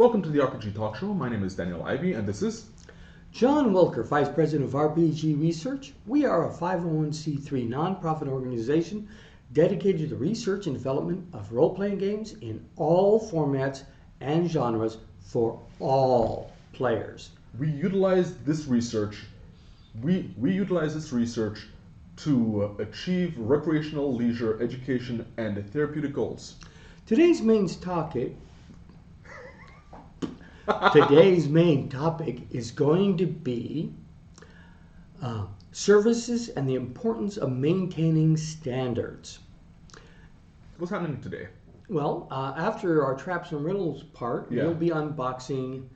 Welcome to the RPG Talk Show. My name is Daniel Ivey, and this is John Wilker, Vice President of RPG Research. We are a 501c3 nonprofit organization dedicated to the research and development of role-playing games in all formats and genres for all players. we utilize this research. We utilize this research to achieve recreational, leisure, education, and therapeutic goals. Today's main topic is going to be services and the importance of maintaining standards. What's happening today? Well, after our Traps and Riddles part, we'll be unboxing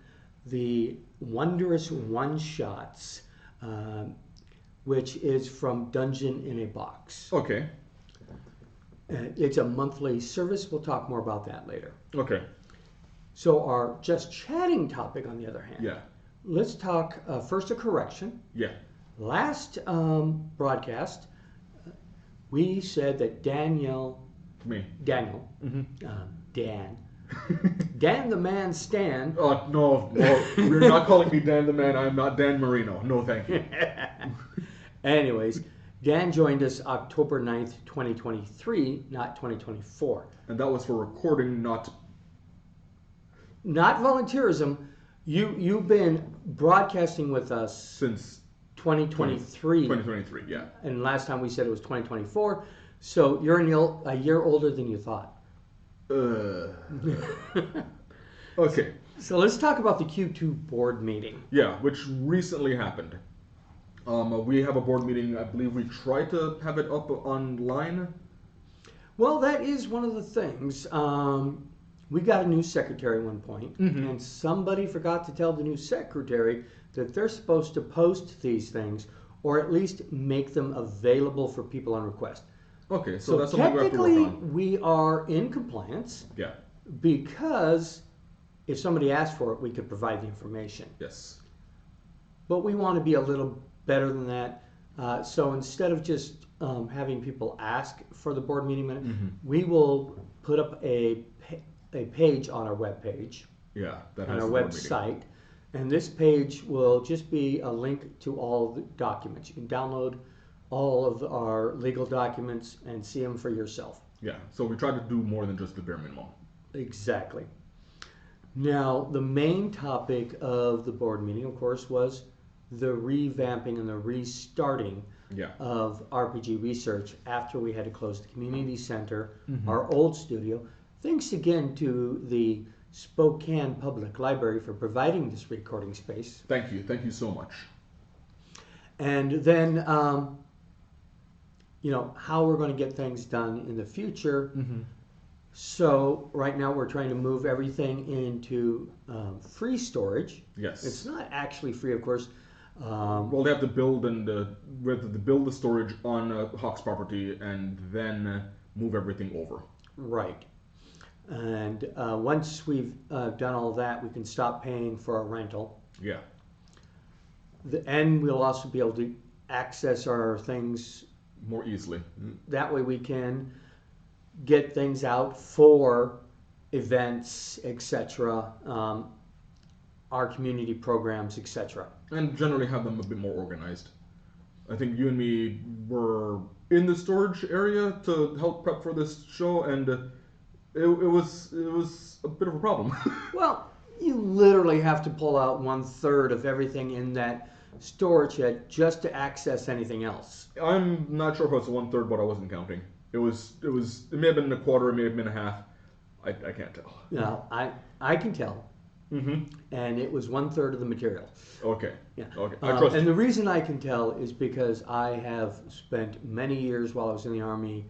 the Wondrous One-Shots, which is from Dungeon in a Box. Okay. It's a monthly service. We'll talk more about that later. Okay. So our Just Chatting topic, on the other hand. Yeah. Let's talk first a correction. Yeah. Last broadcast, we said that Daniel, Mm-hmm. Dan the Man Stan. Oh, no, you're not calling me Dan the Man. I'm not Dan Marino. No, thank you. Anyways, Dan joined us October 9th, 2023, not 2024. And that was for recording, not volunteerism. You've been broadcasting with us since 2023. 2023, yeah. And last time we said it was 2024. So you're a year older than you thought. Okay. So let's talk about the Q2 board meeting. Yeah, which recently happened. We have a board meeting. I believe we tried to have it up online. Well, that is one of the things. We got a new secretary at one point, and somebody forgot to tell the new secretary that they're supposed to post these things, or at least make them available for people on request. Okay, so that's something we have to work on. We are in compliance. Yeah. Because if somebody asked for it, we could provide the information. Yes. But we want to be a little better than that. So instead of just having people ask for the board meeting minute, we will put up a page on our webpage. Yeah, that on has our the board website. meeting. And this page will just be a link to all the documents. You can download all of our legal documents and see them for yourself. Yeah, so we try to do more than just the bare minimum. Exactly. Now, the main topic of the board meeting, of course, was the revamping and the restarting of RPG Research after we had to close the community center, our old studio. Thanks again to the Spokane Public Library for providing this recording space. Thank you so much. And then, how we're going to get things done in the future. So right now we're trying to move everything into free storage. Yes. It's not actually free, of course. Well, they have to build the storage on Hawk's property and then move everything over. Right. And once we've done all that, we can stop paying for our rental. Yeah. And we'll also be able to access our things more easily. That way we can get things out for events, etc., our community programs, etc. And generally have them a bit more organized. I think you and me were in the storage area to help prep for this show, and it was a bit of a problem. Well, you literally have to pull out 1/3 of everything in that storage shed just to access anything else. I'm not sure if it's 1/3, but I wasn't counting. It may have been a quarter, it may have been a half. I can't tell. No, I can tell. And it was 1/3 of the material. Okay. Yeah. Okay. I trust and you. the reason I can tell is because I have spent many years while I was in the Army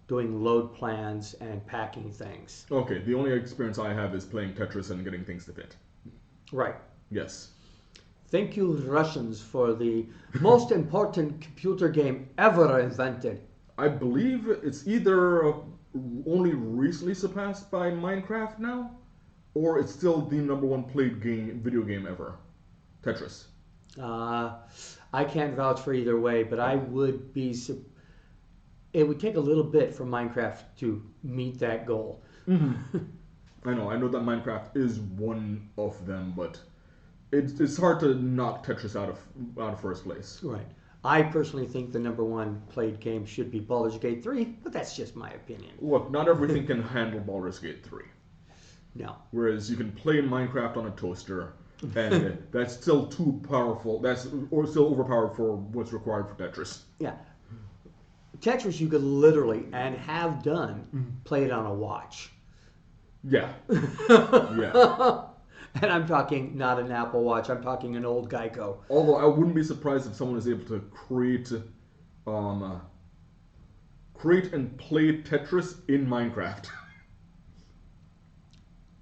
doing load plans and packing things. Okay. The only experience I have is playing Tetris and getting things to fit. Right. Yes. Thank you, Russians, for the most important computer game ever invented. I believe it's either only recently surpassed by Minecraft now, or it's still the #1 played video game ever. Tetris. I can't vouch for either way, but I would be. It would take a little bit for Minecraft to meet that goal. I know that Minecraft is one of them, but it's hard to knock Tetris out of first place. Right. I personally think the number one played game should be Baldur's Gate 3, but that's just my opinion. Look, not everything can handle Baldur's Gate 3. No. Whereas you can play Minecraft on a toaster, and that's still too powerful. Or still overpowered for what's required for Tetris. Yeah. Tetris, you could literally, and have done, play it on a watch. Yeah. Yeah. And I'm talking not an Apple Watch, I'm talking an old Geico. Although I wouldn't be surprised if someone is able to create and play Tetris in Minecraft.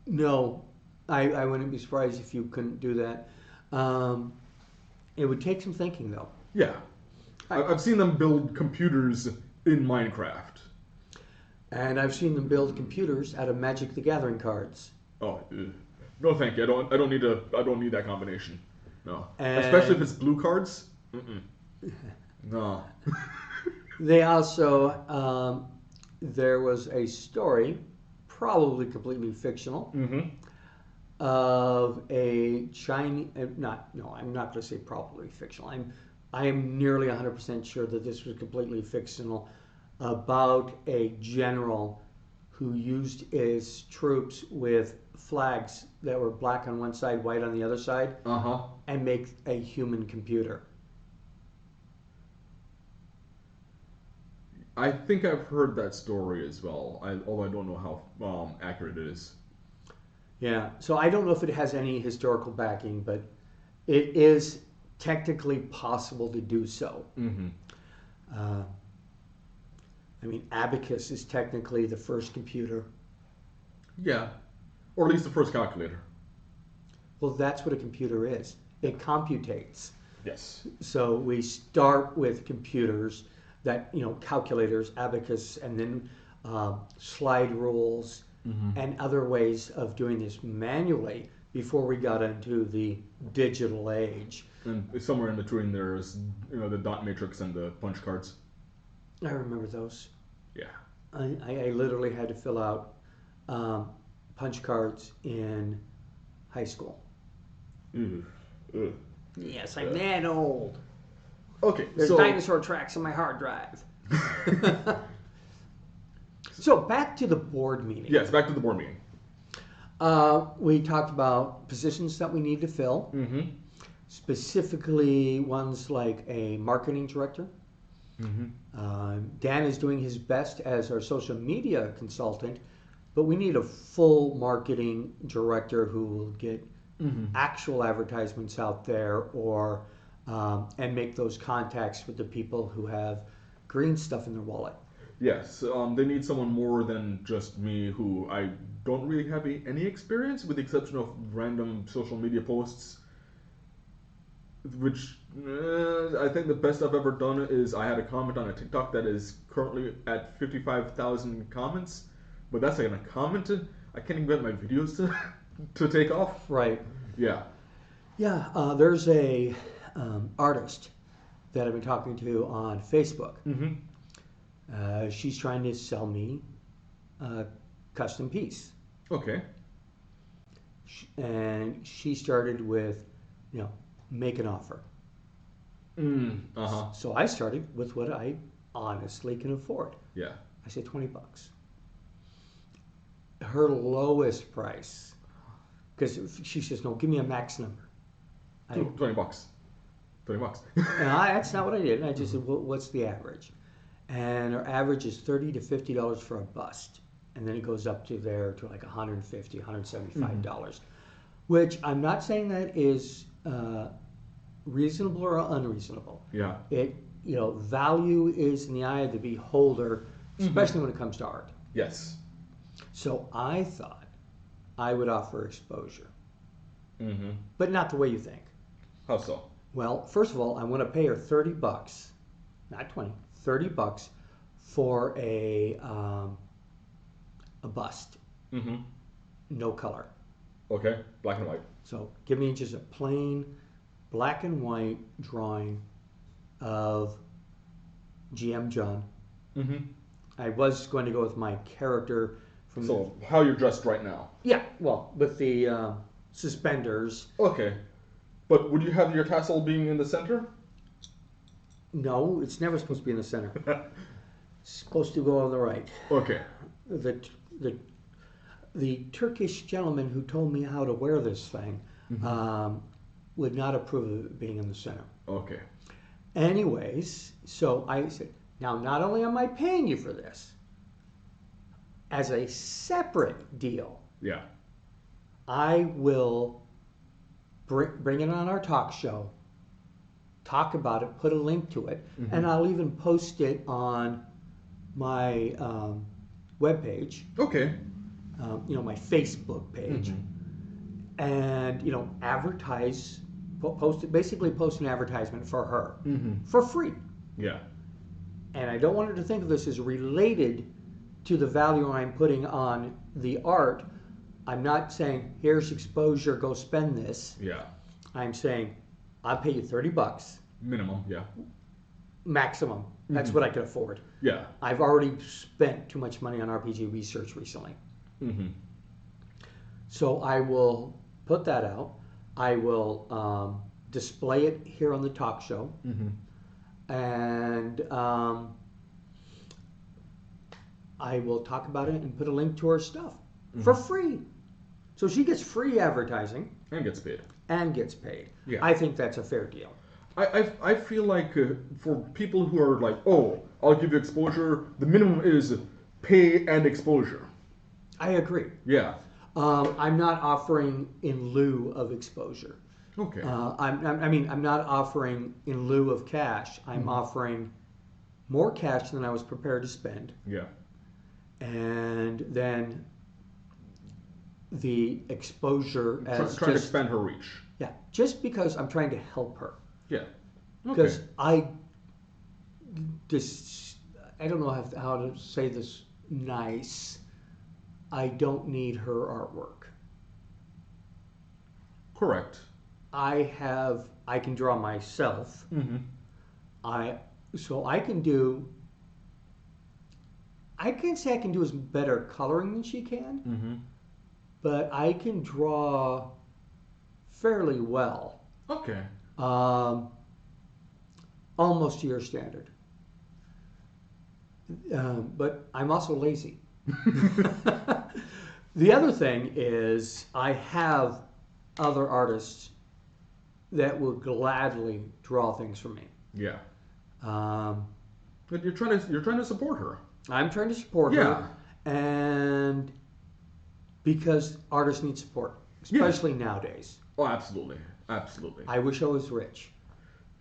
No, I wouldn't be surprised if you couldn't do that. It would take some thinking, though. Yeah. I've seen them build computers in Minecraft. And I've seen them build computers out of Magic the Gathering cards. Oh, no, thank you. I don't need that combination. No, And especially if it's blue cards. No. They also there was a story, probably completely fictional, of a Chinese. I'm not going to say probably fictional. I am nearly 100% sure that this was completely fictional, about a general who used his troops with flags that were black on one side, white on the other side, and make a human computer. I think I've heard that story as well, although I don't know how accurate it is. Yeah, so I don't know if it has any historical backing, but it is technically possible to do so. I mean, Abacus is technically the first computer. Yeah, or at least the first calculator. Well, that's what a computer is. It computates. Yes. So we start with computers that, calculators, Abacus, and then slide rules and other ways of doing this manually before we got into the digital age. And somewhere in between there's the dot matrix and the punch cards. I remember those. Yeah. I literally had to fill out punch cards in high school. Yes, I'm that old. Okay, There's dinosaur tracks on my hard drive. So back to the board meeting. Yes, back to the board meeting. We talked about positions that we need to fill. Specifically ones like a marketing director. Dan is doing his best as our social media consultant, but we need a full marketing director who will get actual advertisements out there, or and make those contacts with the people who have green stuff in their wallet. Yes, they need someone more than just me, who I don't really have any experience, with the exception of random social media posts. Which I think the best I've ever done is I had a comment on a TikTok that is currently at 55,000 comments, but that's like a comment. I can't even get my videos to take off. Right. Yeah. Yeah. There's a artist that I've been talking to on Facebook. She's trying to sell me a custom piece. Okay. And she started with, make an offer. So I started with what I honestly can afford. Yeah. I said $20. Her lowest price, because she says, no, give me a max number. $20. $20. That's not what I did. I just said, well, what's the average? And her average is $30 to $50 for a bust. And then it goes up to like $150, $175, which I'm not saying that is reasonable or unreasonable. Yeah. Value is in the eye of the beholder, especially when it comes to art. Yes. So I thought I would offer exposure. But not the way you think. How so? Well, first of all, I want to pay her $30, not 20, $30 for a bust. No color. Okay, black and white. So give me just a plain black and white drawing of GM John. I was going to go with my character So, how you're dressed right now? Yeah, well, with the suspenders. Okay. But would you have your tassel being in the center? No, it's never supposed to be in the center. It's supposed to go on the right. Okay. The Turkish gentleman who told me how to wear this thing would not approve of it being in the center. Okay. Anyways, so I said, now not only am I paying you for this, as a separate deal, Yeah. I will bring it on our talk show, talk about it, put a link to it, and I'll even post it on my webpage. Okay. My Facebook page, and advertise, basically post an advertisement for her for free. Yeah. And I don't want her to think of this as related to the value I'm putting on the art. I'm not saying, here's exposure, go spend this. Yeah. I'm saying, I'll pay you $30. Minimum, yeah. Maximum. That's what I can afford. Yeah. I've already spent too much money on RPG research recently. So I will put that out. I will display it here on the talk show. And I will talk about it and put a link to her stuff for free. So she gets free advertising. And gets paid. And gets paid. Yeah. I think that's a fair deal. I feel like for people who are like, oh, I'll give you exposure, the minimum is pay and exposure. I agree. Yeah. I'm not offering in lieu of exposure. Okay. I'm not offering in lieu of cash. I'm offering more cash than I was prepared to spend. Yeah. And then the exposure as trying to expand her reach. Yeah, just because I'm trying to help her. Yeah. Because I don't know how to say this nice. I don't need her artwork. Correct. I can draw myself. I can't say I can do as better coloring than she can, but I can draw fairly well. Okay. Almost to your standard. But I'm also lazy. The other thing is I have other artists that will gladly draw things for me. Yeah. But you're trying to support her. I'm trying to support her, and because artists need support, especially nowadays. Oh, absolutely, absolutely. I wish I was rich.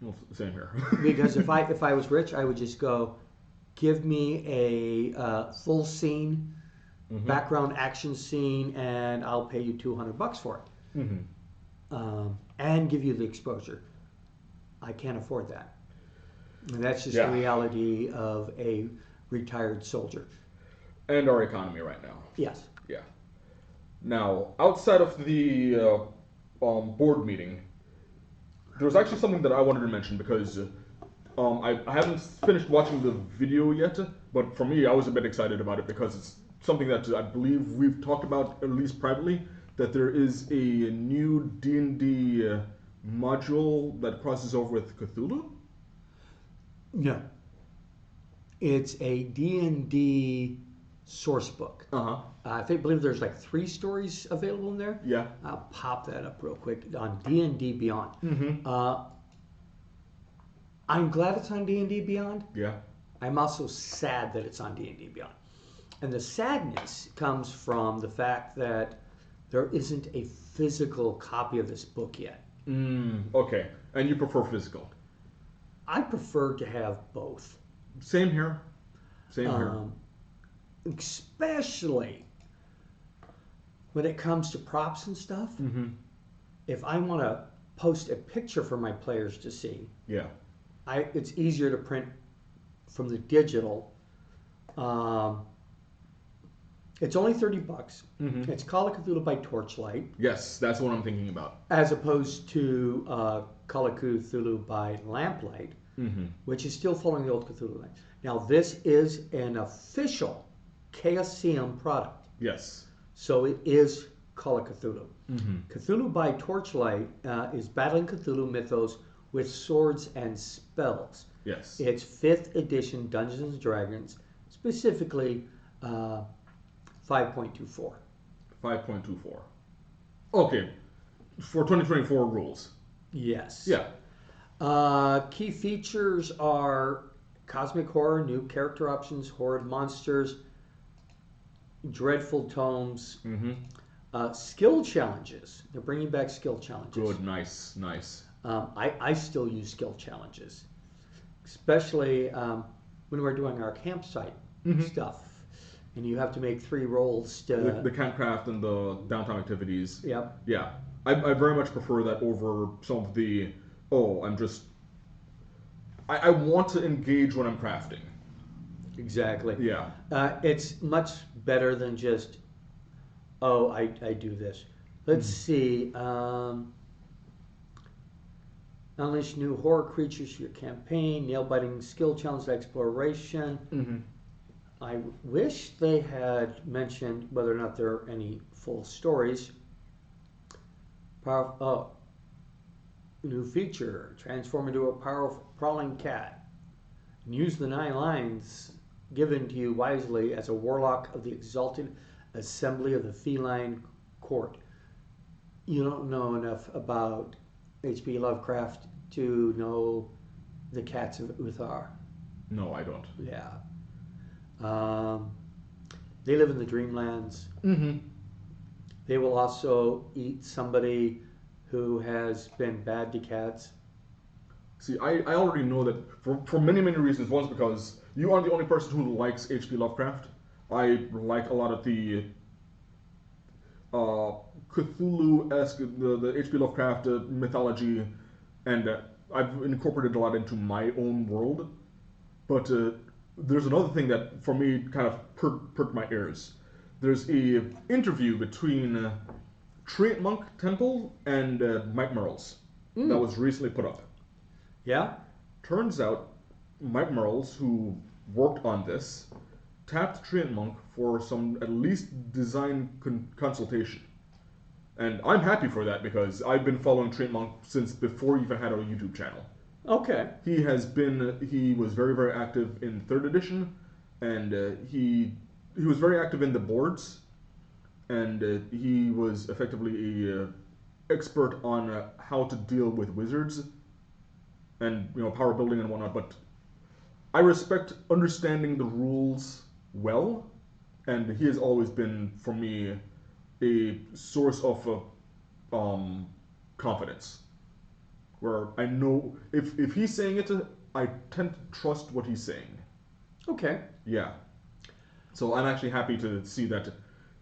Well, same here. Because if I was rich, I would just go, give me a full scene, background action scene, and I'll pay you $200 for it, and give you the exposure. I can't afford that. And that's just the reality of a retired soldier. And our economy right now. Yes. Yeah. Now, outside of the board meeting, there was actually something that I wanted to mention because I haven't finished watching the video yet, but for me, I was a bit excited about it because it's something that I believe we've talked about, at least privately, that there is a new D&D module that crosses over with Cthulhu. No. It's a D&D source book. I believe there's like 3 stories available in there. Yeah. I'll pop that up real quick on D&D Beyond. I'm glad it's on D&D Beyond. Yeah. I'm also sad that it's on D&D Beyond. And the sadness comes from the fact that there isn't a physical copy of this book yet. Okay. And you prefer physical? I prefer to have both. Same here. Same here. Especially when it comes to props and stuff. If I want to post a picture for my players to see, it's easier to print from the digital. It's only $30. It's Call of Cthulhu by Torchlight. Yes, that's what I'm thinking about. As opposed to Call of Cthulhu by Lamplight, which is still following the old Cthulhu line. Now, this is an official Chaosium product. Yes. So it is Call of Cthulhu. Mm-hmm. Cthulhu by Torchlight is battling Cthulhu mythos with swords and spells. Yes. It's 5th edition Dungeons and Dragons, specifically 5.24. 5.24. Okay. For 2024 rules. Yes. Yeah. Key features are cosmic horror, new character options, horrid monsters, dreadful tomes, skill challenges. They're bringing back skill challenges. Good. Nice. I still use skill challenges, especially when we're doing our campsite stuff, and you have to make 3 rolls to the campcraft and the downtown activities. Yep. Yeah. I very much prefer that over some of the I want to engage when I'm crafting. Exactly. Yeah. It's much better than just, I do this. Let's see. Unleash new horror creatures for your campaign. Nail-biting skill challenge exploration. I wish they had mentioned whether or not there are any full stories. New feature. Transform into a powerful prowling cat. And use the 9 lines given to you wisely as a warlock of the exalted assembly of the feline court. You don't know enough about H.P. Lovecraft to know the cats of Uthar. No, I don't. Yeah. They live in the Dreamlands. They will also eat somebody who has been bad to cats. See, I already know that for many, many reasons. One's because you are the only person who likes H.P. Lovecraft. I like a lot of the Cthulhu-esque, the H.P. Lovecraft mythology, and I've incorporated a lot into my own world. But there's another thing that, for me, kind of perked my ears. There's a interview between Treant Monk Temple and Mike Merles that was recently put up. Yeah? Turns out Mike Merles, who worked on this, tapped Treant Monk for some at least design consultation. And I'm happy for that because I've been following Treant Monk since before he even had a YouTube channel. Okay. He was very, very active in 3rd edition, and he was very active in the boards, and he was effectively a expert on how to deal with wizards and power building and whatnot. But I respect understanding the rules well, and he has always been, for me, a source of confidence. Where I know if he's saying it, I tend to trust what he's saying. Okay. Yeah. So I'm actually happy to see that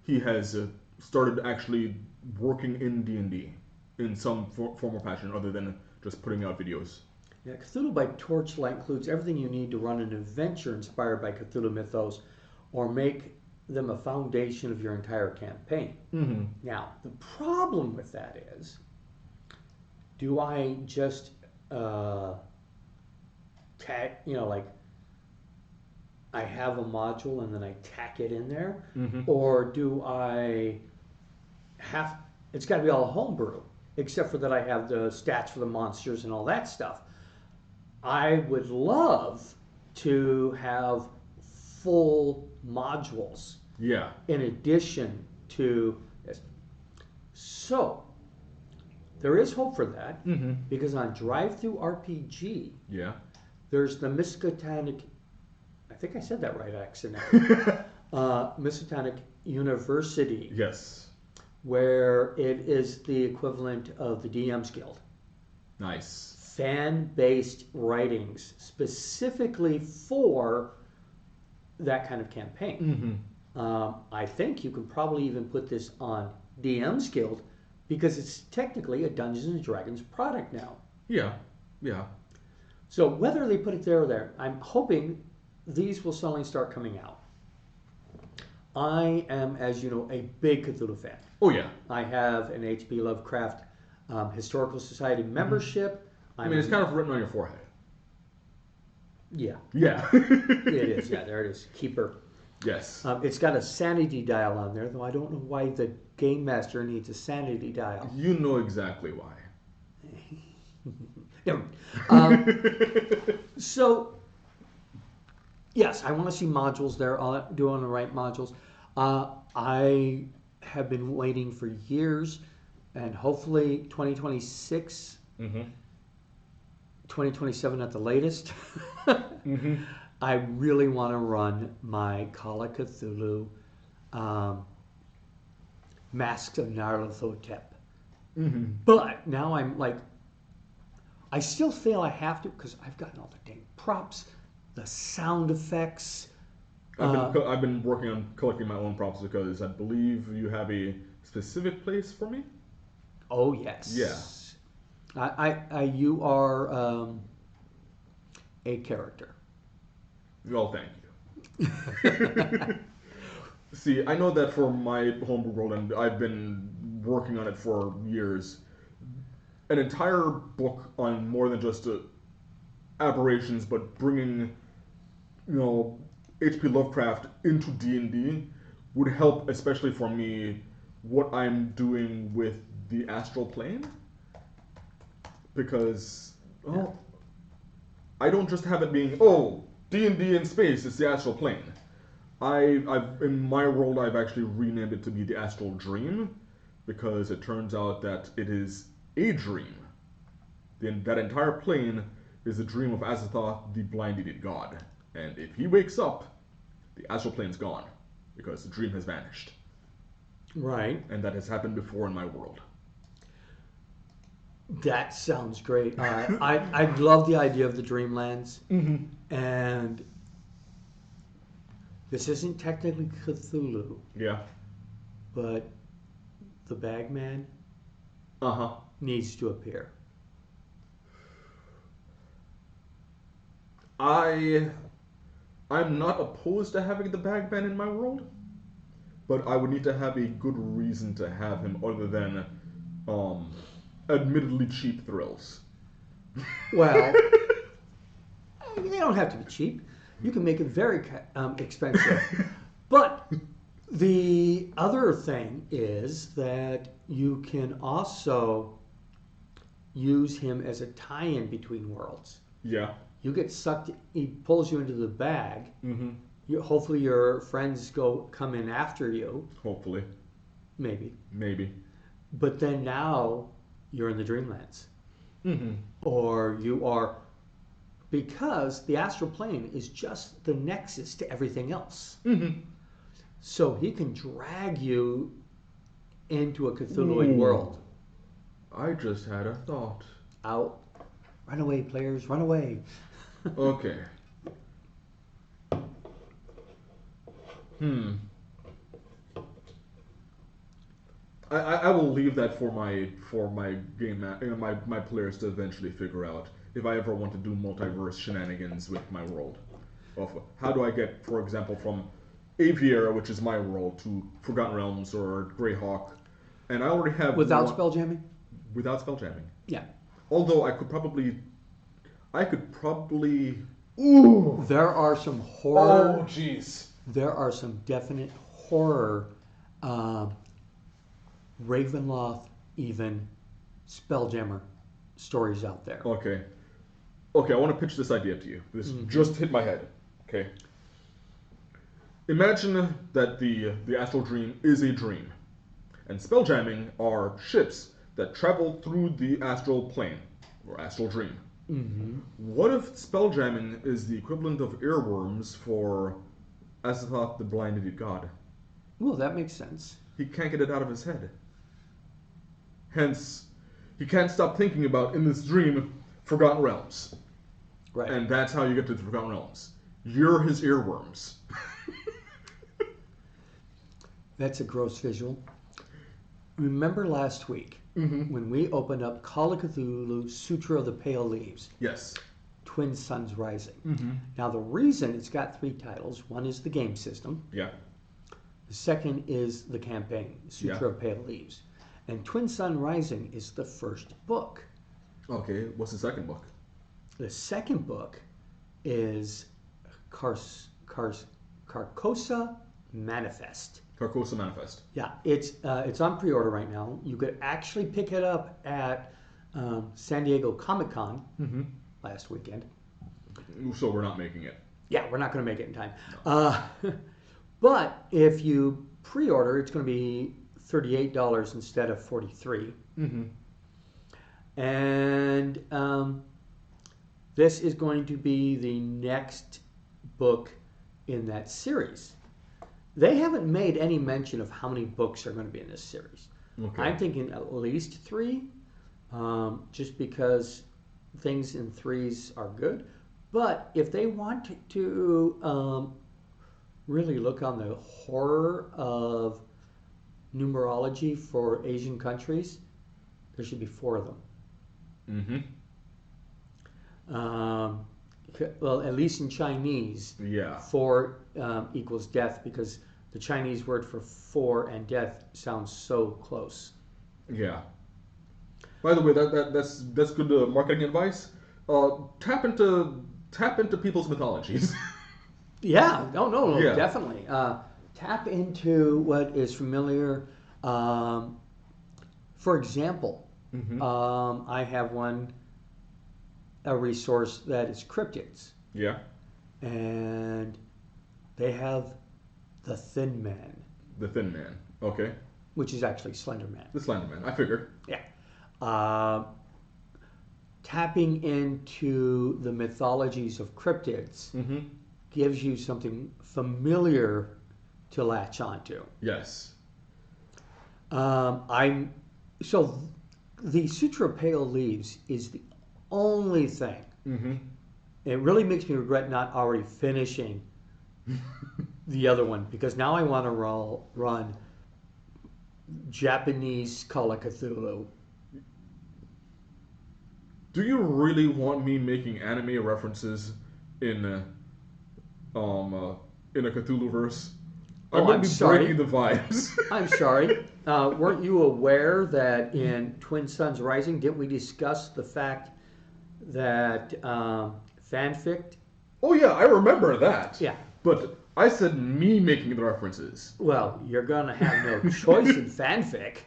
he has started actually working in D&D in some form or fashion other than just putting out videos. Yeah, Cthulhu by Torchlight includes everything you need to run an adventure inspired by Cthulhu mythos or make them a foundation of your entire campaign. Now, the problem with that is, do I just tack, I have a module and then I tack it in there? Or do I have, it's got to be all homebrew, except for that I have the stats for the monsters and all that stuff. I would love to have full modules in addition to this. So, there is hope for that because on Drive-Thru RPG, there's the Miskatonic, I think I said that right accidentally, Miskatonic University. Yes. Where it is the equivalent of the DM's Guild. Nice. Fan-based writings specifically for that kind of campaign. I think you can probably even put this on DM's Guild because it's technically a Dungeons and Dragons product now. Yeah. So whether they put it there or there, I'm hoping these will suddenly start coming out. I am, as you know, a big Cthulhu fan. Oh yeah. I have an H.P. Lovecraft Historical Society membership. I mean, it's kind of written on your forehead. Yeah. Yeah. It is. Yeah, there it is. Keeper. Yes. It's got a sanity dial on there, though I don't know why the game master needs a sanity dial. You know exactly why. Never mind. So, yes, I want to see modules there, doing the right modules. I have been waiting for years, and hopefully 2026, 2027 at the latest. I really want to run my Call of Cthulhu Masks of Nyarlathotep. But now I'm like, I still feel I have to because I've gotten all the dang props, the sound effects. I've been working on collecting my own props because I believe you have a specific place for me. Oh yes. Yeah. You are a character. Well, thank you. See, I know that for my homebrew world, and I've been working on it for years, an entire book on more than just aberrations, but bringing, H.P. Lovecraft into D&D would help, especially for me, what I'm doing with the astral plane. Because, I don't just have it being, D&D in space is the astral plane. I've in my world, I've actually renamed it to be the astral dream, because it turns out that it is a dream. That entire plane is the dream of Azathoth, the blind-eated god. And if he wakes up, the astral plane's gone, because the dream has vanished. Right. And that has happened before in my world. That sounds great. I love the idea of the Dreamlands. And this isn't technically Cthulhu. Yeah. But the Bagman needs to appear. I'm not opposed to having the Bagman in my world, but I would need to have a good reason to have him other than admittedly cheap thrills. Well, they don't have to be cheap. You can make it very expensive. But the other thing is that you can also use him as a tie-in between worlds. Yeah. You get sucked, he pulls you into the bag. Hopefully your friends come in after you. Hopefully. Maybe. But then now you're in the Dreamlands. Or you are, because the astral plane is just the nexus to everything else. So he can drag you into a Cthulhuid world. I just had a thought. Out. Run away, players, run away. Okay. I will leave that for my game my players to eventually figure out if I ever want to do multiverse shenanigans with my world. Of how do I get, for example, from Aviera, which is my world, to Forgotten Realms or Greyhawk, and I already have Without spell jamming? Without spell jamming. Yeah. Although I could probably. Ooh. There are some horror. Oh, jeez. There are some definite horror, Ravenloft even spelljammer stories out there. Okay, I want to pitch this idea to you. This just hit my head. Okay. Imagine that the astral dream is a dream, and spelljamming are ships that travel through the astral plane or astral dream. What if spelljamming is the equivalent of earworms for Azathoth, the blind-eated god? Well, that makes sense. He can't get it out of his head. Hence, he can't stop thinking about, in this dream, Forgotten Realms. Right. And that's how you get to the Forgotten Realms. You're his earworms. That's a gross visual. Remember last week when we opened up Call of Cthulhu Sutra of the Pale Leaves? Yes. Twin Suns Rising. Now the reason it's got 3 titles, one is the game system. Yeah. The second is the campaign, Sutra of Pale Leaves. And Twin Sun Rising is the first book. Okay, what's the second book? The second book is Carcosa Manifest. Carcosa Manifest. Yeah, it's on pre-order right now. You could actually pick it up at San Diego Comic-Con last weekend. So we're not making it. Yeah, we're not going to make it in time. No. But if you pre-order, it's going to be $38 instead of $43. And this is going to be the next book in that series. They haven't made any mention of how many books are going to be in this series. Okay. I'm thinking at least 3, just because things in 3s are good. But if they want to really look on the horror of numerology for Asian countries, there should be 4 of them. Well, at least in Chinese, 4 equals death, because the Chinese word for 4 and death sounds so close. Yeah. By the way, that's good marketing advice. Tap into people's mythologies. Yeah, no, Yeah. definitely. Tap into what is familiar. For example, I have a resource that is cryptids. Yeah. And they have the Thin Man. The Thin Man. Okay. Which is actually Slender Man. The Slender Man. I figured. Yeah. Tapping into the mythologies of cryptids gives you something familiar to latch onto. Yes. So the Sutra of Pale Leaves is the only thing. It really makes me regret not already finishing the other one, because now I want to run Japanese Call of Cthulhu. Do you really want me making anime references in a Cthulhu verse? I'm going to be breaking the vibes. I'm sorry. Weren't you aware that in Twin Suns Rising, didn't we discuss the fact that fanfic? Oh yeah, I remember that. Yeah. But I said me making the references. Well, you're going to have no choice in fanfic.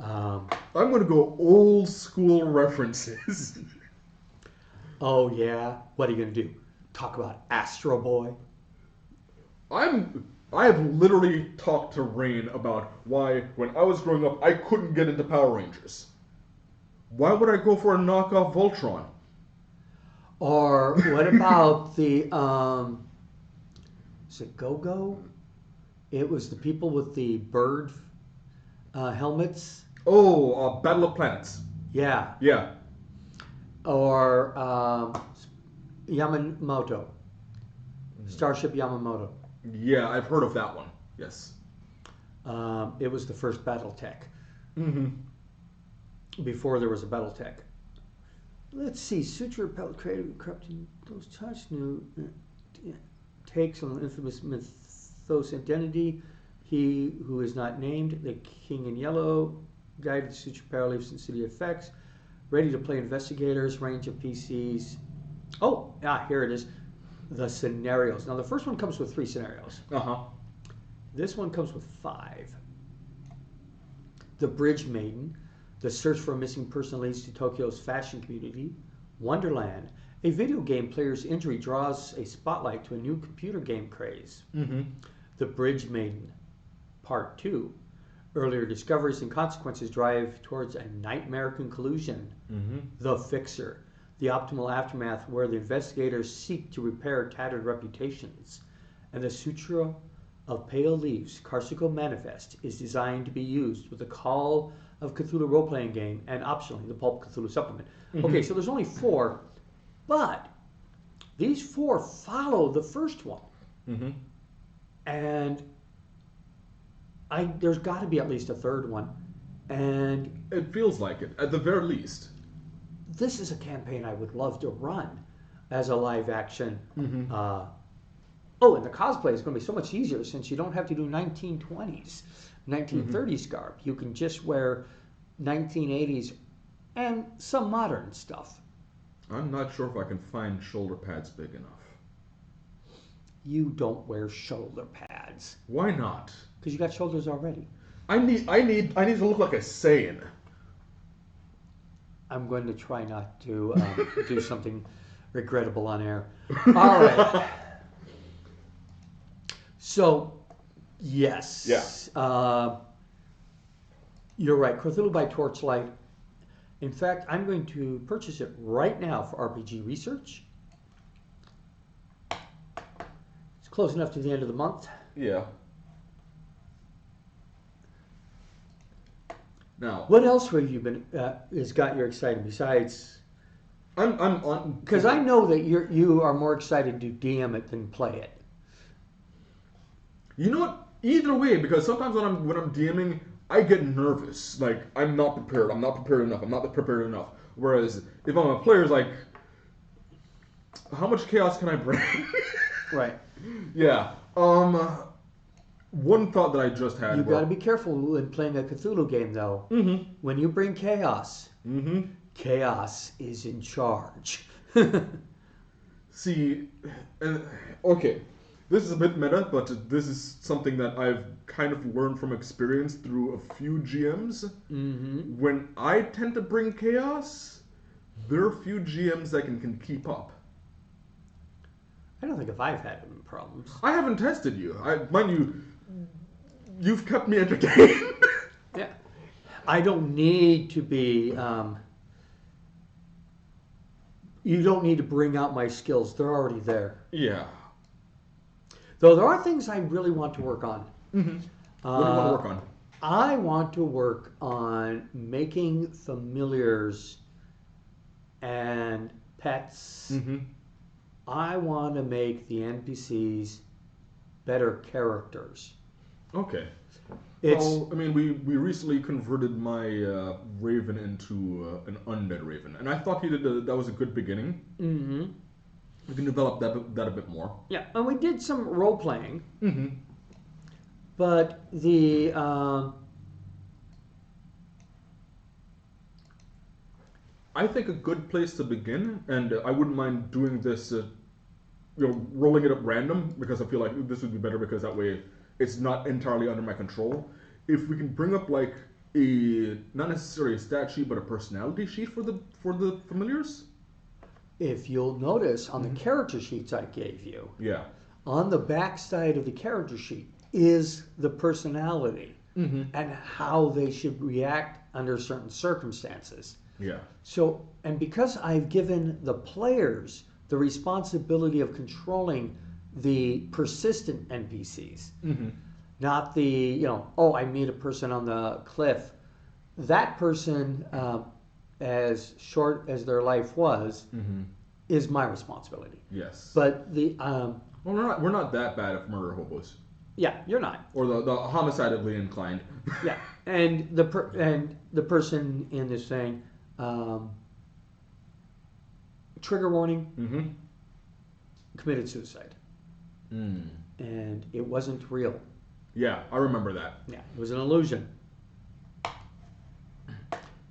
I'm going to go old school references. Oh yeah? What are you going to do? Talk about Astro Boy? I have literally talked to Rain about why, when I was growing up, I couldn't get into Power Rangers. Why would I go for a knockoff Voltron? Or what about the, is it Go-Go? It was the people with the bird helmets. Oh, Battle of Planets. Yeah. Yeah. Or Yamamoto. Starship Yamamoto. Yeah, I've heard of that one. Yes. It was the first Battletech. Before there was a Battletech. Let's see. Sutra Appelled Creative Corrupting Those Touch New takes on the infamous mythos identity. He who is not named, the King in Yellow, guided the Sutra Paralysis and City Effects. Ready to play investigators, range of PCs. Oh, here it is. The scenarios. Now the first one comes with 3 scenarios. This one comes with 5. The Bridge Maiden. The search for a missing person leads to Tokyo's fashion community. Wonderland. A video game player's injury draws a spotlight to a new computer game craze. The Bridge Maiden. Part 2. Earlier discoveries and consequences drive towards a nightmare conclusion. The Fixer. The optimal aftermath where the investigators seek to repair tattered reputations. And the Sutra of Pale Leaves, Carsico Manifest, is designed to be used with the Call of Cthulhu role-playing game and optionally the Pulp Cthulhu supplement. Okay, so there's only 4, but these 4 follow the first one. And there's got to be at least a third one. And it feels like it, at the very least. This is a campaign I would love to run as a live action. And the cosplay is going to be so much easier since you don't have to do 1920s, 1930s garb. You can just wear 1980s and some modern stuff. I'm not sure if I can find shoulder pads big enough. You don't wear shoulder pads. Why not? Because you got shoulders already. I need to look like a Saiyan. I'm going to try not to do something regrettable on air. All right. So, yes. Yeah. You're right. Cthulhu by Torchlight. In fact, I'm going to purchase it right now for RPG research. It's close enough to the end of the month. Yeah. Now, what else have you been has got you excited besides? I'm on because I know that you are more excited to DM it than play it. You know what? Either way, because sometimes when I'm DMing, I get nervous. Like I'm not prepared. I'm not prepared enough. I'm not prepared enough. Whereas if I'm a player, it's like, how much chaos can I bring? Right. Yeah. One thought that I just had. You've got to be careful when playing a Cthulhu game, though. Mm-hmm. When you bring chaos, mm-hmm. chaos is in charge. See, okay, this is a bit meta, but this is something that I've kind of learned from experience through a few GMs. Mm-hmm. When I tend to bring chaos, there are few GMs that can keep up. I don't think if I've had any problems. I haven't tested you. Mind you, you've kept me entertained. Yeah. I don't need to be... you don't need to bring out my skills. They're already there. Yeah. Though there are things I really want to work on. Mm-hmm. What do you want to work on? I want to work on making familiars and pets. Mm-hmm. I want to make the NPCs better characters. Okay. Well, I mean, we recently converted my raven into an undead raven, and I thought that was a good beginning. Mm-hmm. We can develop that a bit more. Yeah, and we did some role playing. Mm-hmm. But the I think a good place to begin, and I wouldn't mind doing this, rolling it up random, because I feel like this would be better because that way it's not entirely under my control. If we can bring up like not necessarily a stat sheet, but a personality sheet for the familiars. If you'll notice on the character sheets I gave you, Yeah. on the back side of the character sheet is the personality Mm-hmm. and how they should react under certain circumstances. Yeah. So, and because I've given the players the responsibility of controlling the persistent NPCs, Mm-hmm. not the, I meet a person on the cliff. That person, as short as their life was, Mm-hmm. is my responsibility. Yes. But the, well, we're not that bad at murder hobos. yeah, you're not. Or the homicidally inclined. Yeah, and the person in this thing, trigger warning, Mm-hmm. committed suicide, Mm. and it wasn't real. Yeah, I remember that. Yeah, it was an illusion.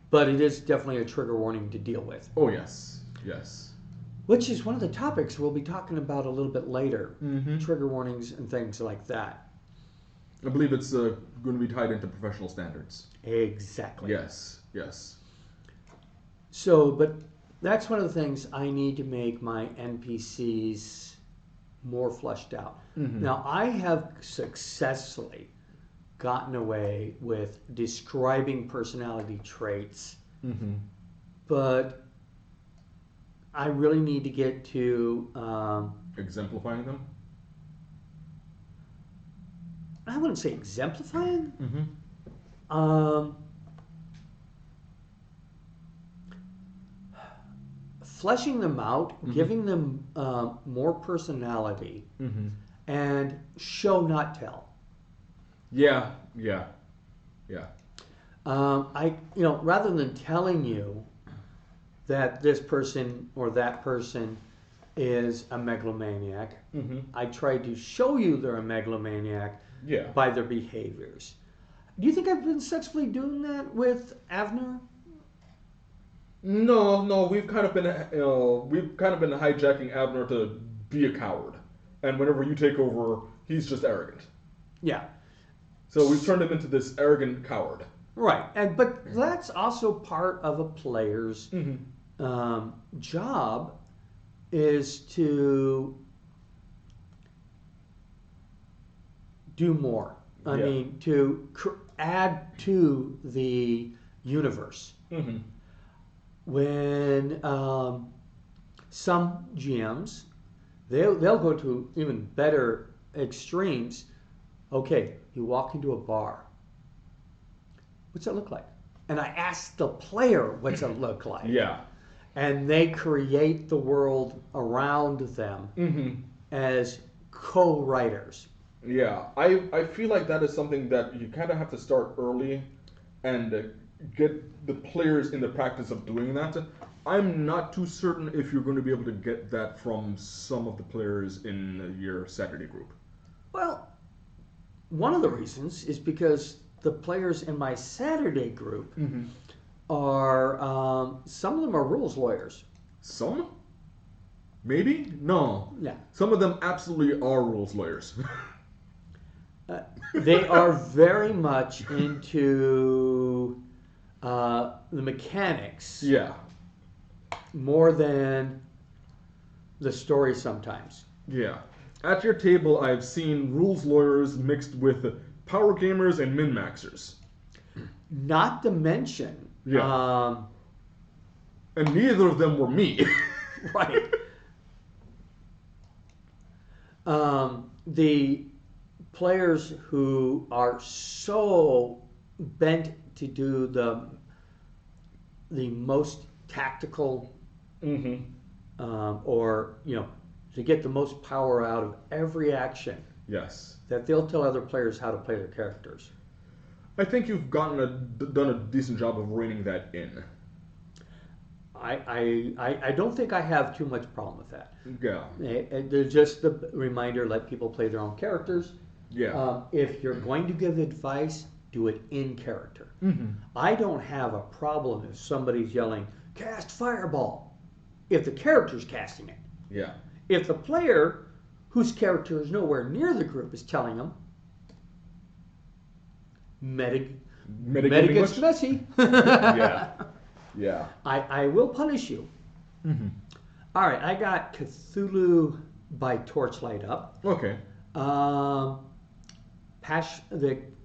But it is definitely a trigger warning to deal with. Oh yes, yes. Which is one of the topics we'll be talking about a little bit later. Mm-hmm. Trigger warnings and things like that. I believe it's going to be tied into professional standards. Exactly. Yes, yes. So, but that's one of the things I need to make my NPCs more fleshed out. Mm-hmm. Now, I have successfully gotten away with describing personality traits, Mm-hmm. but I really need to get to Exemplifying them? I wouldn't say exemplifying. Mm-hmm. Fleshing them out, Mm-hmm. giving them more personality, Mm-hmm. and show not tell. Yeah. Rather than telling you that this person or that person is a megalomaniac, Mm-hmm. I try to show you they're a megalomaniac Yeah. by their behaviors. Do you think I've been successfully doing that with Avner? No, we've kind of been hijacking Abner to be a coward. and whenever you take over, he's just arrogant. Yeah. So we've turned him into this arrogant coward. Right, but that's also part of a player's job, is to do more. I mean, to add to the universe. Mm-hmm. When some GMs, they'll go to even better extremes. Okay, you walk into a bar. What's it look like? And I ask the player, what's it look like? Yeah. And they create the world around them as co-writers. Yeah, I feel like that is something that you kind of have to start early and get the players in the practice of doing that. I'm not too certain if you're going to be able to get that from some of the players in your Saturday group. Well, one of the reasons is because the players in my Saturday group are, some of them are rules lawyers. Some? Maybe? No. Yeah. Some of them absolutely are rules lawyers. They are very much into the mechanics. Yeah. More than the story sometimes. Yeah. At your table, I've seen rules lawyers mixed with power gamers and min-maxers. Not to mention... Yeah. And neither of them were me. Right. The players who are so bent to do the most tactical, or to get the most power out of every action. Yes. That they'll tell other players how to play their characters. I think you've done a decent job of reining that in. I don't think I have too much problem with that. Yeah. There's just the reminder: let people play their own characters. Yeah. If you're going to give advice, do it in character. I don't have a problem if somebody's yelling, "Cast Fireball," if the character's casting it. Yeah. If the player, whose character is nowhere near the group, is telling them, meta gets messy. Yeah. Yeah. I will punish you. All right, I got Cthulhu by Torchlight up. Okay.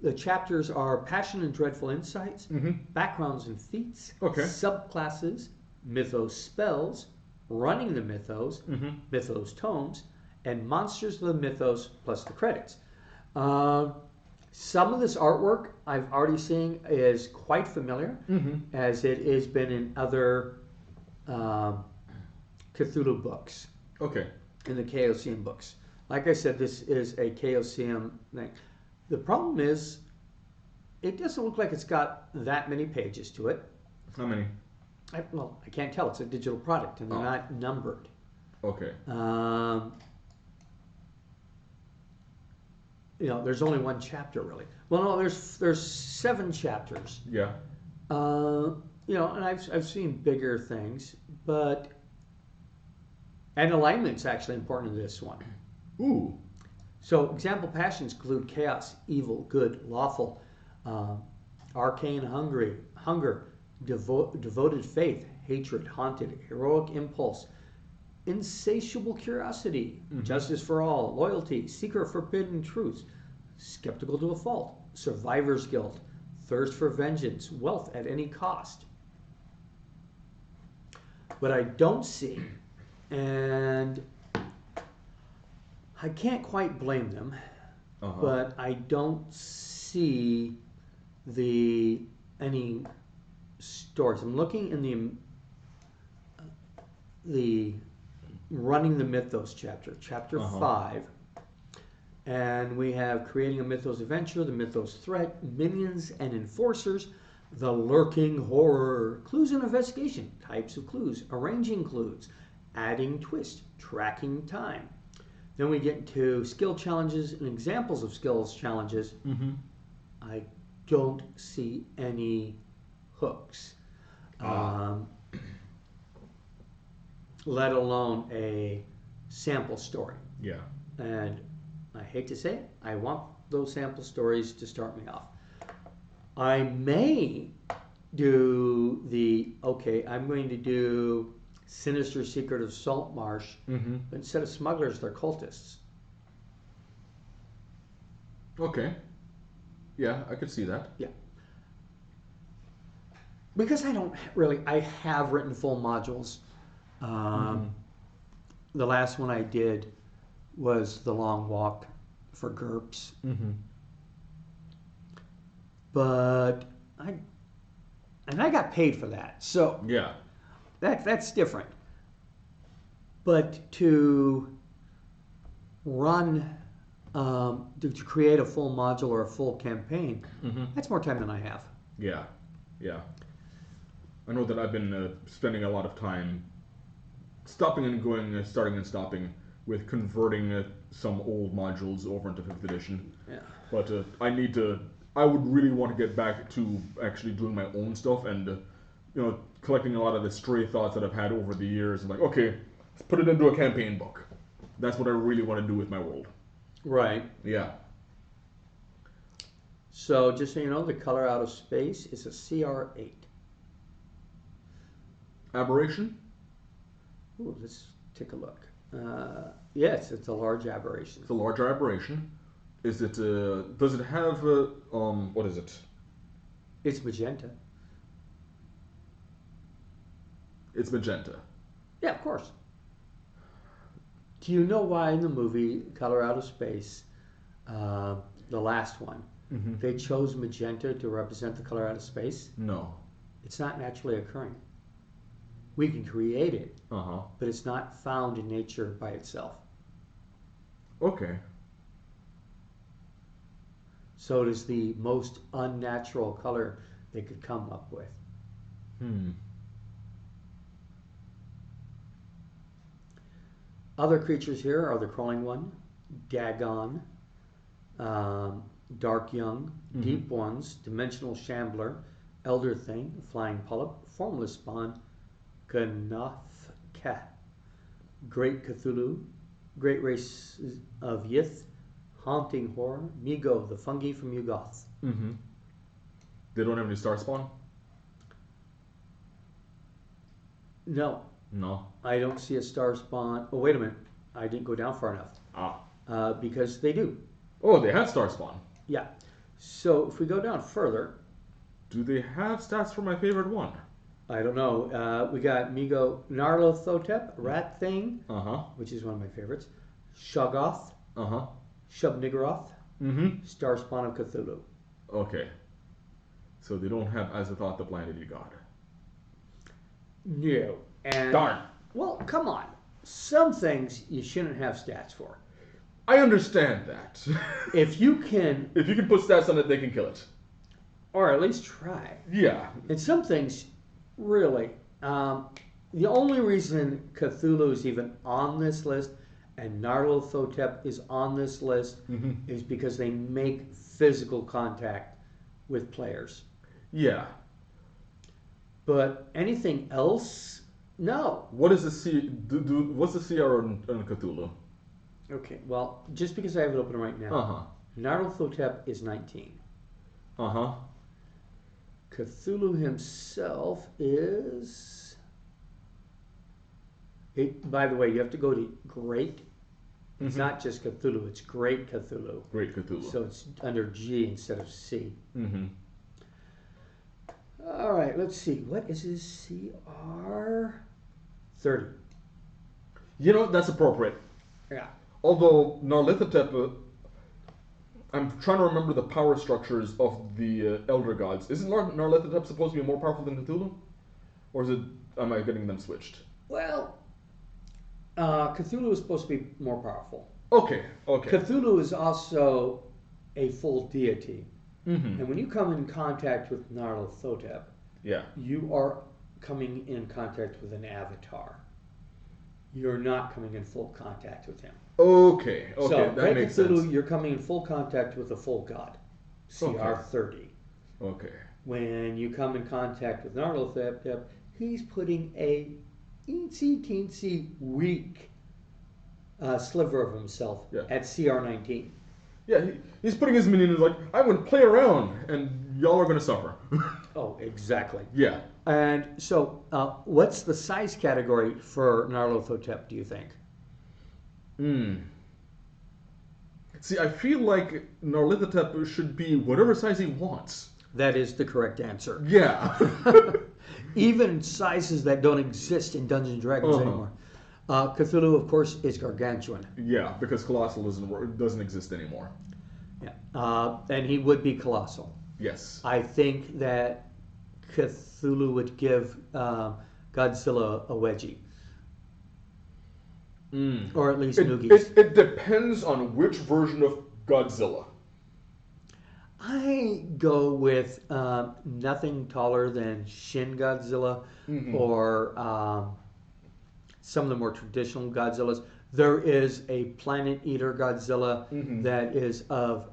The chapters are Passion and Dreadful Insights, Backgrounds and Feats, Subclasses, Mythos Spells, Running the Mythos, Mythos Tomes, and Monsters of the Mythos plus the credits. Some of this artwork I've already seen is quite familiar, as it has been in other Cthulhu books. Okay. In the Chaosium books. Like I said, this is a Chaosium thing. The problem is, it doesn't look like it's got that many pages to it. How many? I can't tell. It's a digital product, and they're not numbered. Okay. There's only one chapter, really. Well, no, there's 7 chapters. Yeah. And I've seen bigger things, and alignment's actually important in this one. Ooh. So example passions include chaos, evil, good, lawful, arcane hunger, devoted faith, hatred, haunted, heroic impulse, insatiable curiosity, justice for all, loyalty, seeker of forbidden truths, skeptical to a fault, survivor's guilt, thirst for vengeance, wealth at any cost. What I don't see, and I can't quite blame them, but I don't see any stories. I'm looking in the Running the Mythos chapter 5, and we have creating a Mythos adventure, the Mythos threat, minions and enforcers, the lurking horror, clues and investigation, types of clues, arranging clues, adding twist, tracking time. Then we get into skill challenges and examples of skills challenges. I don't see any hooks, let alone a sample story. Yeah. and I hate to say it, I want those sample stories to start me off. I may do I'm going to do Sinister Secret of Saltmarsh, but instead of smugglers, they're cultists. Okay. Yeah, I could see that. Yeah. Because I have written full modules. The last one I did was The Long Walk for GURPS. But I got paid for that. So yeah, that's different. But to run, to create a full module or a full campaign, that's more time than I have. Yeah, yeah. I know that I've been spending a lot of time stopping and going, starting and stopping with converting some old modules over into 5th edition. Yeah. But I would really want to get back to actually doing my own stuff and, collecting a lot of the stray thoughts that I've had over the years. I'm like, okay, let's put it into a campaign book. That's what I really want to do with my world. Right. Yeah. So just so you know, the color out of space is a CR8. Aberration? Ooh, let's take a look. Yes, it's a large aberration. It's a large aberration. Is it? Does it have? What is it? It's magenta. It's magenta. Yeah, of course. Do you know why in the movie Color Out of Space, the last one, they chose magenta to represent the color out of space? No. It's not naturally occurring. We can create it, but it's not found in nature by itself. Okay. So it is the most unnatural color they could come up with. Other creatures here are the Crawling One, Dagon, Dark Young, Deep Ones, Dimensional Shambler, Elder Thing, Flying Polyp, Formless Spawn, Gnothka, Great Cthulhu, Great Race of Yith, Haunting Horror, Migo, the fungi from Yugoth. They don't have any star spawn? No. No. I don't see a star spawn. Oh, wait a minute. I didn't go down far enough. Because they do. Oh, they have star spawn. Yeah. So if we go down further. Do they have stats for my favorite one? I don't know. We got Migo, Narlothotep, Rat Thing, which is one of my favorites. Shoggoth, Shub-Niggurath, Star Spawn of Cthulhu. Okay. So they don't have Azathoth, the planetary god. No. And, darn. Well, come on. Some things you shouldn't have stats for. I understand that. If you can put stats on it, they can kill it. Or at least try. Yeah. And some things, really, the only reason Cthulhu is even on this list and Nyarlathotep is on this list is because they make physical contact with players. Yeah. But anything else, no. What is what's the CR on Cthulhu? Okay, well, just because I have it open right now, Nyarlathotep is 19. Cthulhu himself is... by the way, you have to go to Great. It's not just Cthulhu, it's Great Cthulhu. Great Cthulhu. So it's under G instead of C. All right, let's see. What is his CR? 30. You know, that's appropriate. Yeah. Although Nyarlathotep... I'm trying to remember the power structures of the Elder Gods. Isn't Nyarlathotep supposed to be more powerful than Cthulhu? Or am I getting them switched? Well, Cthulhu is supposed to be more powerful. Okay. Cthulhu is also a full deity. And when you come in contact with Nyarlathotep, you are coming in contact with an avatar. You're not coming in full contact with him. Okay, so, that makes sense. You're coming in full contact with a full god, CR 30. Okay. When you come in contact with Nyarlathotep, he's putting a teensy weak sliver of himself Yeah. at CR19. Yeah, he's putting his minions like, I'm going to play around, and y'all are going to suffer. Oh, exactly. Yeah. And so, what's the size category for Nyarlathotep, do you think? See, I feel like Nyarlathotep should be whatever size he wants. That is the correct answer. Yeah. Even sizes that don't exist in Dungeons and Dragons anymore. Cthulhu, of course, is gargantuan. Yeah, because Colossal doesn't exist anymore. Yeah, and he would be colossal. Yes. I think that Cthulhu would give Godzilla a wedgie. Or at least noogies. It depends on which version of Godzilla. I go with nothing taller than Shin Godzilla or some of the more traditional Godzillas. There is a Planet Eater Godzilla that is of,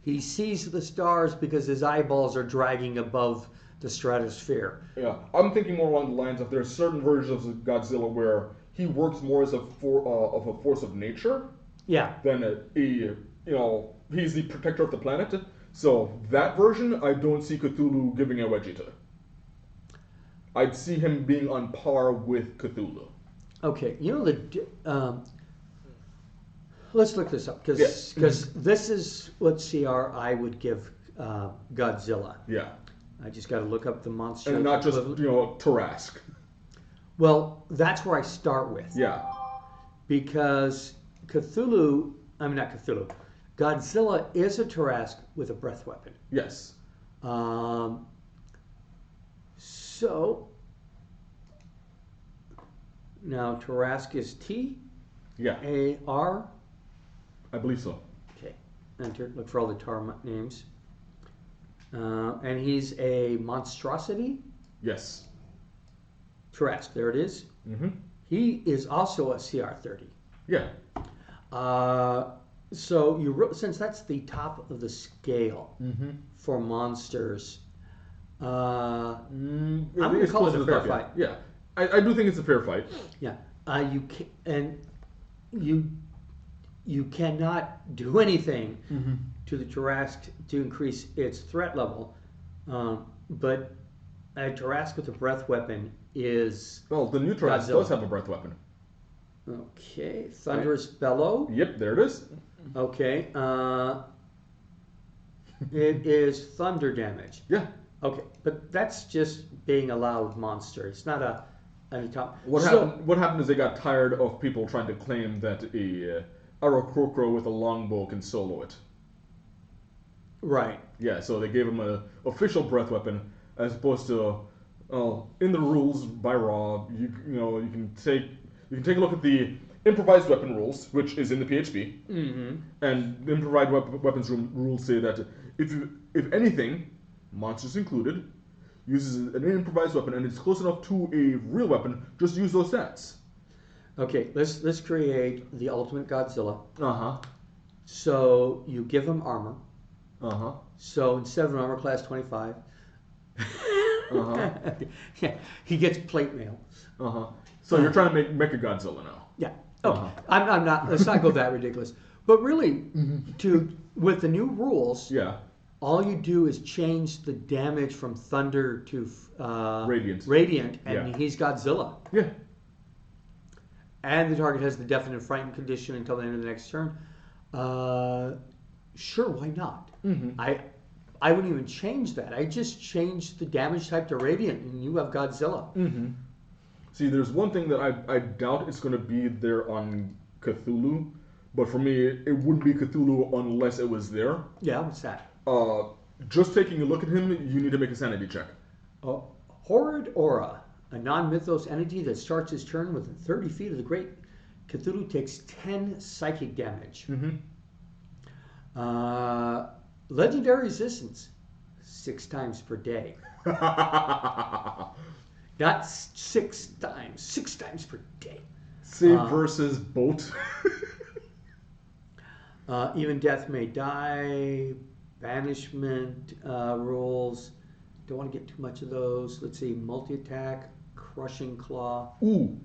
he sees the stars because his eyeballs are dragging above the stratosphere. Yeah, I'm thinking more along the lines of there are certain versions of Godzilla where he works more as a force of nature. Yeah. Than he's the protector of the planet. So that version, I don't see Cthulhu giving a wedgie to. I'd see him being on par with Cthulhu. Okay, let's look this up because this is what CR I would give Godzilla. Yeah. I just got to look up the monster. And not just Tarask. Well, that's where I start with. Yeah. Because Godzilla is a Tarask with a breath weapon. Yes. So now Tarask is T. Yeah. A-R. I believe so. Okay. Enter. Look for all the Tar names. And he's a monstrosity. Yes. Tarask. There it is. He is also a CR30. Yeah. So since that's the top of the scale for monsters, I'm going to call it a fair fight. Yeah, I do think it's a fair fight. Yeah, you cannot do anything to the Tarask to increase its threat level, but a Tarask with a breath weapon is the new Tarask does have a breath weapon. Okay, Thunderous Bellow. Yep, there it is. Okay, it is thunder damage. Yeah. Okay, but that's just being a loud monster. It's not any top. What happened is they got tired of people trying to claim that a Aarakocra with a longbow can solo it. Right. Yeah, so they gave him an official breath weapon as opposed to, in the rules by Raw, you can take a look at the improvised weapon rules, which is in the PHP, and the improvised weapons rules say that if anything, monsters included, uses an improvised weapon and it's close enough to a real weapon, just use those stats. Okay, let's create the ultimate Godzilla. So you give him armor. So instead of an armor class 25, yeah, he gets plate mail. So you're trying to make Mechagodzilla now. Yeah. Okay. I'm not. Let's not go that ridiculous. But really, with the new rules, Yeah. all you do is change the damage from thunder to Radiant. and Yeah. he's Godzilla. Yeah. And the target has the definite frightened condition until the end of the next turn. Sure, why not? I wouldn't even change that. I just changed the damage type to radiant, and you have Godzilla. See, there's one thing that I doubt it's going to be there on Cthulhu, but for me, it wouldn't be Cthulhu unless it was there. Yeah, what's that? Just taking a look at him, you need to make a sanity check. Horrid Aura, a non-mythos entity that starts his turn within 30 feet of the great Cthulhu, takes 10 psychic damage. Legendary resistance, 6 times per day. Not 6 times, 6 times per day. Save versus boat. Even death may die. Banishment rules. Don't want to get too much of those. Let's see. Multi-attack, crushing claw. Ooh.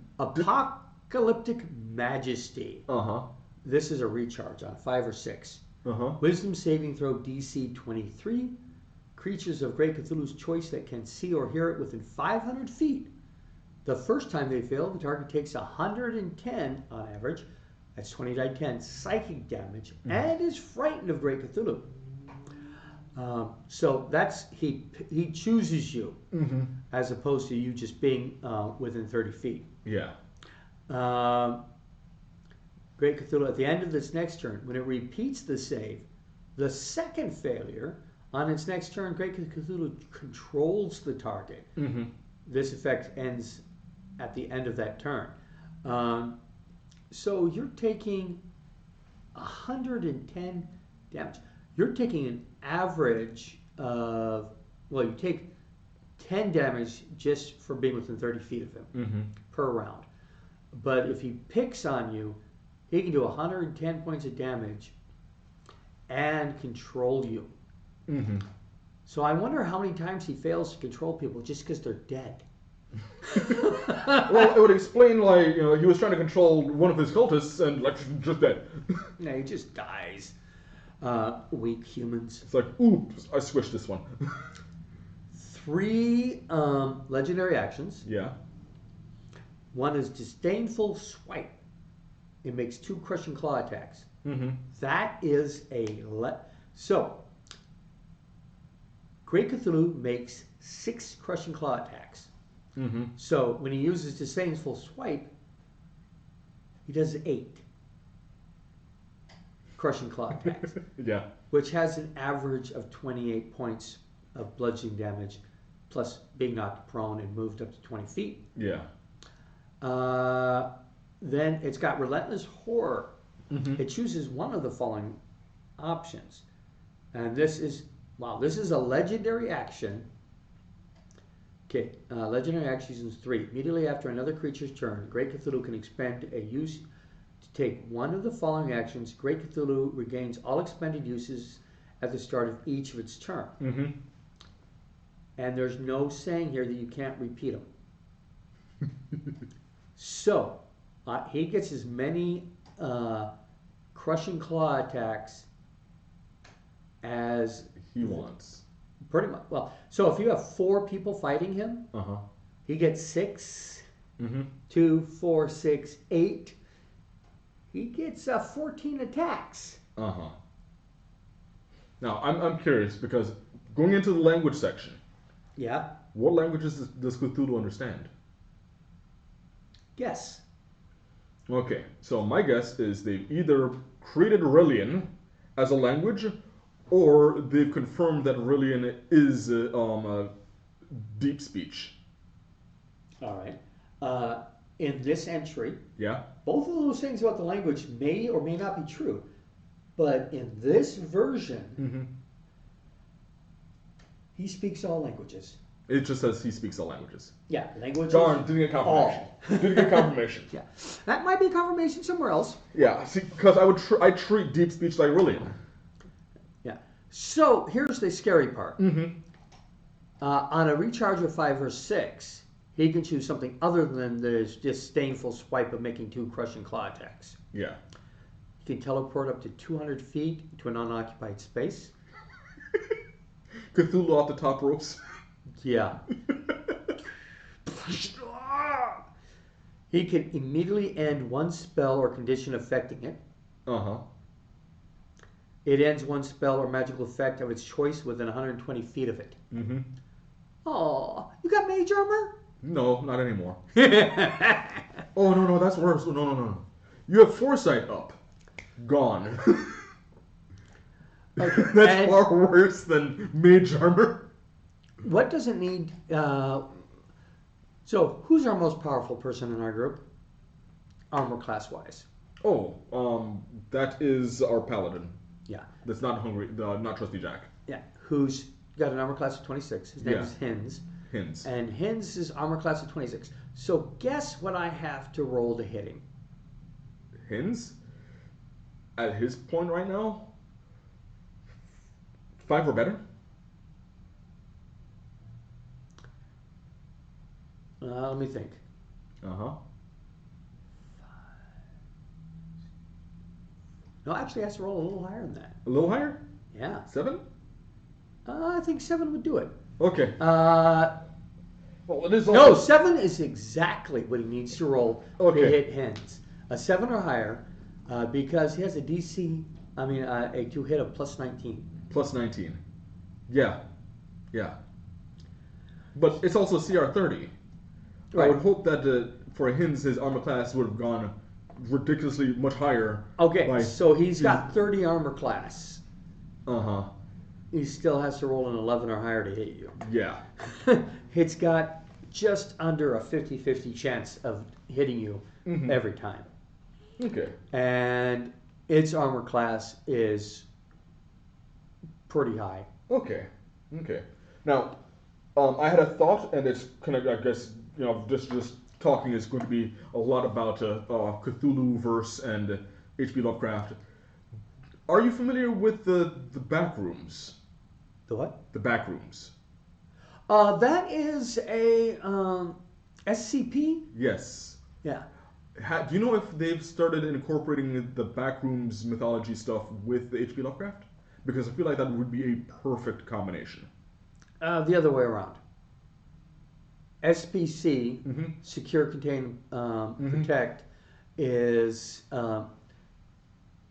Apocalyptic Majesty. This is a recharge on 5 or 6. Wisdom saving throw DC 23. Creatures of Great Cthulhu's choice that can see or hear it within 500 feet. The first time they fail, the target takes 110 on average. That's 20 die 10 psychic damage and is frightened of Great Cthulhu. So that's he chooses you as opposed to you just being within 30 feet. Yeah. Great Cthulhu, at the end of this next turn, when it repeats the save, the second failure, on its next turn, Great Cthulhu controls the target. This effect ends at the end of that turn. So you're taking 110 damage. You're taking an average of, well, you take 10 damage just for being within 30 feet of him per round. But if he picks on you, he can do 110 points of damage and control you. So I wonder how many times he fails to control people just because they're dead. Well, it would explain why, you know, he was trying to control one of his cultists and like just dead. No, he just dies. Weak humans. It's like, oops, I squished this one. 3 legendary actions. Yeah. One is Disdainful Swipe. It makes 2 Crushing Claw attacks. That is a... So, Great Cthulhu makes 6 Crushing Claw attacks. So, when he uses Disdainful Swipe, he does 8 Crushing Claw attacks. Yeah. Which has an average of 28 points of bludgeoning damage, plus being knocked prone and moved up to 20 feet. Yeah. Then it's got Relentless Horror. It chooses one of the following options. And this is, wow, this is a legendary action. Okay, legendary actions 3. Immediately after another creature's turn, Great Cthulhu can expend a use to take one of the following actions. Great Cthulhu regains all expended uses at the start of each of its turn. And there's no saying here that you can't repeat them. So, he gets as many Crushing Claw attacks as he wants. Pretty much. Well, so if you have 4 people fighting him, he gets 6, 2, 4, 6, 8. He gets 14 attacks. Now, I'm curious because going into the language section. Yeah. What languages does Cthulhu understand? Guess. Okay, so my guess is they've either created Rillian as a language, or they've confirmed that Rillian is deep speech. All right. In this entry, yeah, both of those things about the language may or may not be true, but in this version, he speaks all languages. It just says he speaks all languages. Yeah, languages. Darn, didn't get confirmation. Didn't get confirmation. Yeah, that might be confirmation somewhere else. Yeah, see, because I treat deep speech like Rillian. Yeah. So here's the scary part. On a recharge of 5 or 6, he can choose something other than the disdainful swipe of making 2 Crushing Claw attacks. Yeah. He can teleport up to 200 feet to an unoccupied space. Cthulhu off the top ropes. Yeah. He can immediately end one spell or condition affecting it. It ends one spell or magical effect of its choice within 120 feet of it. Oh, you got mage armor? No, not anymore. Oh, no, that's worse. No. You have foresight up. Gone. Okay. That's far worse than mage armor. What does it need? So, who's our most powerful person in our group? Armor class wise. Oh, that is our paladin. Yeah. That's not not Trusty Jack. Yeah. Who's got an armor class of 26. His name is Hins. Hins. And Hins is armor class of 26. So, guess what I have to roll to hit him? Hins? At his point right now? 5 or better? Let me think. 5 No, actually, it has to roll a little higher than that. A little higher? Yeah. 7? I think 7 would do it. Okay. Well, it is No, 7 is exactly what he needs to roll to hit hens. A 7 or higher, because he has a DC, a to hit of plus 19. Plus 19. Yeah. Yeah. But it's also CR 30. Right. I would hope that for hens, his armor class would have gone ridiculously much higher. Okay, so he's got 30 armor class. Uh-huh. He still has to roll an 11 or higher to hit you. Yeah. It's got just under a 50-50 chance of hitting you every time. Okay. And its armor class is pretty high. Okay. Now, I had a thought, and it's kind of, I guess, just talking is going to be a lot about Cthulhu verse and H.P. Lovecraft. Are you familiar with the back rooms? The what? The back rooms. That is a SCP? Yes. Yeah. Do you know if they've started incorporating the back rooms mythology stuff with the H.P. Lovecraft? Because I feel like that would be a perfect combination. The other way around. SPC, Secure, Contain, Protect, is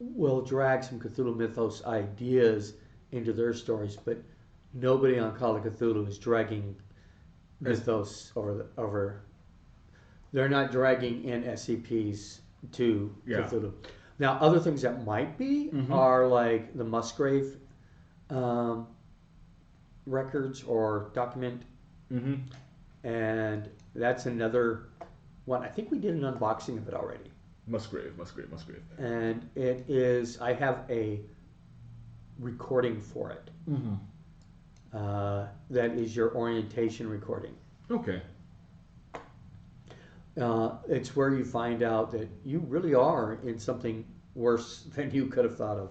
will drag some Cthulhu Mythos ideas into their stories, but nobody on Call of Cthulhu is dragging Mythos over. They're not dragging in SCPs to Cthulhu. Now, other things that might be are like the Musgrave records or document. And that's another one. I think we did an unboxing of it already. Musgrave. And it is, I have a recording for it. That is your orientation recording. Okay. It's where you find out that you really are in something worse than you could have thought of.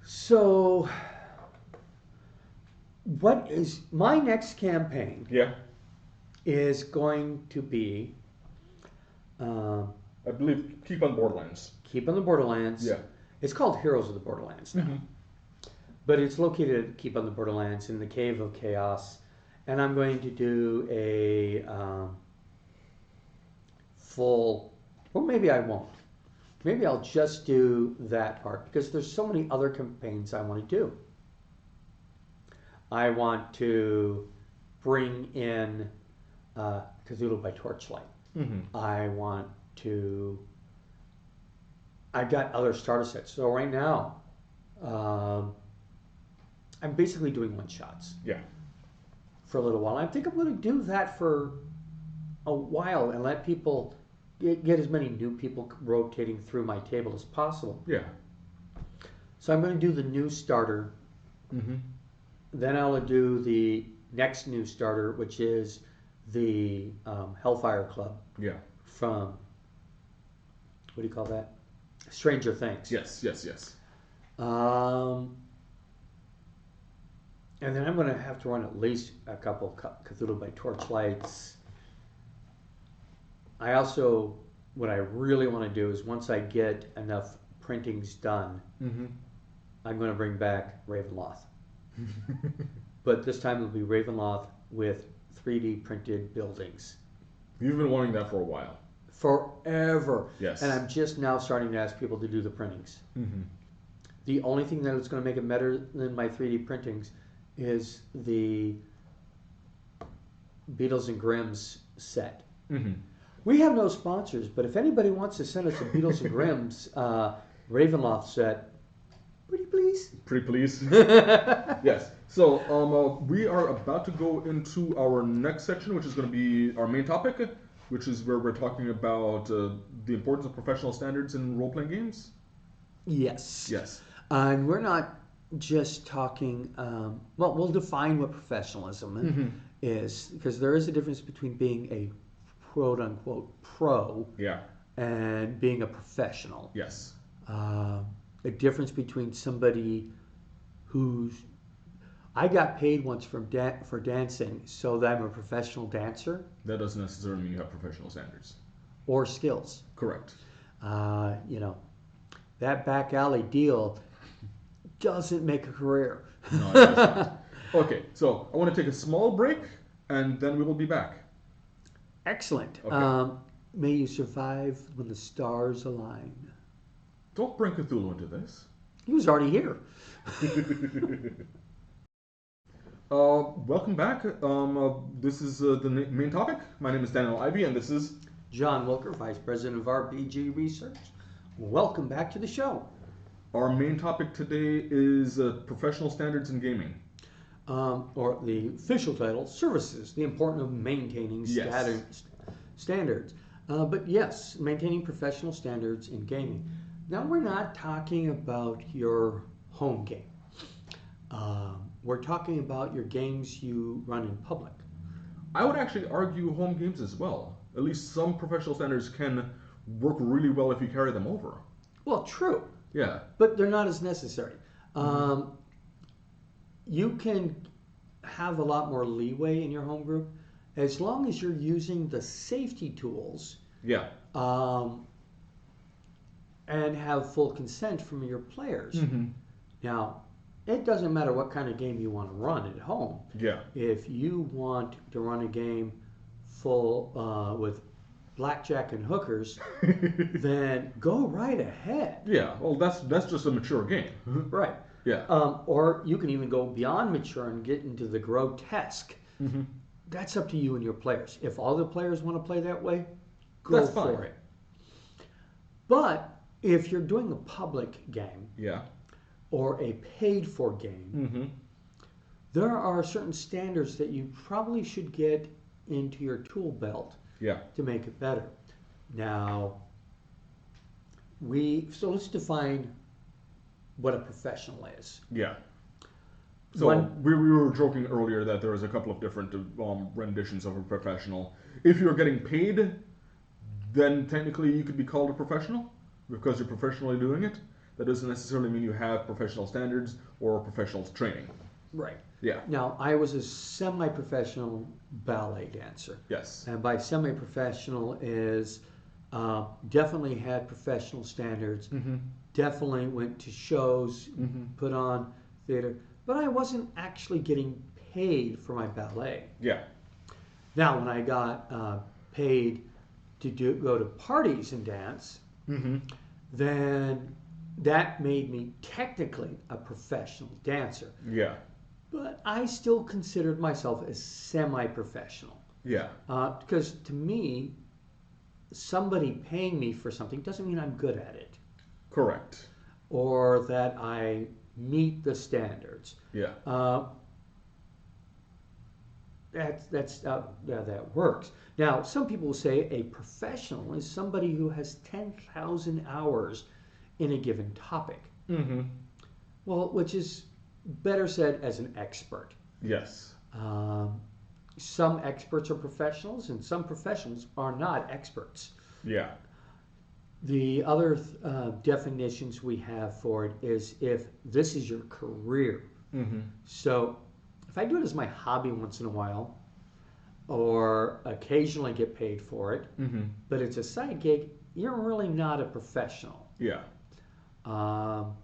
So, what is my next campaign? Is going to be, I believe, Keep on the Borderlands. Keep on the Borderlands. Yeah. It's called Heroes of the Borderlands now. But it's located at Keep on the Borderlands in the Cave of Chaos. And I'm going to do a full, or maybe I won't. Maybe I'll just do that part because there's so many other campaigns I want to do. I want to bring in Cthulhu by Torchlight. I've got other starter sets. So right now, I'm basically doing one-shots. For a little while. I think I'm going to do that for a while and let people get as many new people rotating through my table as possible. So I'm going to do the new starter. Then I'll do the next new starter, which is the Hellfire Club. From, what do you call that? Stranger Things. Yes. And then I'm going to have to run at least a couple Cthulhu by Torchlights. I also, what I really want to do is once I get enough printings done, I'm going to bring back Ravenloft. But this time it'll be Ravenloft with 3D printed buildings. You've been wanting that for a while. Forever. Yes. And I'm just now starting to ask people to do the printings. The only thing that is going to make it better than my 3D printings is the Beatles and Grimm's set. We have no sponsors, but if anybody wants to send us a Beatles and Grimm's Ravenloft set, pretty please. Yes. So we are about to go into our next section, which is going to be our main topic, which is where we're talking about the importance of professional standards in role-playing games. Yes. Yes. And we're not just talking, well, we'll define what professionalism is, because there is a difference between being a quote-unquote pro and being a professional. Yes. A difference between somebody who's... I got paid once for dancing, so that I'm a professional dancer. That doesn't necessarily mean you have professional standards. or skills. Correct. That back alley deal doesn't make a career. No, it does not. Okay, so I want to take a small break, and then we will be back. Excellent. Okay. May you survive when the stars align. Don't bring Cthulhu into this. He was already here. Welcome back. This is the main topic. My name is Daniel Ivey, and this is John Wilker, Vice President of RPG Research. Welcome back to the show. Our main topic today is professional standards in gaming. Or the official title, Services, the importance of maintaining standards. But yes, maintaining professional standards in gaming. Now, we're not talking about your home game. We're talking about your games you run in public. I would actually argue home games as well. At least some professional standards can work really well if you carry them over. Well, true. Yeah. But they're not as necessary. You can have a lot more leeway in your home group as long as you're using the safety tools. Yeah. And have full consent from your players. Mm-hmm. Now, it doesn't matter what kind of game you want to run at home. Yeah. If you want to run a game full with blackjack and hookers, then go right ahead. Yeah. Well, that's just a mature game. Right. Yeah. Or you can even go beyond mature and get into the grotesque. Mm-hmm. That's up to you and your players. If all the players want to play that way, go That's for fine. it. But if you're doing a public game, Yeah. or a paid-for game, Mm-hmm. there are certain standards that you probably should get into your tool belt Yeah. to make it better. Now, so let's define what a professional is. Yeah. So we were joking earlier that there was a couple of different renditions of a professional. If you're getting paid, then technically you could be called a professional because you're professionally doing it. That doesn't necessarily mean you have professional standards or professional training. Right. Yeah. Now, I was a semi-professional ballet dancer. Yes. And by semi-professional is definitely had professional standards, Mm-hmm. definitely went to shows, Mm-hmm. put on theater, but I wasn't actually getting paid for my ballet. Yeah. Now, when I got paid to go to parties and dance, Mm-hmm. then that made me technically a professional dancer. Yeah. But I still considered myself as semi-professional. Yeah. Because to me, somebody paying me for something doesn't mean I'm good at it. Correct. Or that I meet the standards. Yeah. That works. Now, some people will say a professional is somebody who has 10,000 hours in a given topic. Mm-hmm. Well, which is better said as an expert. Yes. Some experts are professionals, and some professionals are not experts. Yeah. The other definitions we have for it is if this is your career. Mm-hmm. So if I do it as my hobby once in a while, or occasionally get paid for it, Mm-hmm. but it's a side gig, you're really not a professional. Yeah. I'm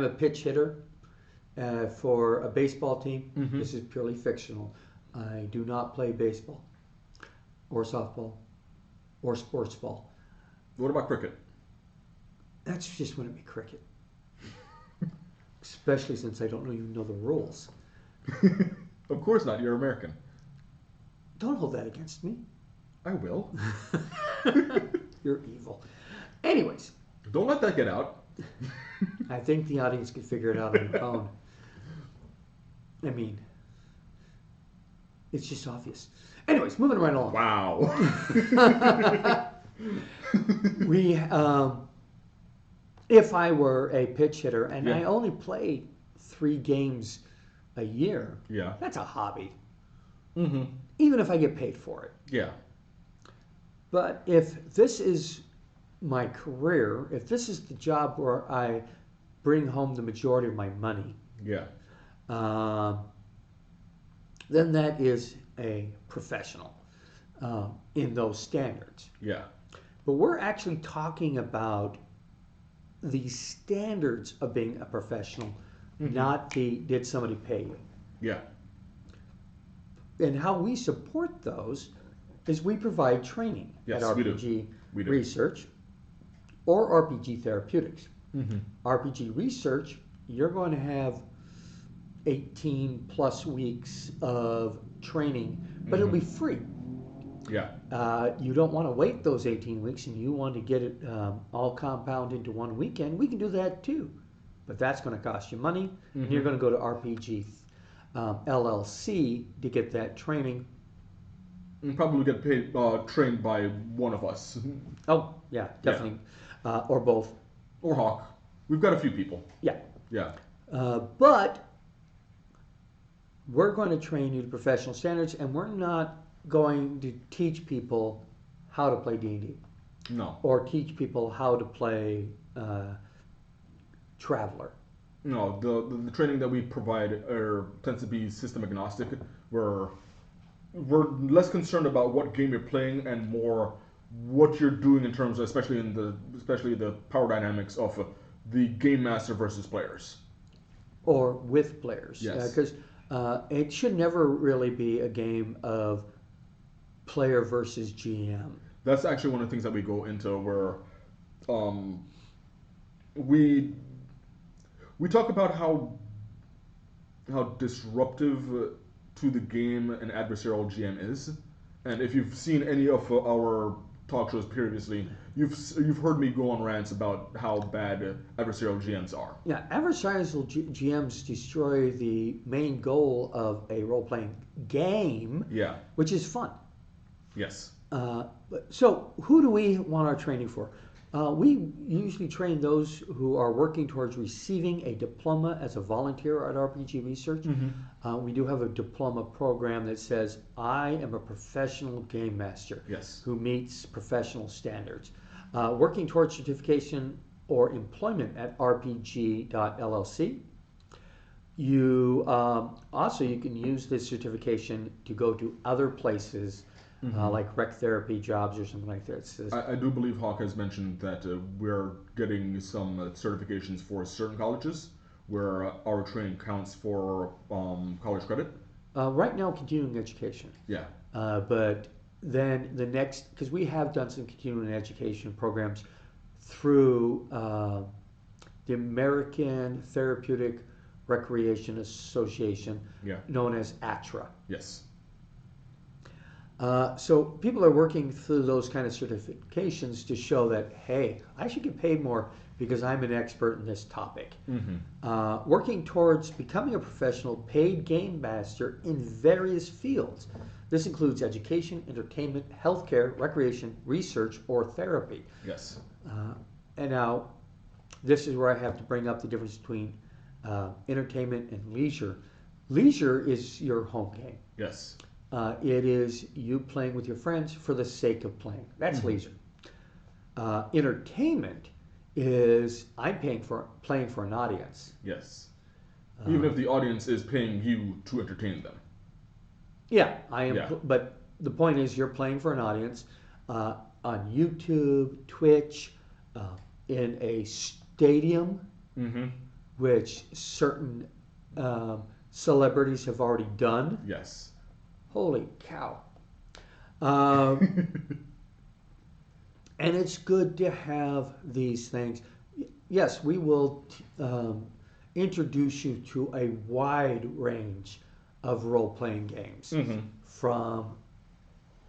a pitch hitter for a baseball team. Mm-hmm. This is purely fictional. I do not play baseball or softball or sports ball. What about cricket? That's just wouldn't be cricket. Especially since I don't even know the rules. Of course not. You're American. Don't hold that against me. I will. You're evil. Anyways, Don't let that get out. I think the audience can figure it out on their own. I mean, it's just obvious. Anyways, moving right along. Wow. If I were a pitch hitter and Yeah. I only play 3 games a year, Yeah. that's a hobby, Mm-hmm. even if I get paid for it. Yeah. But if this is my career, if this is the job where I bring home the majority of my money, Yeah. then that is a professional. in those standards. Yeah. But we're actually talking about the standards of being a professional, not the did somebody pay you. Yeah. And how we support those is we provide training Yes, at RPG we do. Research or RPG Therapeutics. Mm-hmm. RPG Research, you're going to have 18 plus weeks of training, but it'll be free. Yeah. You don't want to wait those 18 weeks and you want to get it all compound into one weekend. We can do that too. But that's going to cost you money. And you're going to go to RPG LLC to get that training. And probably get paid, trained by one of us. Oh, yeah, definitely. Yeah. Or both. Or Hawk. We've got a few people. Yeah. Yeah. But we're going to train you to professional standards, and we're not going to teach people how to play D&D. No. Or teach people how to play Traveler. No, the training that we provide tends to be system agnostic. We're less concerned about what game you're playing and more what you're doing in terms of, especially the power dynamics of the game master versus players. Or with players. Yes. Because it should never really be a game of player versus GM. That's actually one of the things that we go into where we talk about how disruptive to the game an adversarial GM is, and if you've seen any of our talk shows previously, you've heard me go on rants about how bad adversarial GMs are. Yeah, adversarial GMs destroy the main goal of a role-playing game, Yeah. which is fun. Yes. So who do we want our training for? We usually train those who are working towards receiving a diploma as a volunteer at RPG Research. We do have a diploma program that says, I am a professional game master who meets professional standards. Working towards certification or employment at rpg.llc. You can use this certification to go to other places like rec therapy jobs or something like that. I do believe Hawk has mentioned that we're getting some certifications for certain colleges where our training counts for college credit. Right now, continuing education. Yeah. But then the next, because we have done some continuing education programs through the American Therapeutic Recreation Association, known as ATRA. Yes. So people are working through those kind of certifications to show that, hey, I should get paid more because I'm an expert in this topic. Working towards becoming a professional paid game master in various fields. This includes education, entertainment, healthcare, recreation, research, or therapy. Yes. And now, this is where I have to bring up the difference between entertainment and leisure. Leisure is your home game. Yes. It is you playing with your friends for the sake of playing. That's leisure. Entertainment is I'm playing for an audience. Yes. Even if the audience is paying you to entertain them. Yeah, I am. Yeah. But the point is, you're playing for an audience on YouTube, Twitch, in a stadium, which certain celebrities have already done. Yes. Holy cow. And it's good to have these things. Yes, we will introduce you to a wide range of role-playing games. From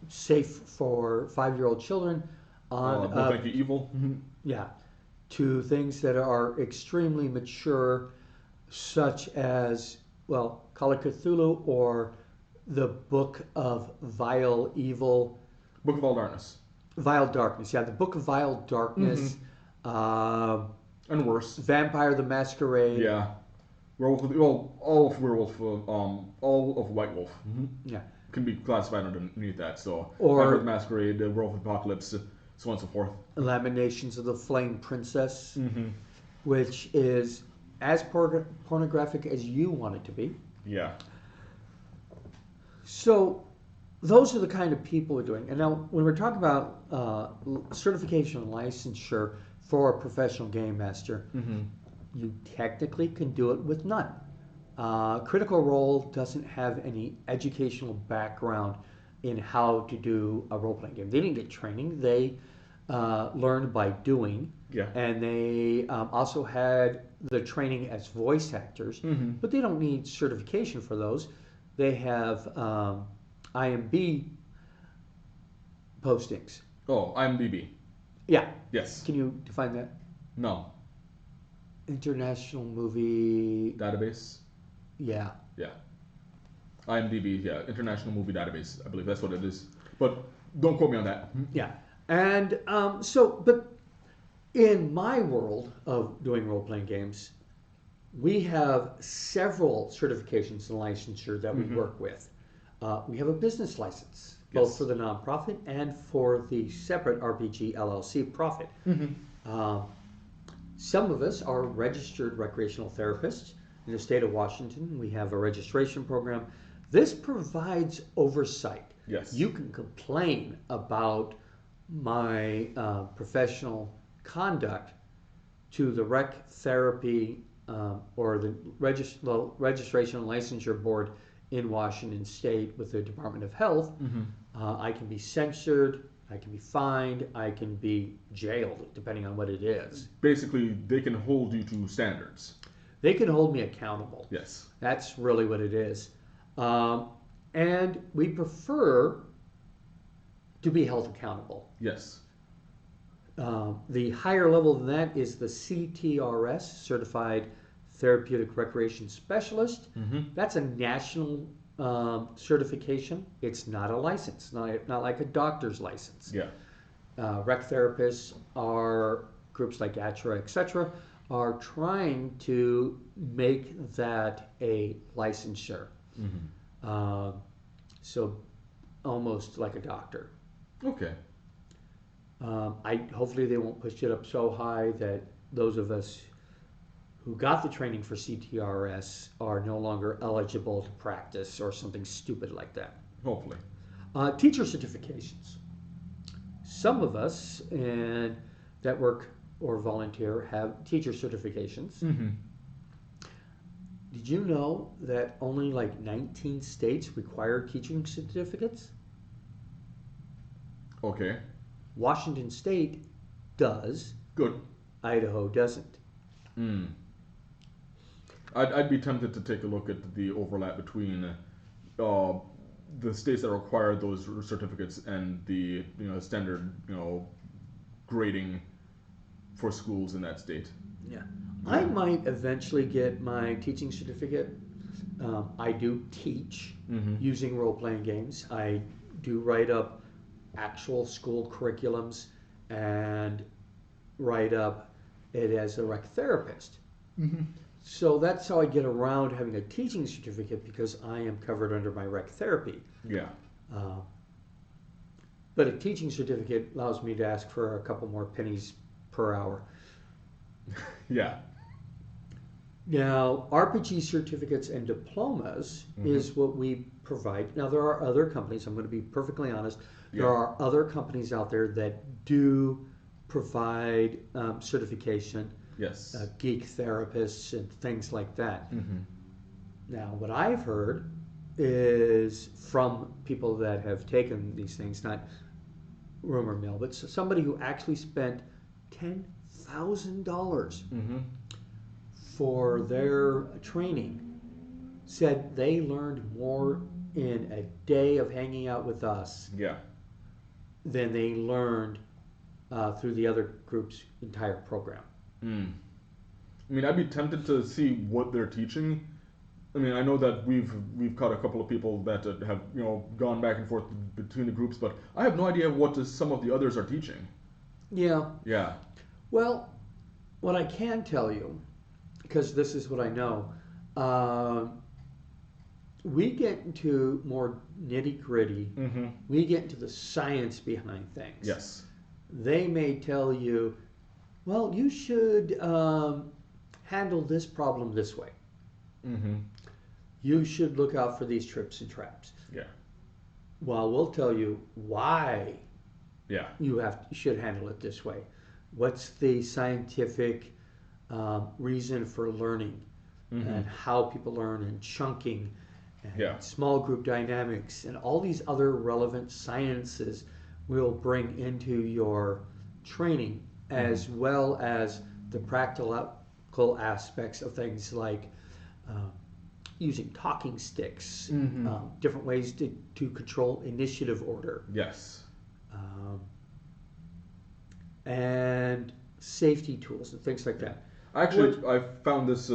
safe for 5-year-old children on Thank You Evil. Yeah, to things that are extremely mature, such as, well, Call of Cthulhu or the Book of Vile Evil. Book of Vile Darkness. Vile Darkness, yeah. The Book of Vile Darkness. And worse. Vampire the Masquerade. Yeah. Werewolf, well, all of Werewolf, all of White Wolf. Yeah. Can be classified underneath that, so. Or Vampire the Masquerade, Werewolf Apocalypse, so on and so forth. Lamentations of the Flame Princess, which is as pornographic as you want it to be. Yeah. So, those are the kind of people we're doing. And now, when we're talking about certification and licensure for a professional game master, you technically can do it with none. Critical Role doesn't have any educational background in how to do a role-playing game. They didn't get training. They learned by doing. Yeah. And they also had the training as voice actors, but they don't need certification for those. They have IMB postings. Oh, IMDb. Yeah. Yes. Can you define that? No. International Movie Database. Yeah. Yeah. IMDb, yeah, International Movie Database. I believe that's what it is. But don't quote me on that. Yeah. And but in my world of doing role-playing games, we have several certifications and licensure that we work with. We have a business license, both for the nonprofit and for the separate RPG LLC profit. Some of us are registered recreational therapists. In the state of Washington, we have a registration program. This provides oversight. Yes. You can complain about my professional conduct to the rec therapy or the registration and licensure board in Washington State with the Department of Health. I can be censured, I can be fined, I can be jailed, depending on what it is. Basically, they can hold you to standards. They can hold me accountable. Yes. That's really what it is. And we prefer to be held accountable. Yes. The higher level than that is the CTRS, Certified Therapeutic Recreation Specialist. That's a national certification. It's not a license, not like a doctor's license. Yeah. Rec therapists are groups like ATRA, etc., are trying to make that a licensure. So almost like a doctor. Okay. Hopefully they won't push it up so high that those of us who got the training for CTRS are no longer eligible to practice or something stupid like that. Hopefully. Teacher certifications. Some of us that work or volunteer have teacher certifications. Did you know that only like 19 states require teaching certificates? Okay. Washington State does. Good. Idaho doesn't. I'd be tempted to take a look at the overlap between the states that require those certificates and the standard grading for schools in that state. Yeah. I might eventually get my teaching certificate. I do teach using role-playing games. I do write up actual school curriculums and write up it as a rec therapist. So that's how I get around having a teaching certificate, because I am covered under my rec therapy. Yeah. But a teaching certificate allows me to ask for a couple more pennies per hour. Yeah. Now, RPG certificates and diplomas is what we provide. Now, there are other companies, I'm going to be perfectly honest, there are other companies out there that do provide certification. Yes. Geek therapists and things like that. Now, what I've heard is from people that have taken these things, not rumor mill, but somebody who actually spent $10,000 for their training, said they learned more in a day of hanging out with us than they learned through the other group's entire program. I mean, I'd be tempted to see what they're teaching. I mean, I know that we've caught a couple of people that have gone back and forth between the groups, but I have no idea what some of the others are teaching. Yeah. Yeah. Well, what I can tell you, because this is what I know, we get into more nitty-gritty. We get into the science behind things. Yes. They may tell you, well, you should handle this problem this way. You should look out for these trips and traps. Yeah. Well, we'll tell you why Yeah. you should handle it this way. What's the scientific reason for learning and how people learn and chunking and small group dynamics and all these other relevant sciences we'll bring into your training as well as the practical aspects of things like using talking sticks, different ways to control initiative order. Yes. And safety tools and things like that. Actually, I found this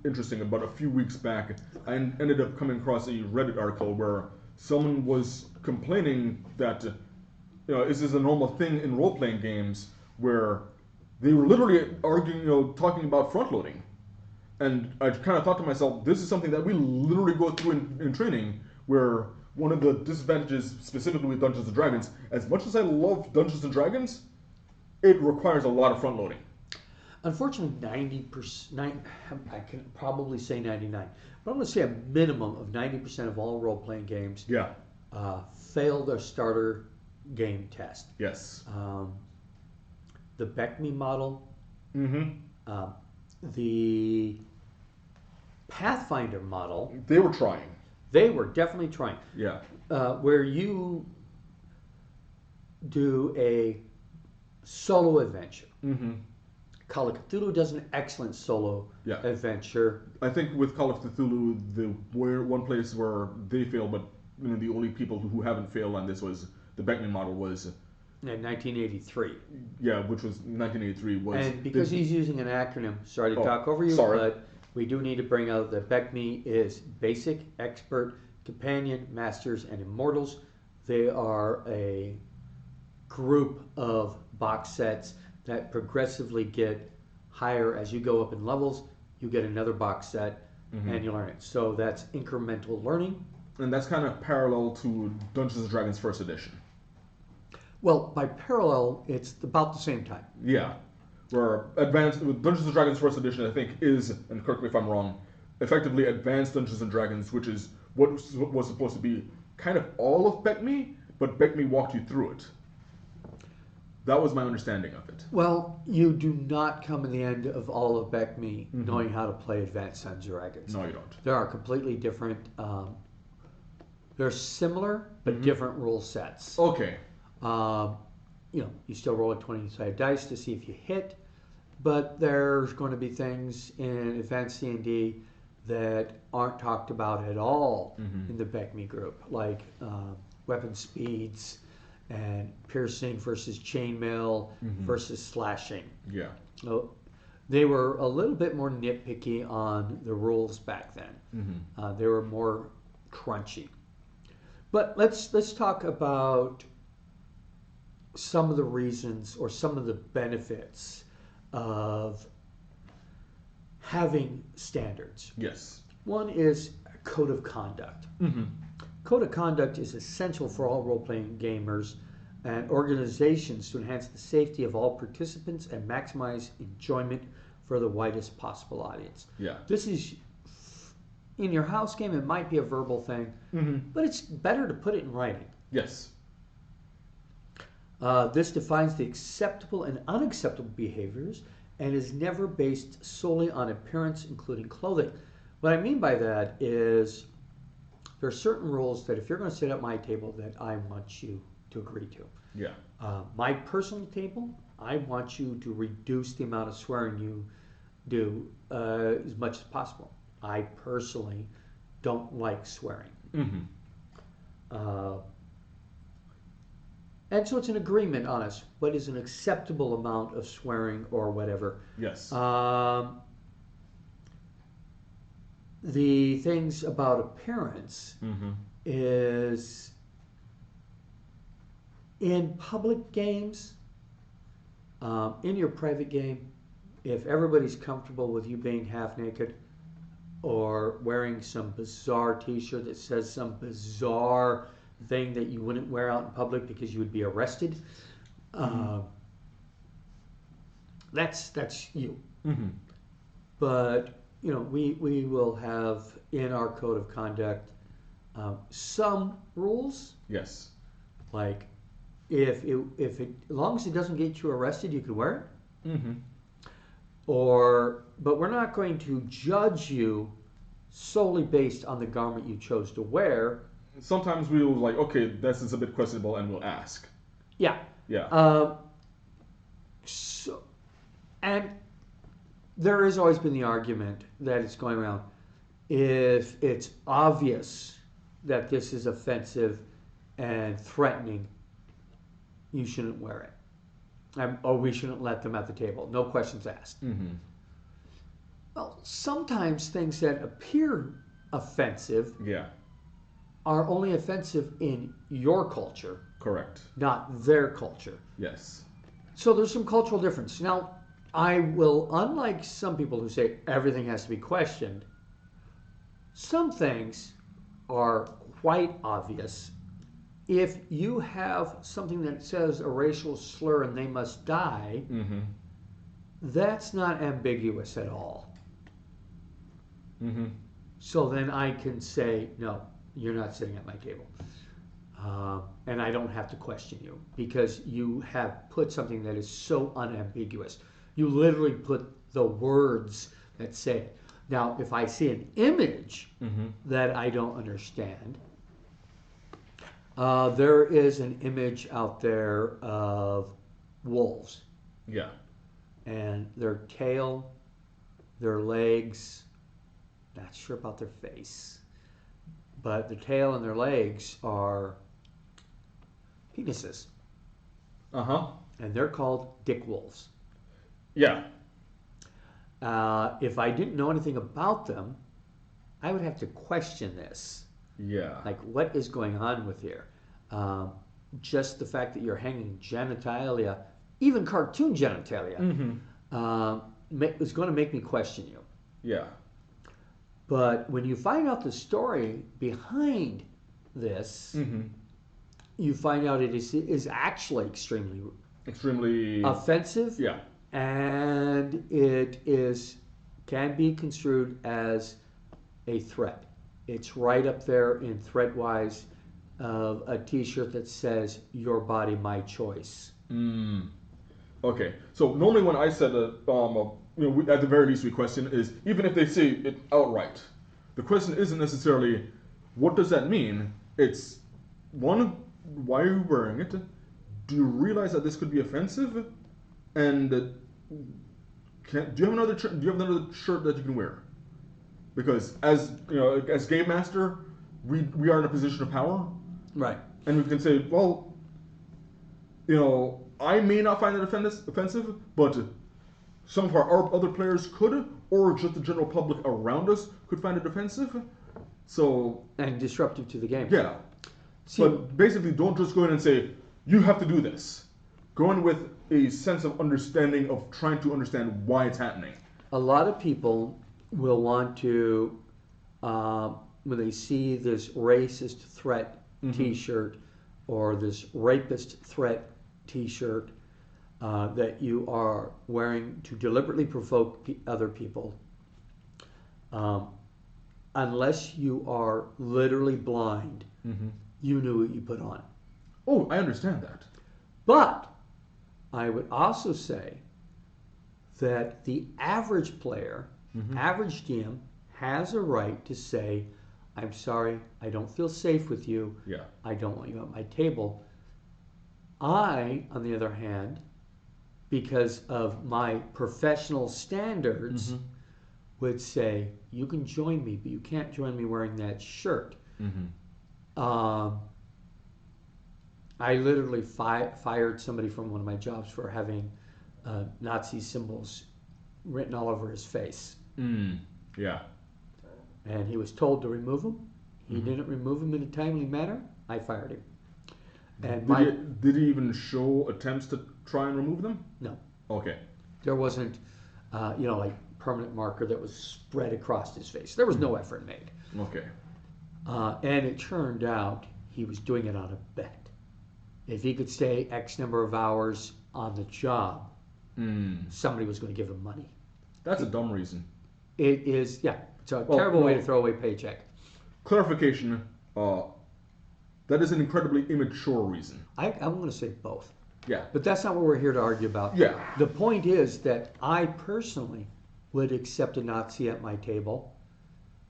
interesting. About a few weeks back, I ended up coming across a Reddit article where someone was complaining that, this is a normal thing in role-playing games where they were literally arguing, talking about front-loading. And I kind of thought to myself, this is something that we literally go through in training, where one of the disadvantages, specifically with Dungeons & Dragons, as much as I love Dungeons & Dragons, it requires a lot of front-loading. Unfortunately, 90%, I can probably say 99, but I'm going to say a minimum of 90% of all role-playing games fail their starter game test. Yes. The BECME model, the Pathfinder model. They were trying. They were definitely trying. Yeah. Where you do a solo adventure. Call of Cthulhu does an excellent solo adventure. I think with Call of Cthulhu, one place where they failed, but the only people who haven't failed on this was the Beckman model was in 1983. Yeah, which was 1983 was. And because he's using an acronym, sorry to talk over you, but we do need to bring out that BECME is Basic, Expert, Companion, Masters, and Immortals. They are a group of box sets that progressively get higher as you go up in levels. You get another box set and you learn it. So that's incremental learning. And that's kind of parallel to Dungeons & Dragons First Edition. Well, by parallel, it's about the same time. Yeah. Where Dungeons & Dragons First Edition, I think, is, and correct me if I'm wrong, effectively Advanced Dungeons & Dragons, which is what was supposed to be kind of all of BECME, but BECME walked you through it. That was my understanding of it. Well, you do not come in the end of all of BECME knowing how to play Advanced Dungeons & Dragons. No, you don't. There are completely different, they're similar, but different rule sets. Okay. You still roll a 20-sided dice to see if you hit, but there's going to be things in Advanced D&D that aren't talked about at all in the BECME group, like weapon speeds and piercing versus chainmail versus slashing. Yeah. So they were a little bit more nitpicky on the rules back then. They were more crunchy. But let's talk about some of the reasons or some of the benefits of having standards. Yes. One is a code of conduct. Code of conduct is essential for all role-playing gamers and organizations to enhance the safety of all participants and maximize enjoyment for the widest possible audience. Yeah. This is, in your house game, it might be a verbal thing, but it's better to put it in writing. Yes. This defines the acceptable and unacceptable behaviors and is never based solely on appearance, including clothing. What I mean by that is there are certain rules that if you're going to sit at my table that I want you to agree to. Yeah. My personal table, I want you to reduce the amount of swearing you do as much as possible. I personally don't like swearing. And so it's an agreement on us. What is an acceptable amount of swearing or whatever? Yes. The things about appearance is in public games, in your private game, if everybody's comfortable with you being half naked or wearing some bizarre t-shirt that says some bizarre thing that you wouldn't wear out in public because you would be arrested, that's you. But we will have in our code of conduct Some rules, Yes. like if as long as it doesn't get you arrested, you can wear it. Mm-hmm. But we're not going to judge you solely based on the garment you chose to wear. Sometimes we'll like, okay, this is a bit questionable, and we'll ask. Yeah. Yeah. So, and there has always been the argument that it's going around. If it's obvious that this is offensive and threatening, you shouldn't wear it. Or we shouldn't let them at the table. No questions asked. Mm-hmm. Well, sometimes things that appear offensive Yeah. are only offensive in your culture, Correct. not their culture. Yes. So there's some cultural difference. Now, I will, unlike some people who say everything has to be questioned, some things are quite obvious. If you have something that says a racial slur and they must die, Mm-hmm. that's not ambiguous at all. Mm-hmm. So then I can say, no, you're not sitting at my table. And I don't have to question you because you have put something that is so unambiguous. You literally put the words that say it. Now, if I see an image Mm-hmm. that I don't understand, there is an image out there of wolves. Yeah. And their tail, their legs, not sure about their face, but the tail and their legs are penises. Uh-huh. And they're called dick wolves. Yeah. If I didn't know anything about them, I would have to question this. Yeah. Like, what is going on with here? Just the fact that you're hanging genitalia, even cartoon genitalia, Mm-hmm. is going to make me question you. Yeah. But when you find out the story behind this, Mm-hmm. you find out it is actually Extremely offensive, Yeah. and it can be construed as a threat. It's right up there in threat-wise of a T-shirt that says "Your body, my choice." Mm. Okay. So normally when I said at the very least we question is even if they say it outright, the question isn't necessarily what does that mean. It's one, why are you wearing it? Do you realize that this could be offensive? And do you have another shirt that you can wear? Because as as game master, we are in a position of power, Right. and we can say, well, I may not find it offensive, but some of our other players could, or just the general public around us could find it offensive. So And disruptive to the game. yeah, See, but basically, don't just go in and say you have to do this. Go in with a sense of understanding of trying to understand why it's happening. a lot of people will want to, when they see this racist threat T-shirt or this rapist threat T-shirt that you are wearing to deliberately provoke other people, unless you are literally blind, you knew what you put on. Oh, I understand that. But I would also say that the average player, average DM, has a right to say, I'm sorry, I don't feel safe with you. Yeah. I don't want you at my table. I, on the other hand, because of my professional standards, would say, you can join me, but you can't join me wearing that shirt. I literally fired somebody from one of my jobs for having Nazi symbols written all over his face. Yeah. And he was told to remove them. He didn't remove them in a timely manner. I fired him. And Did he even show attempts to try and remove them? No. Okay. There wasn't, like permanent marker that was spread across his face. There was no effort made. Okay. And it turned out he was doing it on a bet. If he could stay X number of hours on the job, somebody was going to give him money. That's a dumb reason. It is, yeah. It's a terrible way to throw away a paycheck. Clarification. uh, that is an incredibly immature reason. I'm going to say both. Yeah. But that's not what we're here to argue about. Yeah. The point is that I personally would accept a Nazi at my table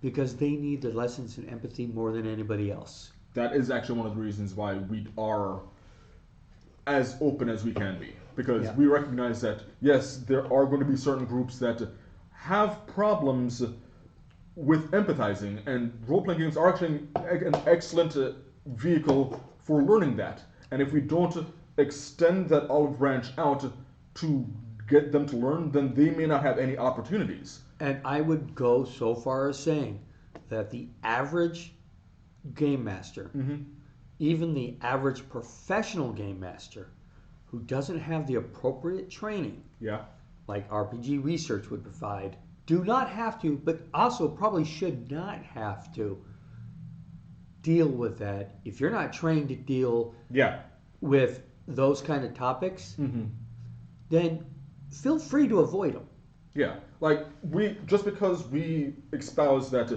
because they need the lessons in empathy more than anybody else. That is actually one of the reasons why we are as open as we can be. Because we recognize that, yes, there are going to be certain groups that have problems with empathizing, and role-playing games are actually an excellent vehicle for learning that. And if we don't extend that olive branch out to get them to learn, then they may not have any opportunities. And I would go so far as saying that the average game master, even the average professional game master, who doesn't have the appropriate training, like RPG research would provide, do not have to, but also probably should not have to deal with that. If you're not trained to deal with those kind of topics, then feel free to avoid them. Yeah, like just because we espouse that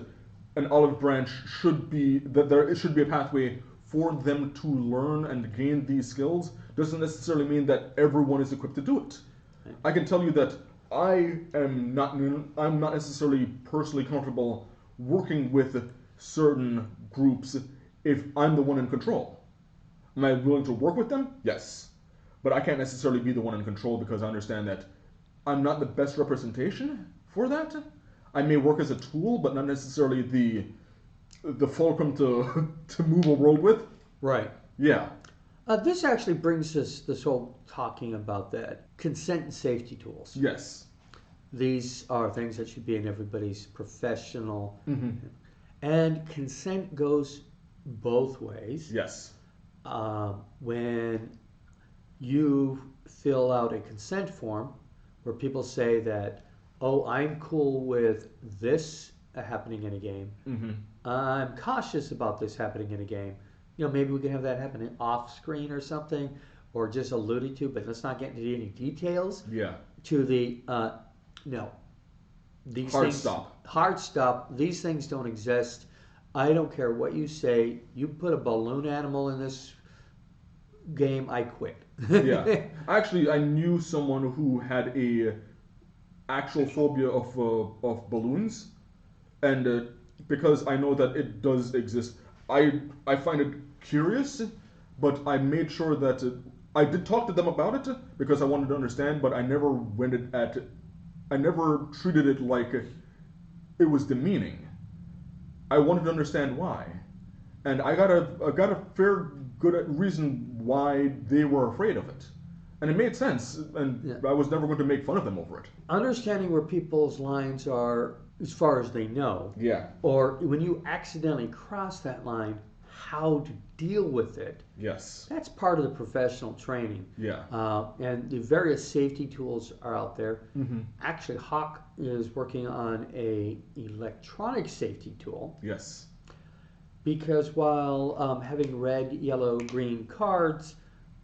an olive branch should be, that there should be a pathway for them to learn and gain these skills, doesn't necessarily mean that everyone is equipped to do it. I can tell you that I'm not necessarily personally comfortable working with certain groups if I'm the one in control. Am I willing to work with them? Yes. But I can't necessarily be the one in control because I understand that I'm not the best representation for that. I may work as a tool, but not necessarily the fulcrum to move a world with. Right. Yeah. This actually brings us this whole talking about that consent and safety tools. Yes. These are things that should be in everybody's professional. And consent goes both ways. Yes. When you fill out a consent form where people say that, oh, I'm cool with this happening in a game. I'm cautious about this happening in a game. You know, maybe we can have that happening off screen or something, or just alluded to, but let's not get into any details. Yeah. To the, no. These Hard things, stop. Hard stop. These things don't exist. I don't care what you say. You put a balloon animal in this game, I quit. Yeah. Actually, I knew someone who had a actual phobia of balloons, and because I know that it does exist, I find it curious, but I made sure that I did talk to them about it because I wanted to understand, but I never I never treated it like it was demeaning. I wanted to understand why, and I got a fair good reason why they were afraid of it, and it made sense, and I was never going to make fun of them over it. Understanding where people's lines are as far as they know, or when you accidentally cross that line, how to deal with it. Yes. That's part of the professional training. And the various safety tools are out there. Actually, Hawk is working on a electronic safety tool. Yes. Because while having red, yellow, green cards,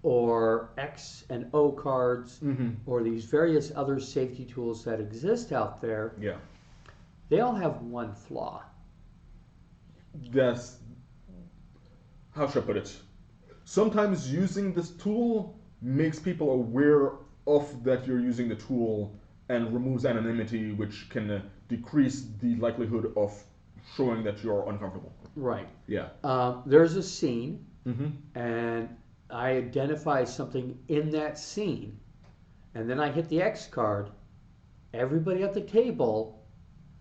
or X and O cards, or these various other safety tools that exist out there, they all have one flaw. Yes. How should I put it? Sometimes using this tool makes people aware of that you're using the tool and removes anonymity, which can decrease the likelihood of showing that you're uncomfortable. Right. Yeah. There's a scene, and I identify something in that scene, and then I hit the X card. Everybody at the table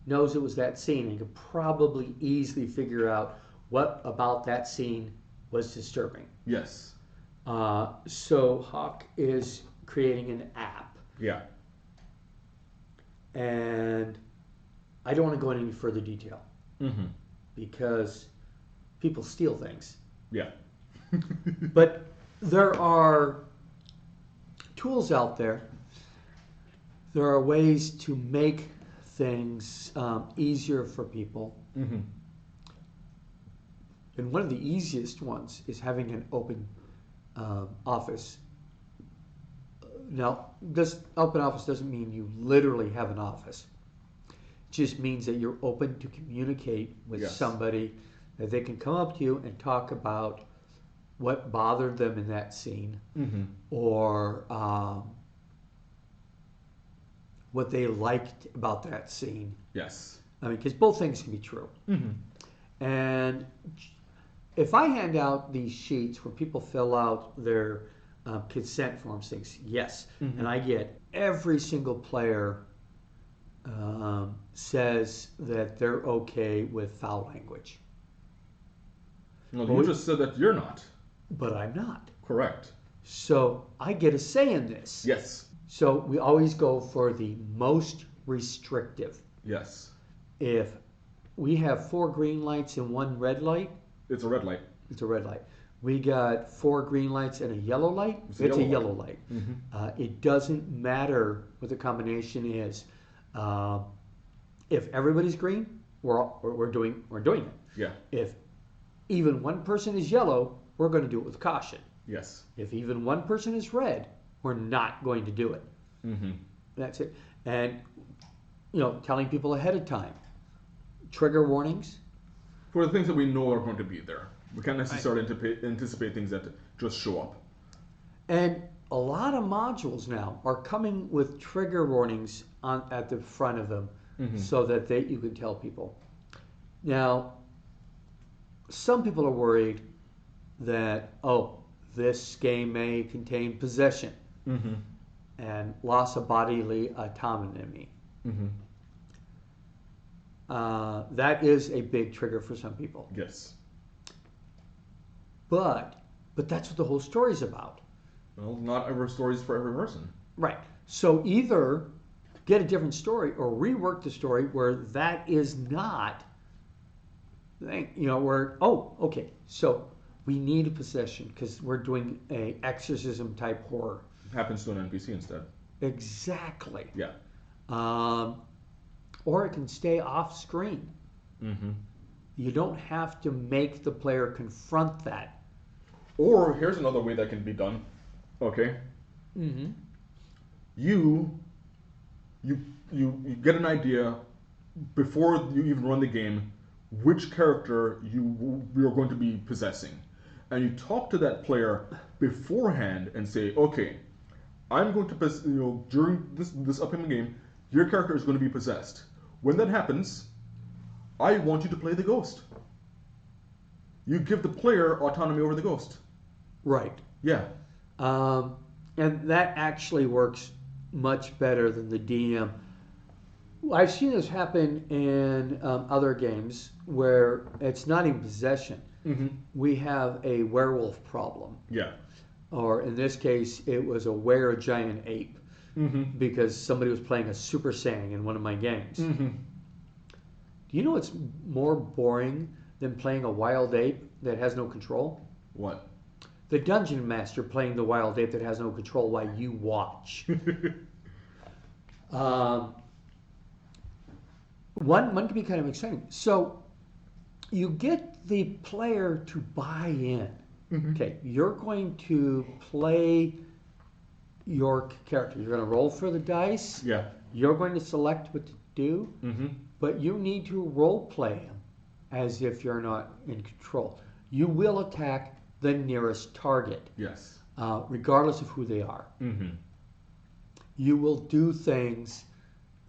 knows it was that scene and could probably easily figure out what about that scene was disturbing. Yes. So Hawk is creating an app. Yeah. And I don't want to go into any further detail. Because people steal things. Yeah. But there are tools out there. There are ways to make things easier for people. And one of the easiest ones is having an open office. Now, this open office doesn't mean you literally have an office. It just means that you're open to communicate with somebody that they can come up to you and talk about what bothered them in that scene, or what they liked about that scene. Yes. I mean, because both things can be true. And if I hand out these sheets where people fill out their consent forms, things, yes, and I get every single player says that they're okay with foul language. No, you just said that you're not. But I'm not. Correct. So I get a say in this. Yes. So we always go for the most restrictive. Yes. If we have 4 green lights and 1 red light, it's a red light. It's a red light. We got 4 green lights and a yellow light, it's a yellow light. It doesn't matter what the combination is. If everybody's green, we're doing it. Yeah. If even one person is yellow, we're going to do it with caution. Yes. If even one person is red, we're not going to do it. That's it. And, telling people ahead of time. Trigger warnings. For the things that we know are going to be there. We can't necessarily anticipate things that just show up. And a lot of modules now are coming with trigger warnings at the front of them so that you can tell people. Now, some people are worried that, this game may contain possession and loss of bodily autonomy. That is a big trigger for some people. Yes. But that's what the whole story's about. Well, not every story is for every person. Right. So either get a different story or rework the story where that is not, okay, so we need a possession because we're doing a exorcism type horror. Happens to an NPC instead. Exactly. Yeah. Or it can stay off screen. You don't have to make the player confront that. Or here's another way that can be done. Okay. You get an idea before you even run the game which character you're going to be possessing, and you talk to that player beforehand and say, okay, I'm going to during this upcoming game, your character is going to be possessed. When that happens, I want you to play the ghost. You give the player autonomy over the ghost. Right. Yeah. And that actually works much better than the DM. I've seen this happen in other games where it's not even possession. We have a werewolf problem. Yeah. Or in this case, it was a were-giant ape because somebody was playing a Super Saiyan in one of my games. Do you know what's more boring than playing a wild ape that has no control? What? The dungeon master playing the wild ape that has no control while you watch. One can be kind of exciting. So you get the player to buy in. Okay, you're going to play your character. You're going to roll for the dice. Yeah. You're going to select what to do. But you need to role play him as if you're not in control. You will attack the nearest target. Yes. Regardless of who they are. You will do things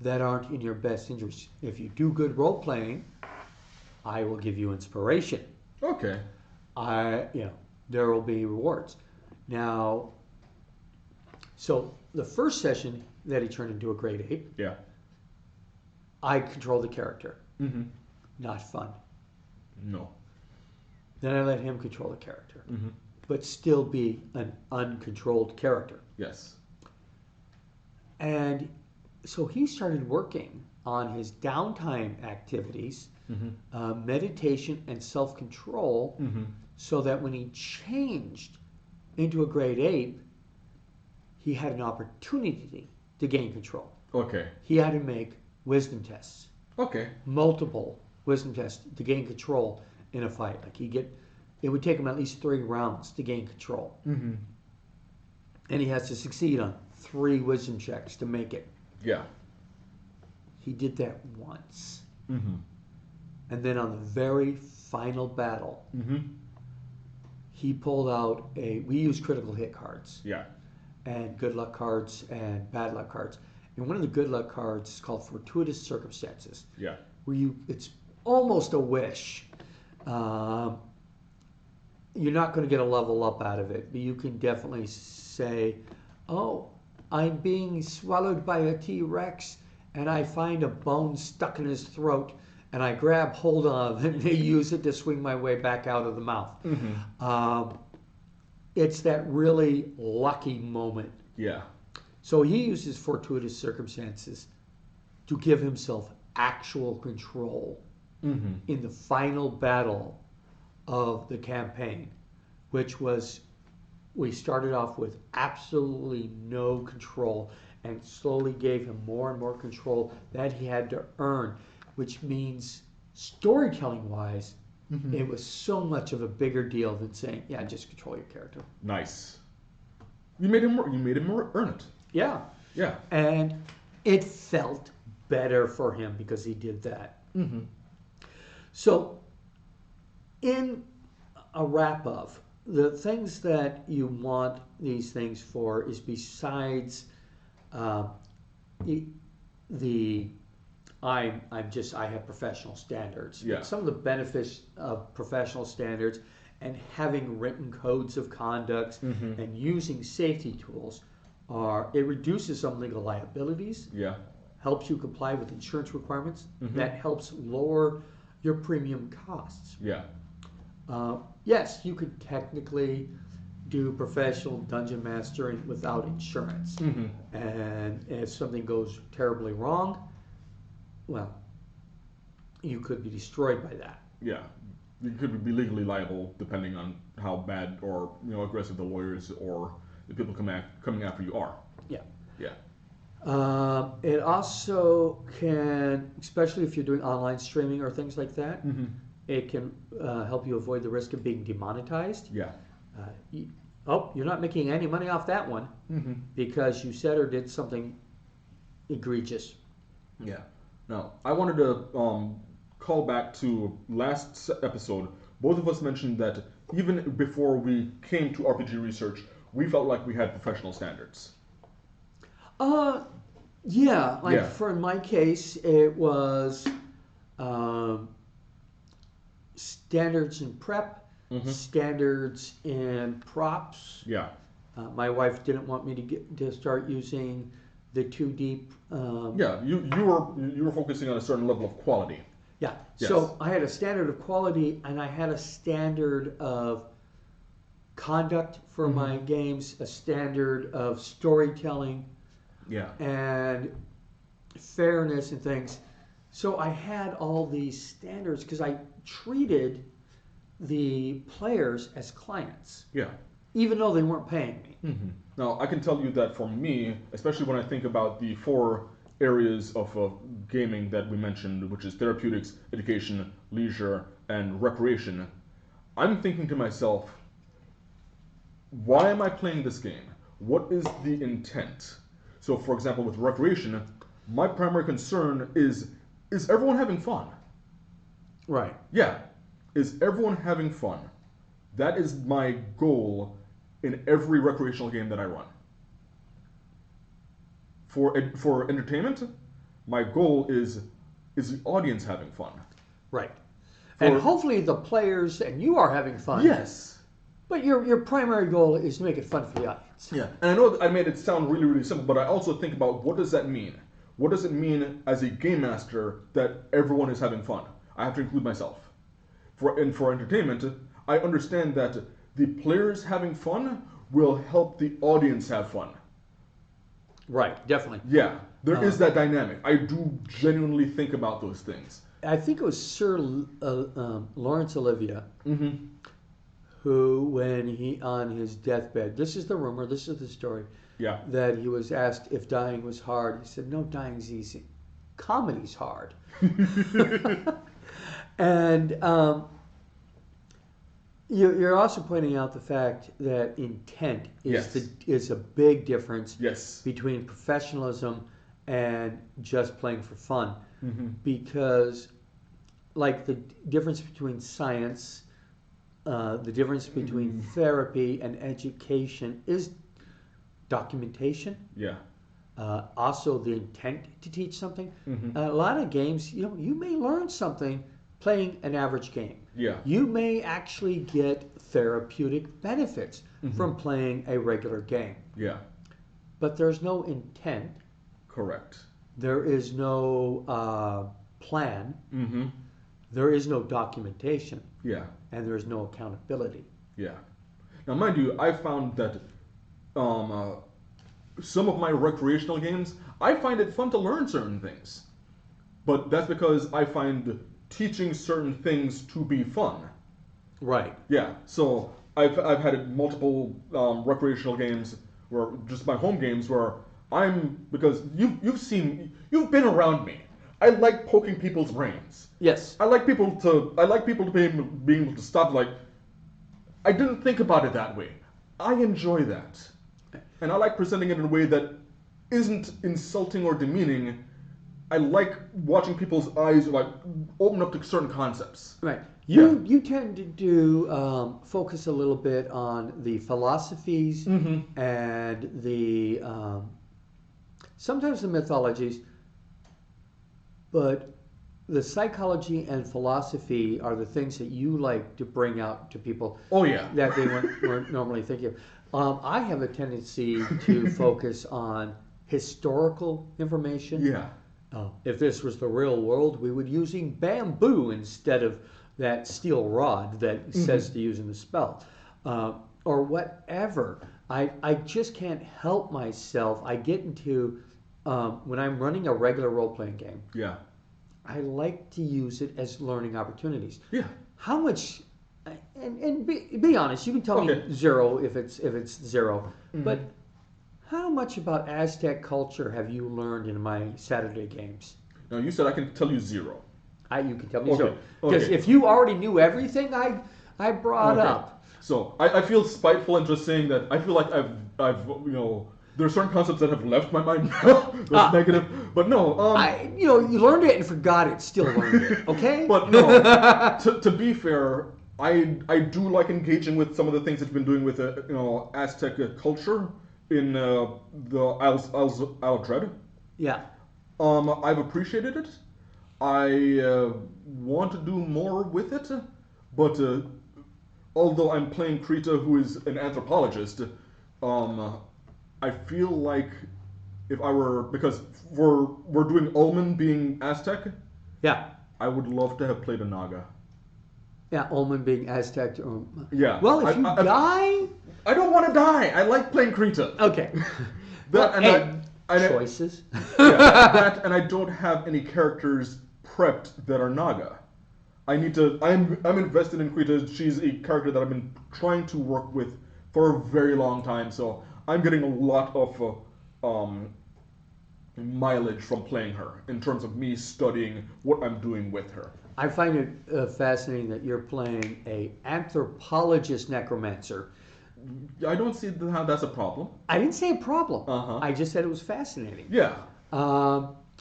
that aren't in your best interest. If you do good role playing, I will give you inspiration. Okay. There will be rewards. Now, so the first session that he turned into a grade 8, yeah, I control the character. Not fun. No. Then I let him control the character, but still be an uncontrolled character. Yes. And so he started working on his downtime activities, meditation and self-control, so that when he changed into a grade 8, he had an opportunity to gain control. Okay. He had to make wisdom tests. Okay. Multiple wisdom tests to gain control in a fight. It would take him at least 3 rounds to gain control. And he has to succeed on 3 wisdom checks to make it. Yeah. He did that once. And then on the very final battle, Mm-hmm. he pulled out we use critical hit cards. Yeah. And good luck cards and bad luck cards. And one of the good luck cards is called Fortuitous Circumstances. Yeah. Where it's almost a wish. You're not going to get a level up out of it, but you can definitely say, oh, I'm being swallowed by a T-Rex and I find a bone stuck in his throat and I grab hold of it and I use it to swing my way back out of the mouth. Mm-hmm. It's that really lucky moment. Yeah. So he uses Fortuitous Circumstances to give himself actual control Mm-hmm. in the final battle of the campaign, which was, we started off with absolutely no control and slowly gave him more and more control that he had to earn, which means storytelling wise, Mm-hmm. it was so much of a bigger deal than saying, yeah, just control your character. Nice. You made him earn it. Yeah. Yeah. And it felt better for him because he did that. Mm-hmm. So, in a wrap of the things that you want these things for is besides I have professional standards. Yeah. Some of the benefits of professional standards and having written codes of conduct Mm-hmm. and using safety tools it reduces some legal liabilities, Yeah. helps you comply with insurance requirements, Mm-hmm. that helps lower your premium costs. Yeah. Yes, you could technically do professional dungeon mastering without insurance. Mm-hmm. And if something goes terribly wrong, well, you could be destroyed by that. Yeah. You could be legally liable depending on how bad or aggressive the lawyers or the people coming after you are. Yeah. Yeah. It also can, especially if you're doing online streaming or things like that, Mm-hmm. it can help you avoid the risk of being demonetized. Yeah. You're not making any money off that one Mm-hmm. because you said or did something egregious. Yeah. Now, I wanted to call back to last episode. Both of us mentioned that even before we came to RPG research, we felt like we had professional standards. Yeah. Yeah. For my case, it was standards in prep, Mm-hmm. standards in props. Yeah. My wife didn't want me to start using the too deep. Yeah. You were focusing on a certain level of quality. Yeah. Yes. So I had a standard of quality and I had a standard of conduct for Mm-hmm. my games, a standard of storytelling Yeah. and fairness and things. So I had all these standards because I treated the players as clients, Yeah. even though they weren't paying me. Mm-hmm. Now, I can tell you that for me, especially when I think about the 4 areas of gaming that we mentioned, which is therapeutics, education, leisure, and recreation, I'm thinking to myself, why am I playing this game? What is the intent? So, for example, with recreation, my primary concern is everyone having fun? Right. Yeah. Is everyone having fun? That is my goal in every recreational game that I run. For entertainment, my goal is the audience having fun? Right. And hopefully the players and you are having fun. Yes. But your primary goal is to make it fun for the audience. Yeah. And I know that I made it sound really, really simple, but I also think about what does that mean? What does it mean as a game master that everyone is having fun? I have to include myself. For entertainment, I understand that the players having fun will help the audience have fun. Right, definitely. Yeah, there is that dynamic. I do genuinely think about those things. I think it was Sir Laurence Olivier Mm-hmm. who, when he on his deathbed, this is the rumor, this is the story, Yeah. that he was asked if dying was hard. He said, "No, dying's easy. Comedy's hard." And you're also pointing out the fact that intent is a big difference Yes. between professionalism and just playing for fun. Mm-hmm. Because like the difference between science, the difference between therapy and education is documentation. Yeah. Also, the intent to teach something. Mm-hmm. A lot of games, you may learn something playing an average game. Yeah. You may actually get therapeutic benefits from playing a regular game. Yeah. But there's no intent. Correct. There is no plan. Mm-hmm. There is no documentation. Yeah. And there's no accountability. Yeah. Now, mind you, I found that some of my recreational games, I find it fun to learn certain things. But that's because I find teaching certain things to be fun. Right. Yeah. So I've had multiple recreational games, where just my home games, where because you've been around me. I like poking people's brains. Yes. I like people to be able to stop, like, I didn't think about it that way. I enjoy that. And I like presenting it in a way that isn't insulting or demeaning. I like watching people's eyes like open up to certain concepts. Right. You tend to do focus a little bit on the philosophies and the sometimes the mythologies, but the psychology and philosophy are the things that you like to bring out to people. Oh yeah. That they weren't normally thinking of. I have a tendency to focus on historical information. Yeah. If this was the real world, we would be using bamboo instead of that steel rod that says to use in the spell, or whatever. I just can't help myself. I get into when I'm running a regular role-playing game. Yeah. I like to use it as learning opportunities. Yeah. How much? And be honest. You can tell me 0 if it's 0. But how much about Aztec culture have you learned in my Saturday games? No, you said I can tell you 0. You can tell me 0. Okay. Because if you already knew everything I brought up. So I feel spiteful in just saying that. I feel like I've there are certain concepts that have left my mind now. That's negative. But no. You learned it and forgot it. Still learned it. Okay. But no. to be fair, I do like engaging with some of the things that you've been doing with Aztec culture in the Isle Dread. Yeah. I've appreciated it. I want to do more with it, but although I'm playing Krita, who is an anthropologist, I feel like if I were, because we're doing Ulman being Aztec. Yeah. I would love to have played a Naga. Yeah, Ulman being Aztec. Yeah. Well, if you die, I don't want to die. I like playing Krita. Okay. Choices. Yeah, that, and I don't have any characters prepped that are Naga. I'm invested in Krita. She's a character that I've been trying to work with for a very long time, so I'm getting a lot of mileage from playing her in terms of me studying what I'm doing with her. I find it fascinating that you're playing a anthropologist necromancer. I don't see how that's a problem. I didn't say a problem. Uh-huh. I just said it was fascinating. Yeah.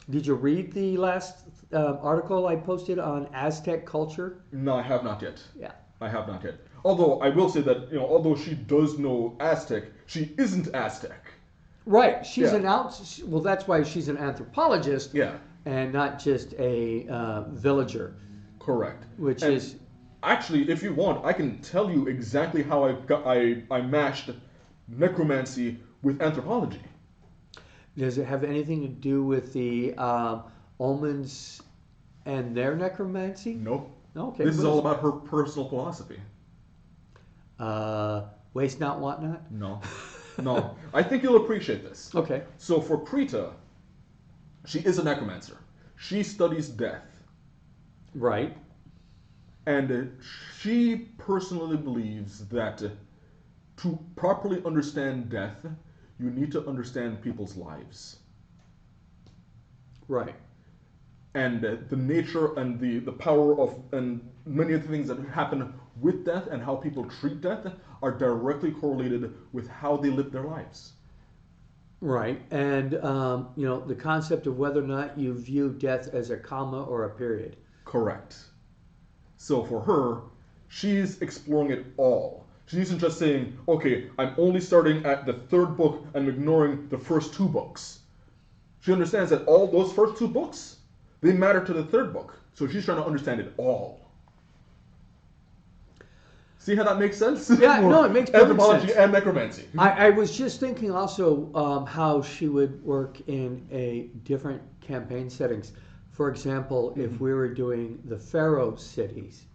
Did you read the last article I posted on Aztec culture? No, I have not yet. Yeah. I have not yet. Although I will say that, although she does know Aztec, she isn't Aztec. Right. She's well, that's why she's an anthropologist. Yeah. And not just a villager. Correct. Which is actually, if you want, I can tell you exactly how I mashed necromancy with anthropology. Does it have anything to do with the Ulmans and their necromancy? Nope. Okay. This is all about her personal philosophy. Waste not, want not? No. No. I think you'll appreciate this. Okay. So for Krita, she is a necromancer. She studies death. Right. And she personally believes that to properly understand death, you need to understand people's lives. Right. And the nature and the power of, and many of the things that happen with death and how people treat death are directly correlated with how they live their lives. Right. And, the concept of whether or not you view death as a comma or a period. Correct. So for her, she's exploring it all. She isn't just saying, okay, I'm only starting at the third book and ignoring the first two books. She understands that all those first two books, they matter to the third book. So she's trying to understand it all. See how that makes sense? Yeah, no, it makes perfect anthropology sense. and necromancy. I was just thinking also how she would work in a different campaign settings. For example, if we were doing the Pharaoh settings,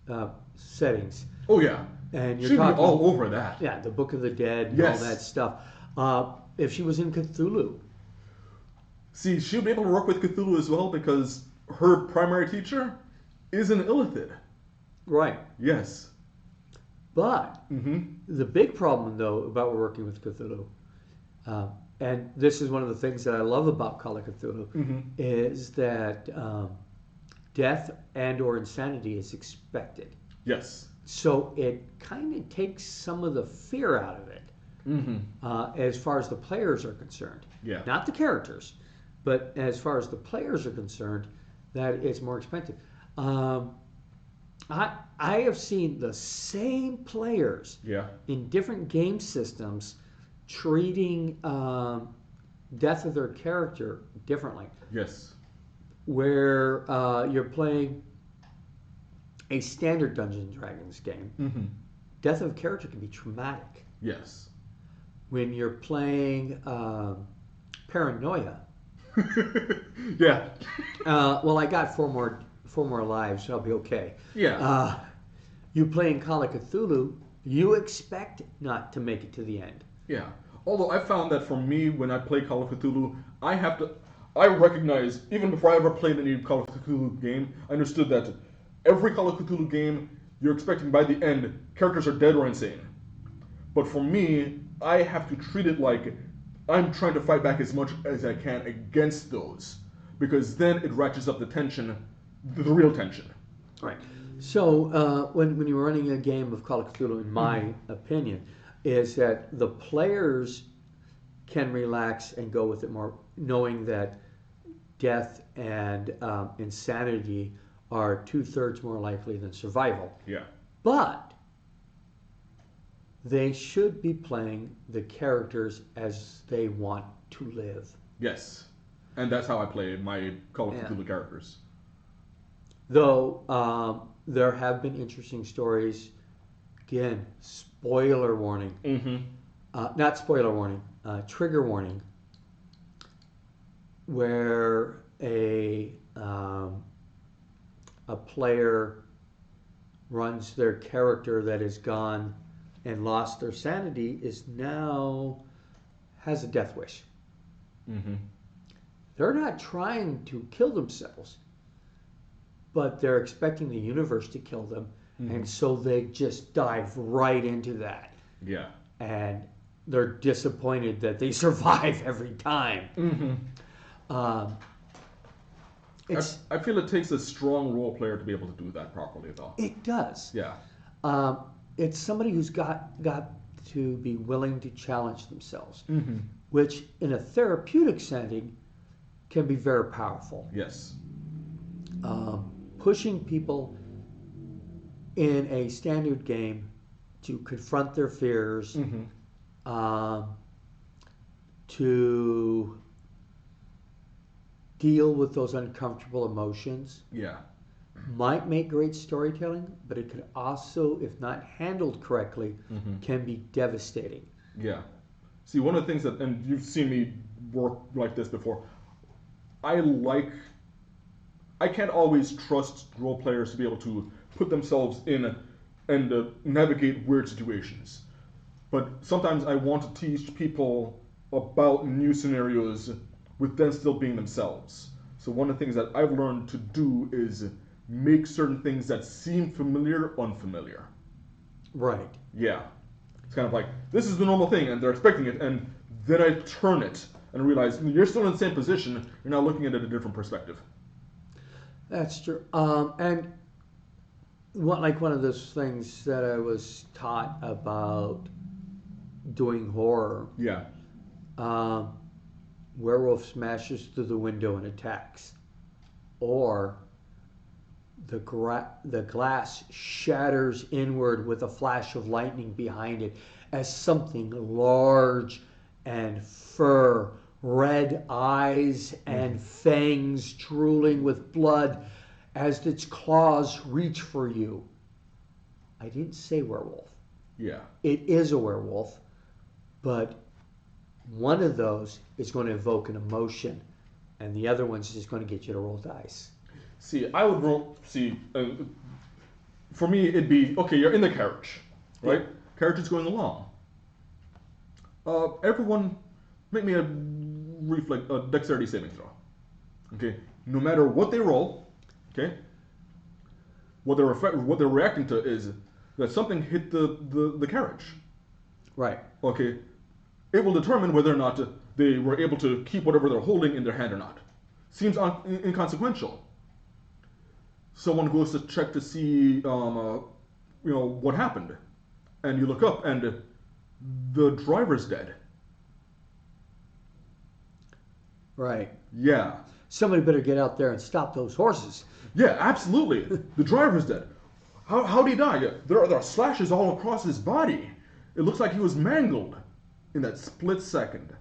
Oh yeah, and you're she'd be talking all over that. yeah, the Book of the Dead and Yes. all that stuff. If she was in Cthulhu, See, she'd be able to work with Cthulhu as well because her primary teacher is an illithid. right? Yes. But the big problem, though, about working with Cthulhu, and this is one of the things that I love about Call of Cthulhu, is that death and/or insanity is expected. Yes. So it kind of takes some of the fear out of it, as far as the players are concerned. Yeah. Not the characters, but as far as the players are concerned, that it's more expensive. I have seen the same players in different game systems treating death of their character differently. Yes. Where you're playing a standard Dungeons and Dragons game, death of a character can be traumatic. Yes. When you're playing Paranoia, Yeah. well, I got four more lives, so I'll be okay. Yeah. You playing Call of Cthulhu, you expect not to make it to the end. Yeah. Although I found that for me, when I play Call of Cthulhu, I recognize, even before I ever played any Call of Cthulhu game, I understood that every Call of Cthulhu game, you're expecting by the end, characters are dead or insane. But for me, I have to treat it like I'm trying to fight back as much as I can against those. Because then it ratchets up the tension, the real tension. Right. So when you're running a game of Call of Cthulhu, in my opinion, is that the players can relax and go with it more, knowing that death and insanity are 2/3 more likely than survival. Yeah. But they should be playing the characters as they want to live. Yes. And that's how I play my Call of Cthulhu characters. Though there have been interesting stories. Again, spoiler warning. Not spoiler warning, trigger warning. Where a player runs their character that is gone and lost their sanity has a death wish. They're not trying to kill themselves, but they're expecting the universe to kill them, and so they just dive right into that. Yeah. And they're disappointed that they survive every time. I feel it takes a strong role player to be able to do that properly, though. It does. Yeah. It's somebody who's got to be willing to challenge themselves, which in a therapeutic setting can be very powerful. Yes. Pushing people in a standard game to confront their fears, to deal with those uncomfortable emotions. Yeah. Might make great storytelling, but it could also, if not handled correctly, can be devastating. Yeah. See, one of the things that, and you've seen me work like this before, I can't always trust role players to be able to put themselves in and navigate weird situations. But sometimes I want to teach people about new scenarios with them still being themselves. So one of the things that I've learned to do is make certain things that seem familiar unfamiliar. Right. Yeah. It's kind of like, this is the normal thing, and they're expecting it, and then I turn it and realize you're still in the same position, you're now looking at it a different perspective. That's true. And one of those things that I was taught about doing horror. Yeah. Werewolf smashes through the window and attacks. Or the glass shatters inward with a flash of lightning behind it as something large and fur, red eyes and fangs drooling with blood as its claws reach for you. I didn't say werewolf. Yeah. It is a werewolf, but one of those is going to evoke an emotion, and the other one's just going to get you to roll dice. See, I would roll. See, for me, it'd be okay. You're in the carriage, right? Yeah. Carriage is going along. Everyone, make me a dexterity saving throw. Okay. No matter what they roll, okay. What they're reacting to is that something hit the carriage. Right. Okay. It will determine whether or not they were able to keep whatever they're holding in their hand or not. Seems inconsequential. Someone goes to check to see, what happened, and you look up, and the driver's dead. Right. Yeah. Somebody better get out there and stop those horses. Yeah, absolutely. The driver's dead. How did he die? Yeah, there are slashes all across his body. It looks like he was mangled in that split second.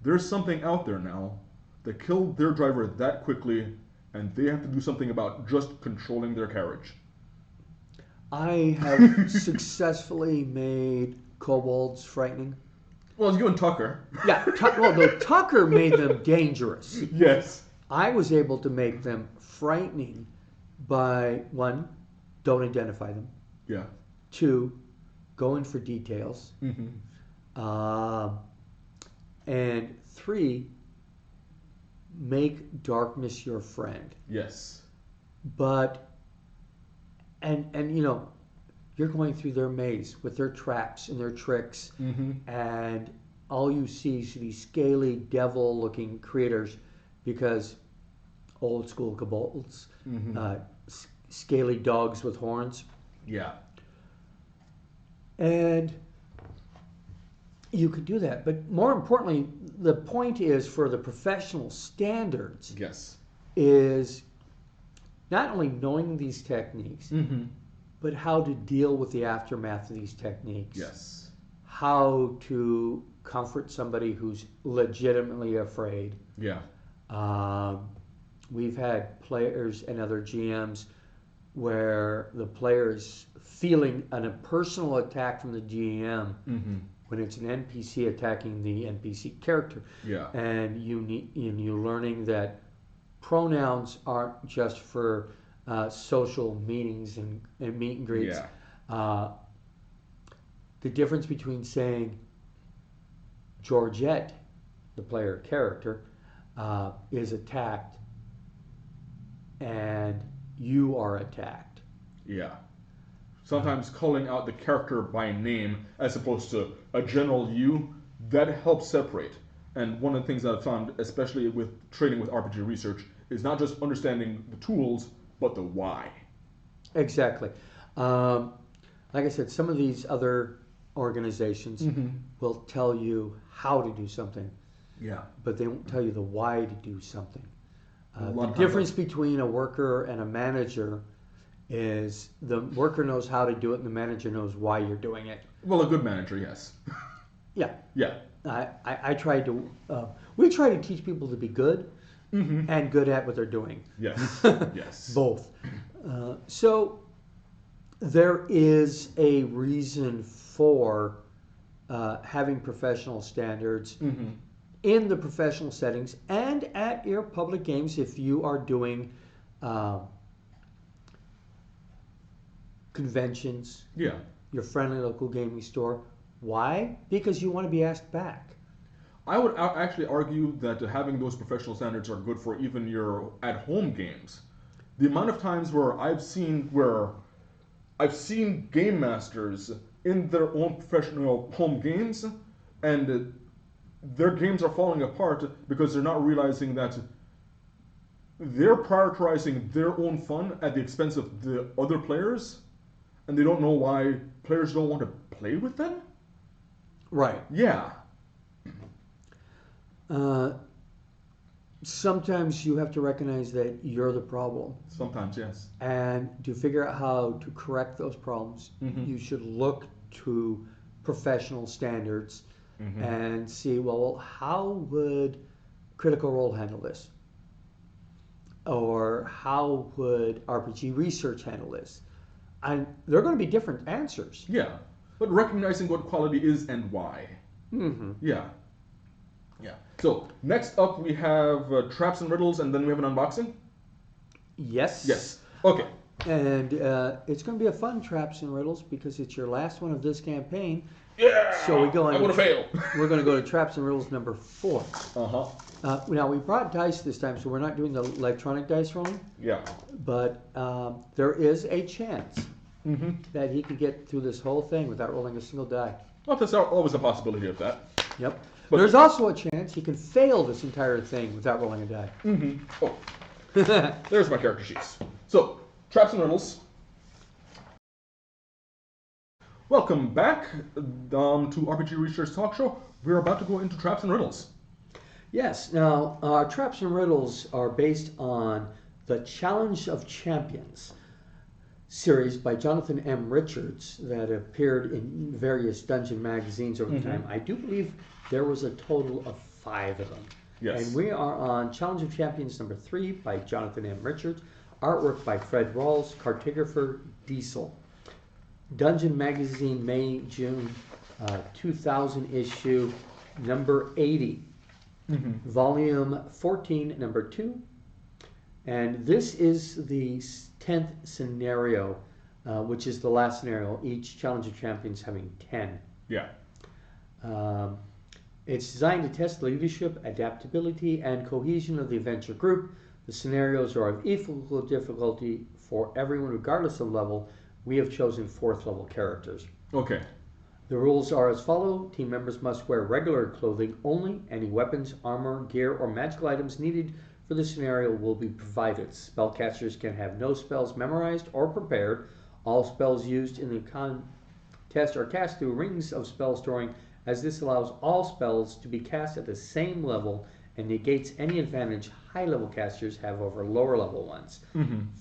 There's something out there now that killed their driver that quickly, and they have to do something about just controlling their carriage. I have successfully made kobolds frightening. Well, it's you and Tucker. Yeah, Tucker made them dangerous. Yes. I was able to make them frightening by, one, don't identify them. Yeah. Two, go in for details. Mm-hmm. And three, make darkness your friend. Yes. But, and you're going through their maze with their traps and their tricks, and all you see is these scaly devil-looking creatures, because old school kobolds, scaly dogs with horns. Yeah. And you could do that, but more importantly, the point is for the professional standards. Yes. Is not only knowing these techniques, but how to deal with the aftermath of these techniques. Yes. How to comfort somebody who's legitimately afraid. Yeah. We've had players and other GMs where the player's feeling a personal attack from the GM when it's an NPC attacking the NPC character. Yeah. And you're learning that pronouns aren't just for social meetings and meet and greets. Yeah. The difference between saying Georgette, the player character, is attacked and you are attacked. Yeah. Sometimes calling out the character by name as opposed to a general you, that helps separate. And one of the things that I've found, especially with trading with RPG research, is not just understanding the tools, but the why. Exactly. Like I said, some of these other organizations will tell you how to do something. Yeah. But they won't tell you the why to do something. The difference between a worker and a manager is the worker knows how to do it and the manager knows why you're doing it. Well, a good manager, yes. Yeah. Yeah. I try to, we try to teach people to be good and good at what they're doing. Yes. Yes. Both. So there is a reason for having professional standards in the professional settings and at your public games if you are doing conventions, your friendly local gaming store. Why? Because you want to be asked back. I would actually argue that having those professional standards are good for even your at-home games. The amount of times where I've seen game masters in their own professional home games, and their games are falling apart because they're not realizing that they're prioritizing their own fun at the expense of the other players, and they don't know why players don't want to play with them. Right. Yeah. sometimes you have to recognize that you're the problem. Sometimes, yes. And to figure out how to correct those problems, you should look to professional standards and see, well, how would Critical Role handle this? Or how would RPG Research handle this? And they're going to be different answers. Yeah, but recognizing what quality is and why. Yeah. Yeah. So, next up we have Traps and Riddles, and then we have an unboxing? Yes. Yes. Okay. And it's going to be a fun Traps and Riddles because it's your last one of this campaign. Yeah! So we go on. I'm going to fail. We're going to go to Traps and Riddles number 4. Uh-huh. Now, we brought dice this time, so we're not doing the electronic dice rolling. Yeah. But there is a chance that he could get through this whole thing without rolling a single die. Well, there's always a possibility of that. Yep. But there's also a chance he can fail this entire thing without rolling a die. Oh. There's my character sheets. So, Traps and Riddles. Welcome back to RPG Research Talk Show. We're about to go into Traps and Riddles. Yes. Now, Traps and Riddles are based on the Challenge of Champions series by Jonathan M. Richards that appeared in various dungeon magazines over the time. I do believe there was a total of 5 of them. Yes. And we are on Challenge of Champions number 3 by Jonathan M. Richards. Artwork by Fred Rawls, cartographer Diesel. Dungeon Magazine, May, June 2000 issue, number 80. Volume 14, number 2. And this is the 10th scenario, which is the last scenario, each Challenge of Champions having 10. Yeah. It's designed to test the leadership, adaptability, and cohesion of the adventure group. The scenarios are of equal difficulty for everyone, regardless of level. We have chosen 4th level characters. Okay. The rules are as follow. Team members must wear regular clothing only. Any weapons, armor, gear, or magical items needed for the scenario will be provided. Spellcasters can have no spells memorized or prepared. All spells used in the contest are cast through rings of spell storing, as this allows all spells to be cast at the same level and negates any advantage high-level casters have over lower-level ones.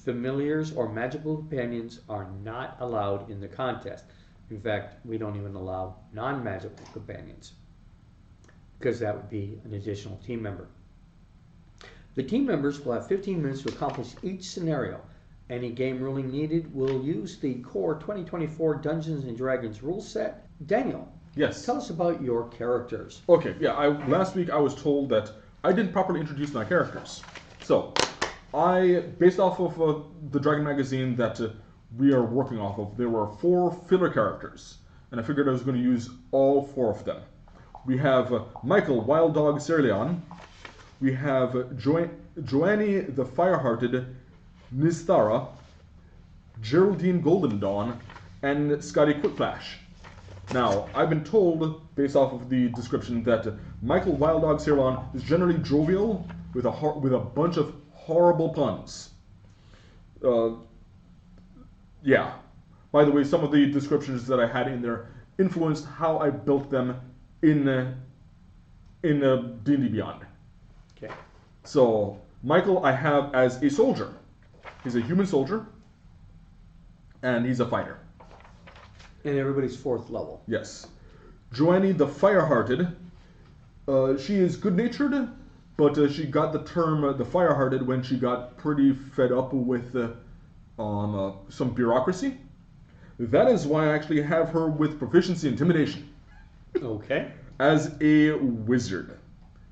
Familiars or magical companions are not allowed in the contest. In fact, we don't even allow non-magical companions, because that would be an additional team member. The team members will have 15 minutes to accomplish each scenario. Any game ruling needed will use the core 2024 Dungeons & Dragons rule set. Daniel, Yes. tell us about your characters. Okay, yeah, last week I was told that I didn't properly introduce my characters. So, based off of the Dragon magazine that we are working off of, there were 4 filler characters, and I figured I was going to use all 4 of them. We have Michael, Wild Dog Cerulean. We have Joannie, the Firehearted, Nyzanthar, Geraldine Golden Dawn, and Scotty Quickflash. Now, I've been told, based off of the description, that Michael Wild Dog Cerulean is generally jovial with a bunch of horrible puns. Yeah. By the way, some of the descriptions that I had in there influenced how I built them in D&D Beyond. Okay. So, Michael I have as a soldier. He's a human soldier, and he's a fighter. And everybody's 4th level. Yes. Joannie the Firehearted. She is good-natured, but she got the term the Firehearted when she got pretty fed up with some bureaucracy. That is why I actually have her with proficiency intimidation. Okay. As a wizard.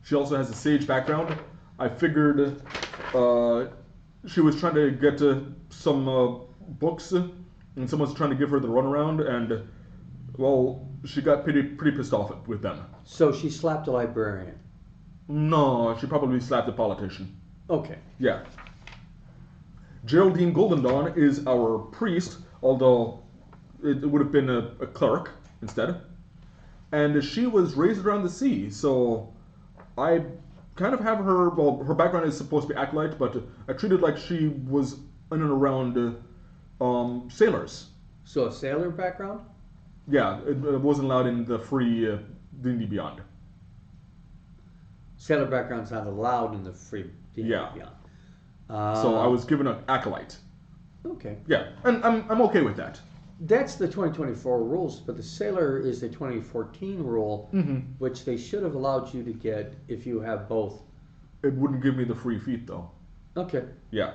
She also has a sage background. I figured she was trying to get some books, and someone's trying to give her the runaround, and, well, she got pretty pissed off with them. So she slapped a librarian. No, she probably slapped a politician. Okay. Yeah. Geraldine Golden Dawn is our priest, although it would have been a cleric instead. And she was raised around the sea, so I kind of have her, well, her background is supposed to be acolyte, but I treated like she was in and around sailors. So a sailor background? Yeah, it wasn't allowed in the free D&D Beyond. Sailor background's not allowed in the free D&D Yeah. Beyond. So I was given an acolyte. Okay. Yeah, and I'm okay with that. That's the 2024 rules, but the Sailor is the 2014 rule, which they should have allowed you to get if you have both. It wouldn't give me the free feat though. Okay. Yeah.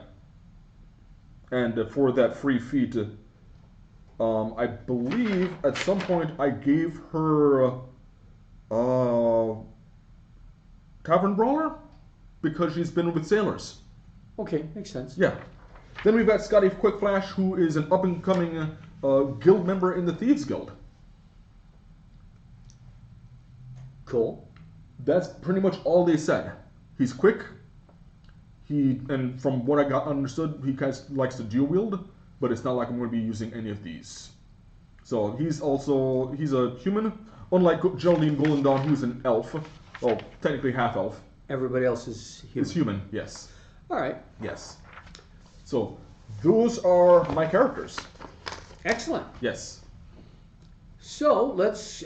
And for that free feat, I believe at some point I gave her Tavern Brawler because she's been with sailors. Okay, makes sense. Yeah. Then we've got Scotty Quickflash, who is an up-and-coming guild member in the Thieves Guild. Cool. That's pretty much all they said. He's quick. And from what I got understood, he kind of likes to dual wield, but it's not like I'm going to be using any of these. So he's a human, unlike Geraldine Golden, who's an elf. Well, technically half elf. Everybody else is human. Is human, yes. All right. Yes. So those are my characters. Excellent. Yes. So let's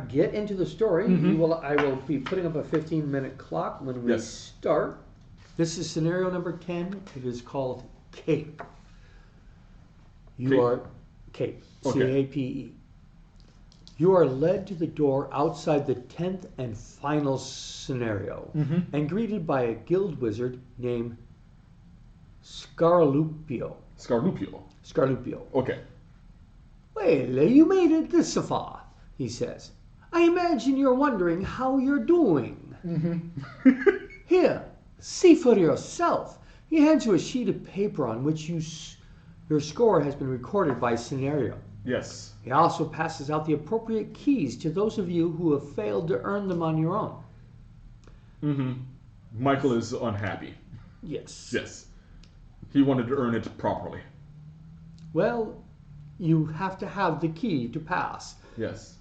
get into the story. I will be putting up a 15-minute clock when we start. This is scenario number 10. It is called Cape. You are Cape. C-A-P-E. You are led to the door outside the 10th and final scenario and greeted by a guild wizard named Scarlupio. Scarlupio. Okay. Well, you made it this far, he says. I imagine you're wondering how you're doing. Here, see for yourself. He hands you a sheet of paper on which your score has been recorded by scenario. Yes. He also passes out the appropriate keys to those of you who have failed to earn them on your own. Michael is unhappy. Yes. Yes. He wanted to earn it properly. Well, you have to have the key to pass. Yes.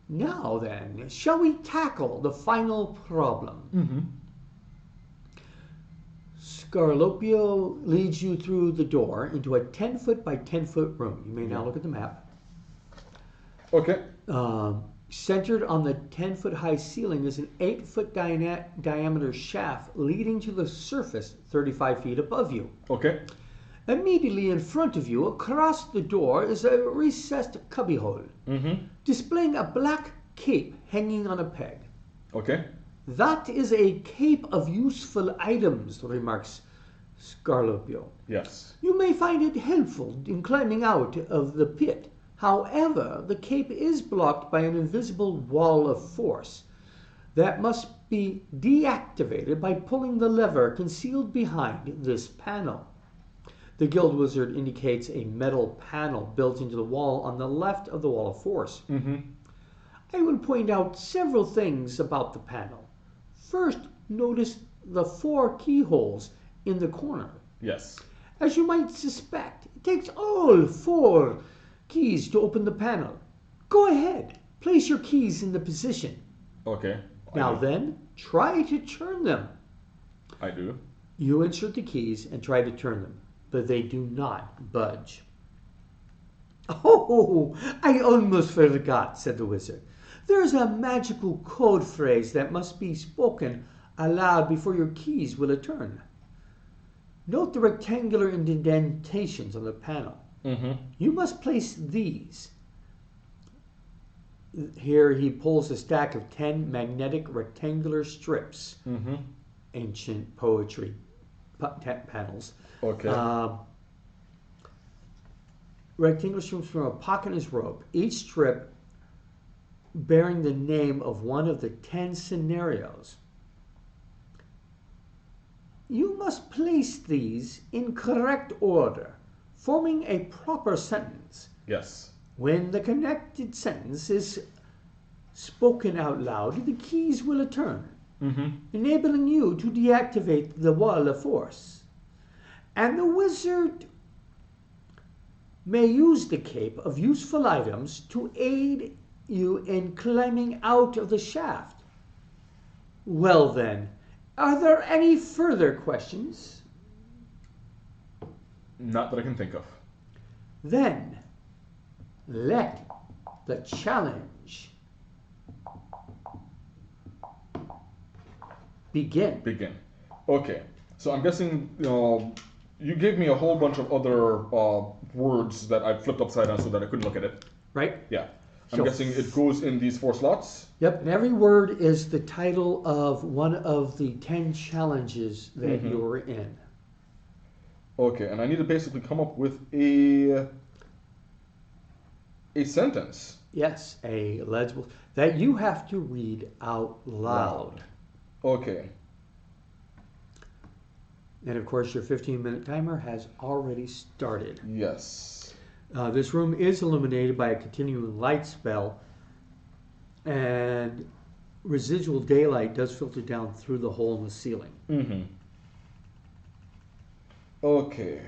Now then, shall we tackle the final problem? Scarlopio leads you through the door into a 10-foot by 10-foot room. You may now look at the map. Okay. Centered on the 10-foot high ceiling is an 8-foot diameter shaft leading to the surface 35 feet above you. Okay. Immediately in front of you, across the door, is a recessed cubbyhole, displaying a black cape hanging on a peg. Okay. That is a cape of useful items, remarks Scarlopio. Yes. You may find it helpful in climbing out of the pit. However, the cape is blocked by an invisible wall of force that must be deactivated by pulling the lever concealed behind this panel. The guild wizard indicates a metal panel built into the wall on the left of the wall of force. I will point out several things about the panel. First, notice the 4 keyholes in the corner. Yes. As you might suspect, it takes all 4 keys to open the panel. Go ahead, place your keys in the position. Okay. Now then, try to turn them. I do. You insert the keys and try to turn them, but they do not budge. Oh, I almost forgot, said the wizard. There's a magical code phrase that must be spoken aloud before your keys will turn. Note the rectangular indentations on the panel. You must place these. Here he pulls a stack of 10 magnetic rectangular strips. Ancient poetry panels. Okay. Rectangular strips from a pocket in his robe. Each strip bearing the name of one of the 10 scenarios. You must place these in correct order, forming a proper sentence. Yes. When the connected sentence is spoken out loud, the keys will turn, enabling you to deactivate the wall of force. And the wizard may use the cape of useful items to aid you in climbing out of the shaft. Well then, are there any further questions? Not that I can think of. Then, let the challenge Begin. Begin. Okay. So I'm guessing, you gave me a whole bunch of other words that I flipped upside down so that I couldn't look at it. Right? Yeah. I'm So- guessing it goes in these 4 slots. Yep, and every word is the title of one of the 10 challenges that you're in. Okay, and I need to basically come up with a sentence. Yes, a legible that you have to read out loud. Okay. And of course, your 15-minute timer has already started. Yes. This room is illuminated by a continuing light spell, and residual daylight does filter down through the hole in the ceiling. Mm-hmm. Okay.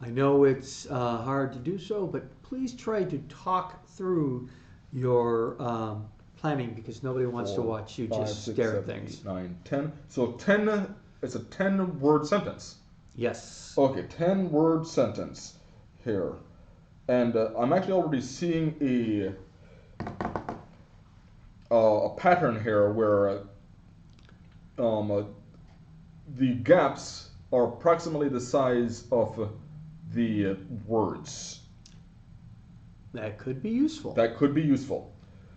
I know it's hard to do so, but please try to talk through your planning because nobody wants to 4, watch you 5, just 6, stare 7, at things. 8, 9, 10. So 10, it's a 10-word sentence. Yes. Okay, 10-word sentence here. And I'm actually already seeing a pattern here where the gaps are approximately the size of the words. That could be useful. That could be useful.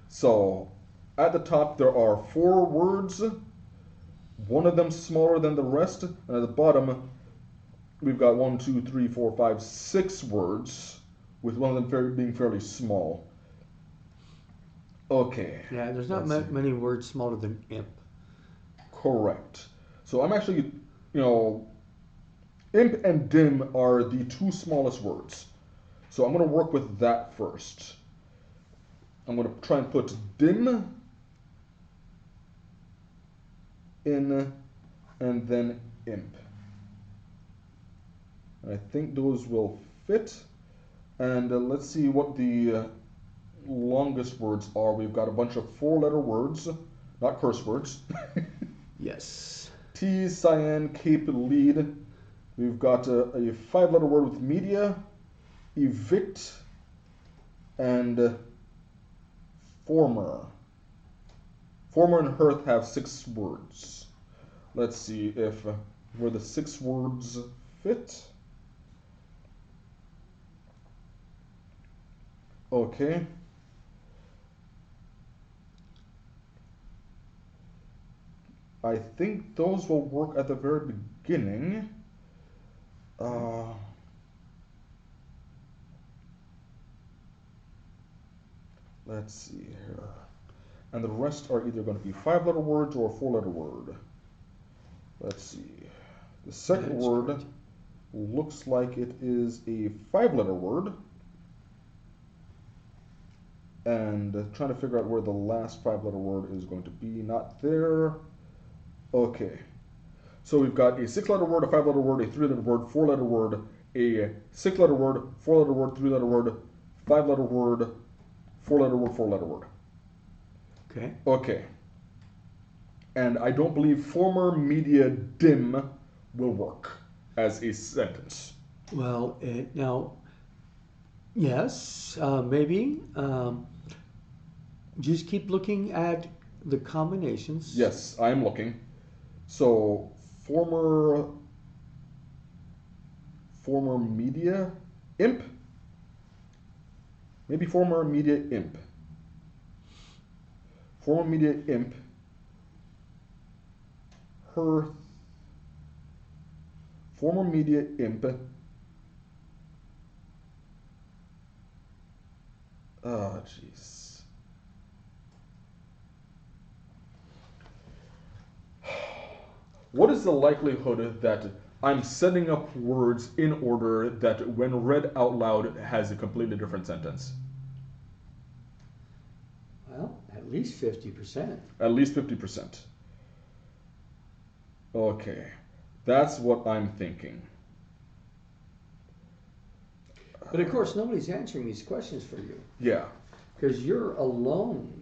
So, at the top there are 4 words, one of them smaller than the rest, and at the bottom we've got 1, 2, 3, 4, 5, 6 words, with one of them being fairly small. Okay. Yeah, there's not Let's see. many words smaller than imp. Correct. So I'm actually, imp and dim are the 2 smallest words. So I'm going to work with that first. I'm going to try and put dim in and then imp. And I think those will fit. And let's see what the longest words are. We've got a bunch of 4-letter words, not curse words. Yes. T, cyan, cape, lead. We've got a 5-letter word with media, evict, and former. Former and hearth have 6 words. Let's see if where the 6 words fit. Okay. I think those will work at the very beginning. Let's see here. And the rest are either going to be 5-letter words or a 4-letter word. Let's see. The second That's word great. looks like it is a 5-letter word. And trying to figure out where the last 5-letter word is going to be. Not there. Okay. So we've got a 6-letter word, a 5-letter word, a 3-letter word, 4-letter word, a 6-letter word, 4-letter word, 3-letter word, 5-letter word, 4-letter word, 4-letter word. Okay. Okay. And I don't believe former media dim will work as a sentence. Well, now, yes, maybe. Just keep looking at the combinations. Yes, I am looking. So former media imp. Maybe former media imp. Former media imp. Hearth. Former media imp. Oh, jeez. What is the likelihood that I'm setting up words in order that when read out loud has a completely different sentence? Well, at least 50%. At least 50%. Okay. That's what I'm thinking. But of course, nobody's answering these questions for you Yeah. because you're alone.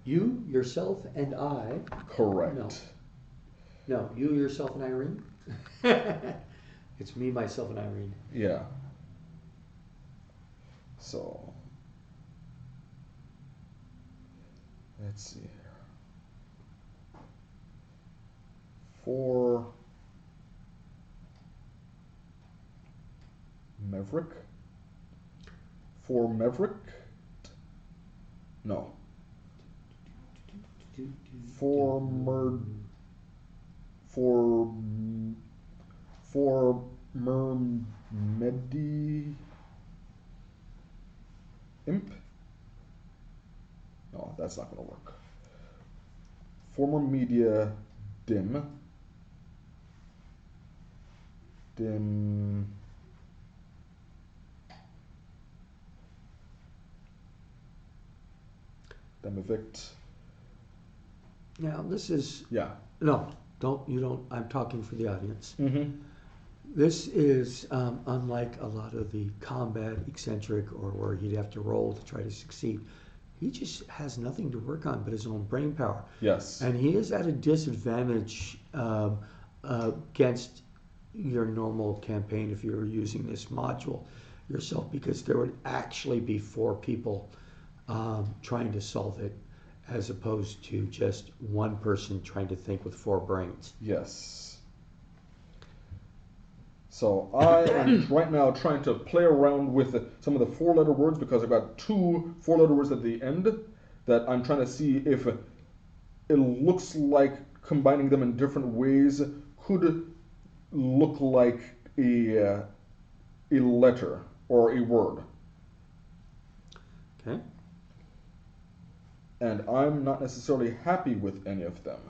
You, yourself, and I. Correct. No, you, yourself, and Irene. It's me, myself, and Irene. Yeah. So let's see here. For Maverick? For Maverick? No. For Mermedi Imp? No, that's not going to work. Former media dim. Evict. Now this is Yeah. No, don't. I'm talking for the audience. Mm-hmm. This is unlike a lot of the combat eccentric or where he'd have to roll to try to succeed. He just has nothing to work on but his own brain power. Yes. And he is at a disadvantage against your normal campaign if you were using this module yourself, because there would actually be 4 people trying to solve it, as opposed to just one person trying to think with 4 brains. Yes. So I am right now trying to play around with some of the 4-letter words, because I've got 2 4-letter words at the end that I'm trying to see if it looks like combining them in different ways could look like a letter or a word. Okay. And I'm not necessarily happy with any of them.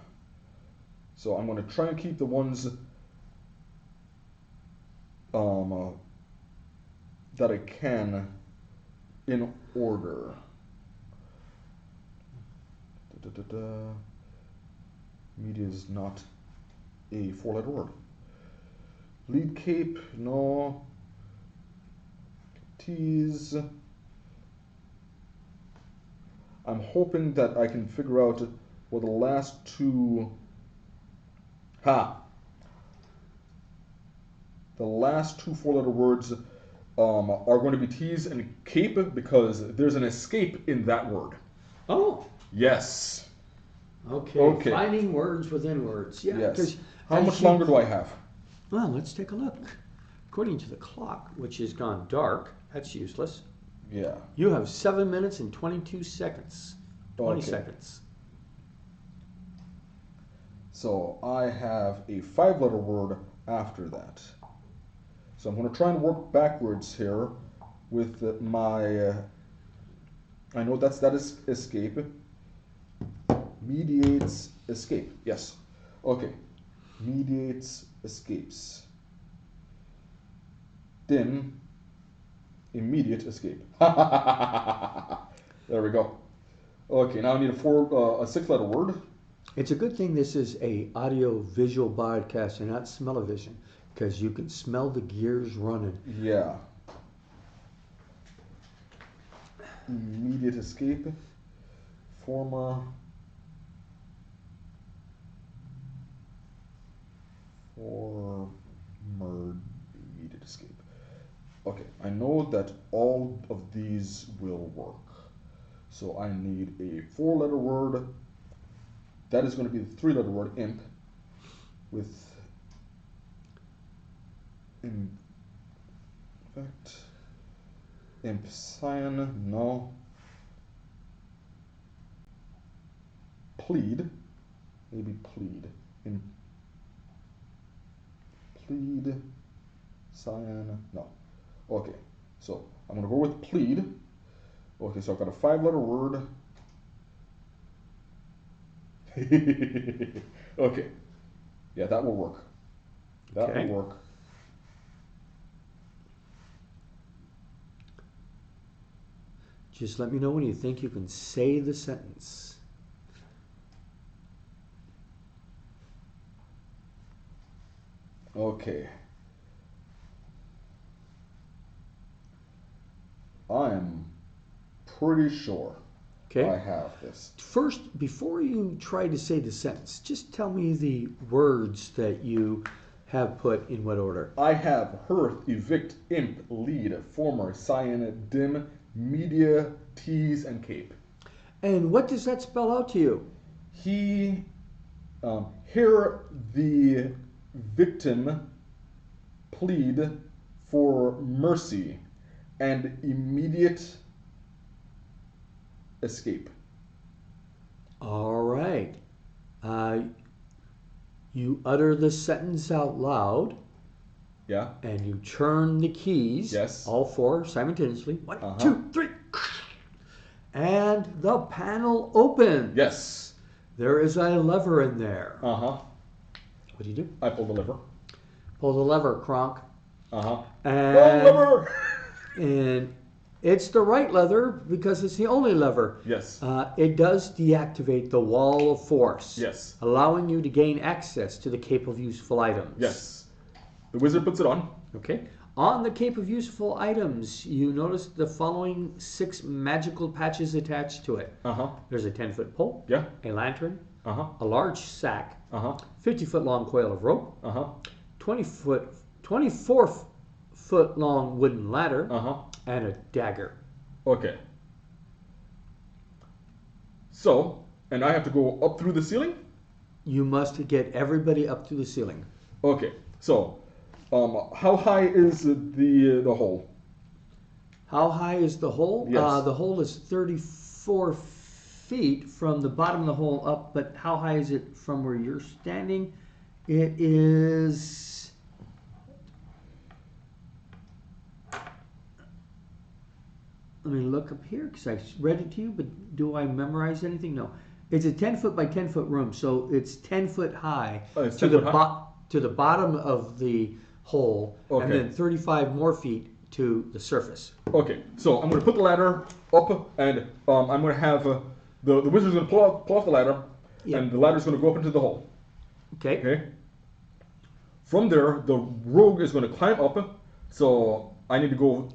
So I'm going to try and keep the ones that I can in order. Media is not a 4-letter word. Lead cape, no. Tease. I'm hoping that I can figure out what the last 2... The last 2 4-letter words are going to be tease and cape, because there's an escape in that word. Oh. Yes. Okay. Finding words within words. Yeah. Yes. How much longer do I have? Well, let's take a look. According to the clock, which has gone dark, that's useless. Yeah. You have 7 minutes and 22 seconds. 20 seconds. So I have a 5-letter word after that. So I'm going to try and work backwards here with my... I know that is escape. Mediates escape. Yes. Okay. Mediates escapes. Dim. Immediate escape. There we go. Okay, now I need a 6-letter word. It's a good thing this is a audio visual podcast and not smell-o-vision, because you can smell the gears running. Yeah. Immediate escape. Former immediate escape. Okay, I know that all of these will work. So I need a 4-letter word. That is going to be the 3-letter word, imp, with infect, imp cyan, no. Plead, maybe plead, plead, cyan, no. Okay, so I'm going to go with plead. Okay, so I've got a 5-letter word. Okay. Yeah, that will work. That will work. Just let me know when you think you can say the sentence. Okay. I'm pretty sure I have this. First, before you try to say the sentence, just tell me the words that you have put in what order. I have hearth, evict, imp, lead, former, cyan, dim, media, tease, and cape. And what does that spell out to you? He Here, the victim plead for mercy and immediate escape. All right. You utter the sentence out loud. Yeah. And you turn the keys. Yes. All four simultaneously. One, two, three. And the panel opens. Yes. There is a lever in there. Uh-huh. What do you do? I pull the lever. Pull the lever, Kronk. Uh-huh. And, lever! And it's the right lever because it's the only lever. Yes. It does deactivate the wall of force. Yes. Allowing you to gain access to the Cape of Useful Items. Yes. The wizard puts it on. Okay. On the Cape of Useful Items, you notice the following 6 magical patches attached to it. Uh-huh. There's a 10-foot pole. Yeah. A lantern. Uh-huh. A large sack. Uh-huh. 50-foot long coil of rope. Uh-huh. 24-foot long wooden ladder. Uh-huh. And a dagger. Okay. So, and I have to go up through the ceiling? You must get everybody up to the ceiling. Okay. So, how high is the hole? How high is the hole? Yes. The hole is 34 feet from the bottom of the hole up, but how high is it from where you're standing? It is... Let me look up here because I read it to you, but do I memorize anything? No. It's a 10-foot by 10-foot room, so it's 10 foot high to the bottom of the hole, and then 35 more feet to the surface. Okay, so I'm going to put the ladder up, and I'm going to have the wizard's going to pull off the ladder, and the ladder's going to go up into the hole. Okay. Okay. From there, the rogue is going to climb up, so I need to go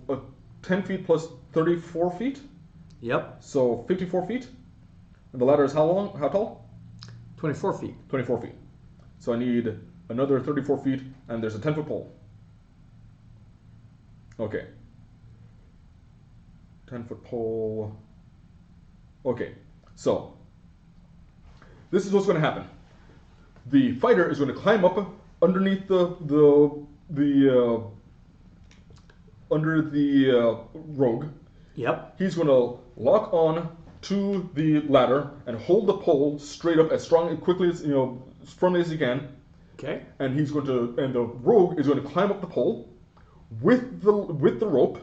10 feet plus 34 feet. Yep. So 54 feet. And the ladder is how long? How tall? 24 feet. 24 feet. So I need another 34 feet, and there's a 10-foot pole. Okay. 10-foot pole. Okay. So this is what's going to happen. The fighter is going to climb up underneath under the rogue. Yep. He's going to lock on to the ladder and hold the pole straight up as strong and quickly as as firmly as he can. Okay. And the rogue is going to climb up the pole with the rope.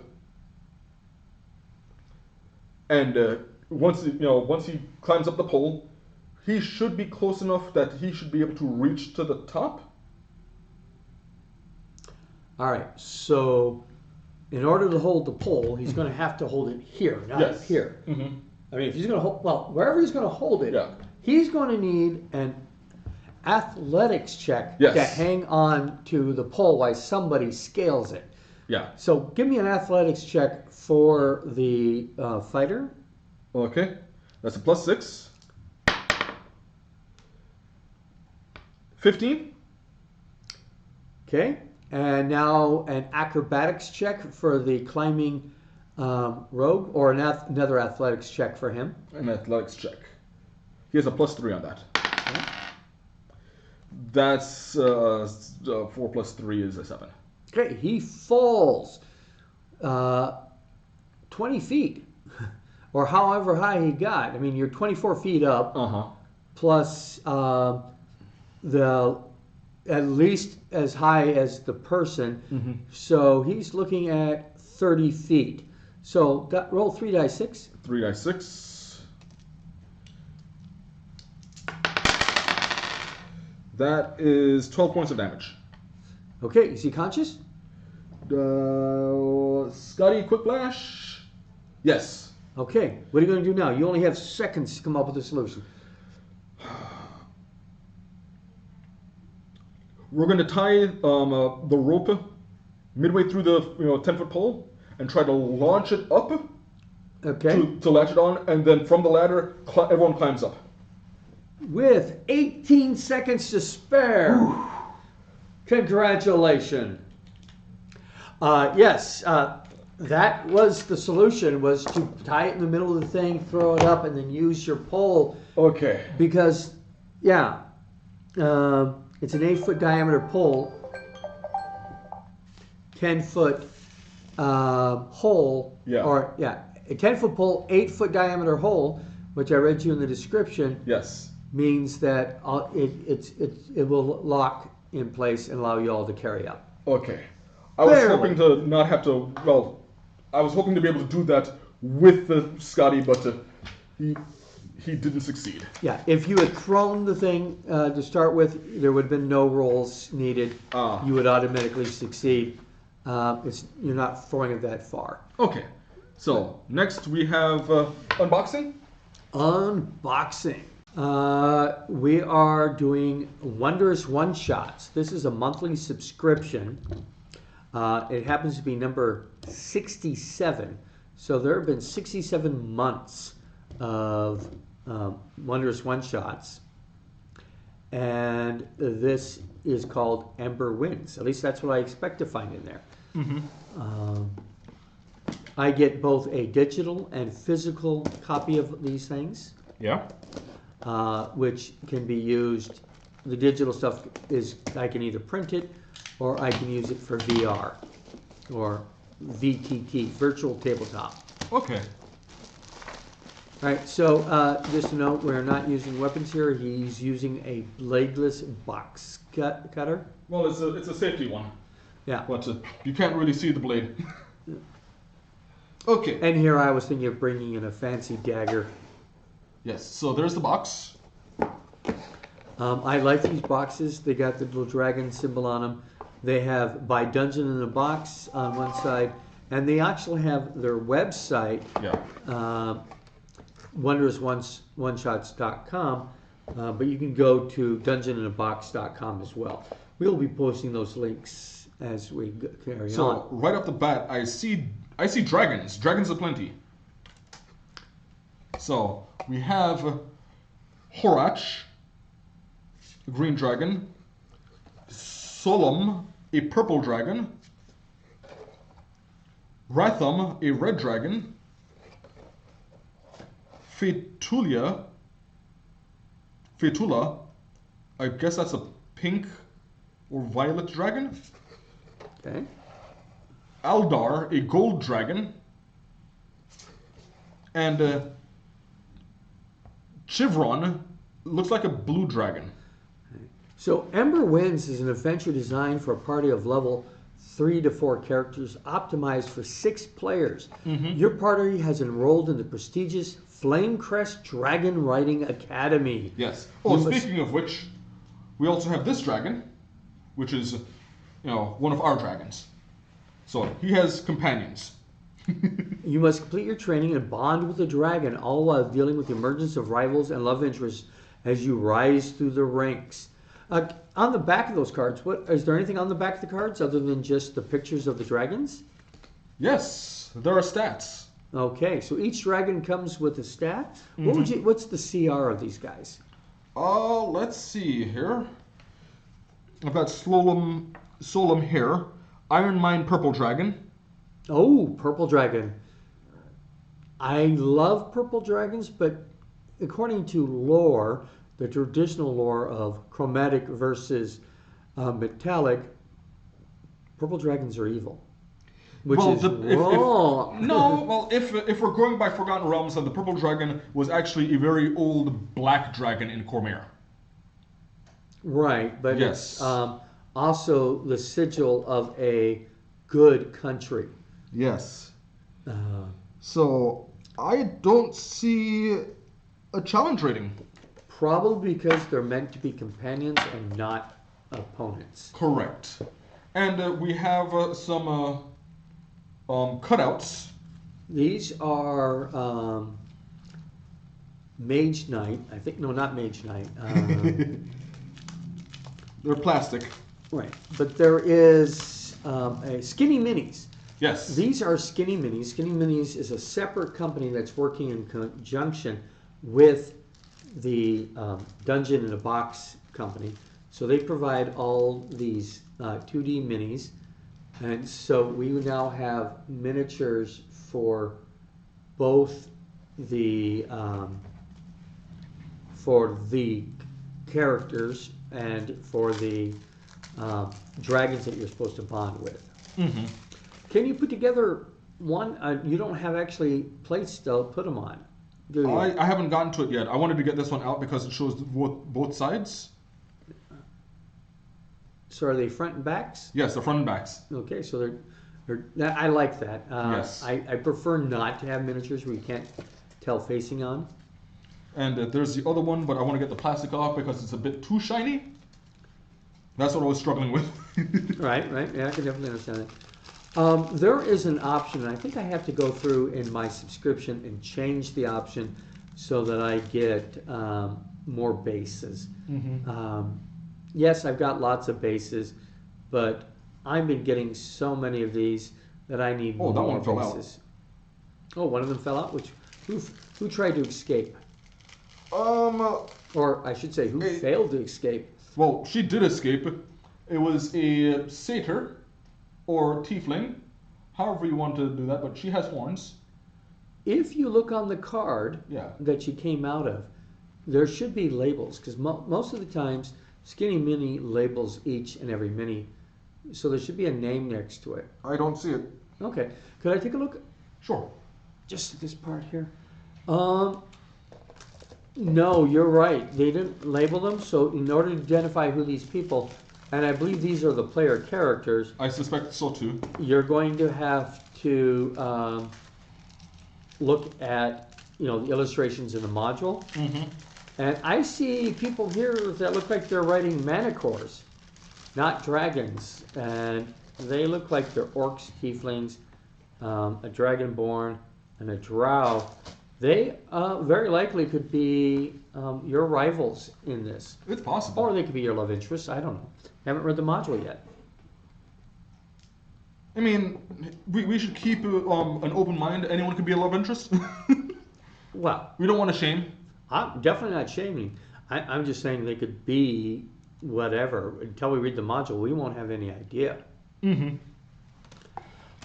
And once he climbs up the pole, he should be close enough that he should be able to reach to the top. All right. So, in order to hold the pole, he's going to have to hold it here, not here. Mm-hmm. I mean, if he's going to hold, wherever he's going to hold it, he's going to need an athletics check to hang on to the pole while somebody scales it. Yeah. So, give me an athletics check for the fighter. Okay. That's a +6. 15. Okay. And now an acrobatics check for the climbing rogue, or another athletics check for him. An athletics check. He has a +3 on that. Okay. That's 4 + 3 is a 7. Okay, he falls 20 feet, or however high he got. I mean, you're 24 feet up, plus at least as high as the person. Mm-hmm. So he's looking at 30 feet. So roll 3 dice 6. 3 dice 6. That is 12 points of damage. Okay, is he conscious? Scotty Quickflash? Yes. Okay, what are you going to do now? You only have seconds to come up with a solution. We're going to tie the rope midway through the 10-foot pole and try to launch it up to latch it on, and then from the ladder, everyone climbs up. With 18 seconds to spare. Congratulations. Yes, that was the solution, was to tie it in the middle of the thing, throw it up, and then use your pole. Okay. Because, It's an 8-foot diameter pole, 10-foot hole, Yeah. a 10-foot pole, 8-foot diameter hole, which I read to you in the description. Yes. Means that it will lock in place and allow you all to carry up. Okay. I was hoping to not have to. Well, I was hoping to be able to do that with the Scotty, but he didn't succeed. Yeah. If you had thrown the thing to start with, there would have been no rolls needed. You would automatically succeed. You're not throwing it that far. Okay. So next we have unboxing. Unboxing. We are doing Wondrous One-Shots. This is a monthly subscription. It happens to be number 67. So there have been 67 months of Wondrous One-Shots. And this is called Ember Wins. At least that's what I expect to find in there. Mm-hmm. I get both a digital and physical copy of these things. Yeah. Which can be used. The digital stuff is I can either print it or I can use it for VR or VTT, virtual tabletop. Okay. All right, so just to note, we're not using weapons here. He's using a bladeless box cutter. Well, it's a safety one. Yeah. But you can't really see the blade. Okay. And here I was thinking of bringing in a fancy dagger. Yes, so there's the box. I like these boxes. They got the little dragon symbol on them. They have By Dungeon in a Box on one side, and they actually have their website, wondrousoneshots.com, but you can go to dungeoninabox.com as well. We'll be posting those links as we carry on. So right off the bat, I see dragons. Dragons aplenty. So we have Horach, a green dragon, Solom, a purple dragon, Ratham, a red dragon, Fetula, I guess that's a pink or violet dragon. Okay. Aldar, a gold dragon, and Chivron looks like a blue dragon. So Ember Winds is an adventure designed for a party of level 3 to 4 characters, optimized for 6 players. Mm-hmm. Your party has enrolled in the prestigious Flamecrest Dragon Riding Academy. Yes. Oh, speaking of which, we also have this dragon, which is, one of our dragons. So he has companions. You must complete your training and bond with the dragon, all while dealing with the emergence of rivals and love interests as you rise through the ranks. On the back of those cards, is there anything on the back of the cards other than just the pictures of the dragons? Yes, there are stats. Okay, so each dragon comes with a stat. Mm-hmm. What's the CR of these guys? Let's see here. I've got Solom here, Iron Mine Purple Dragon. Oh, Purple Dragon. I love purple dragons, but according to lore, the traditional lore of chromatic versus metallic, purple dragons are evil. Which is wrong. If we're going by Forgotten Realms, then the purple dragon was actually a very old black dragon in Cormyr. Right, but yes. It's also the sigil of a good country. Yes. So I don't see a challenge rating. Probably because they're meant to be companions and not opponents. Correct. And we have some cutouts. These are Mage Knight. I think, no, not Mage Knight. They're plastic. Right. But there is a Skinny Minis. Yes. These are Skinny Minis. Skinny Minis is a separate company that's working in conjunction with the Dungeon in a Box company. So they provide all these 2D minis. And so we now have miniatures for both the characters and for the dragons that you're supposed to bond with. Mm-hmm. Can you put together one? You don't have actually plates to put them on, do you? I haven't gotten to it yet. I wanted to get this one out because it shows both sides. So are they front and backs? Yes, the front and backs. Okay, so I like that. Yes. I prefer not to have miniatures where you can't tell facing on. And there's the other one, but I want to get the plastic off because it's a bit too shiny. That's what I was struggling with. Right. Yeah, I can definitely understand that. There is an option, and I think I have to go through in my subscription and change the option so that I get more bases. Mm-hmm. Yes, I've got lots of bases, but I've been getting so many of these that I need more that one fell bases. Oh, one of them fell out? Who tried to escape? Or I should say, who failed to escape? Well, she did escape. It was a satyr or tiefling, however you want to do that, but she has horns. If you look on the card Yeah. that she came out of, there should be labels, because most of the times Skinny Mini labels each and every mini, so there should be a name next to it. I don't see it. Okay, could I take a look? Sure. Just this part here. No, you're right. They didn't label them, so in order to identify who these people, and I believe these are the player characters, I suspect so too. you're going to have to look at, the illustrations in the module. Mm-hmm. And I see people here that look like they're riding manicores, not dragons. And they look like they're orcs, tieflings, a dragonborn, and a drow. They very likely could be your rivals in this. It's possible. Or they could be your love interests. I don't know. Haven't read the module yet. I mean, we should keep an open mind. Anyone could be a love interest. Well, We don't want to shame. I'm definitely not shaming. I'm just saying they could be whatever. Until we read the module, we won't have any idea. Mm-hmm.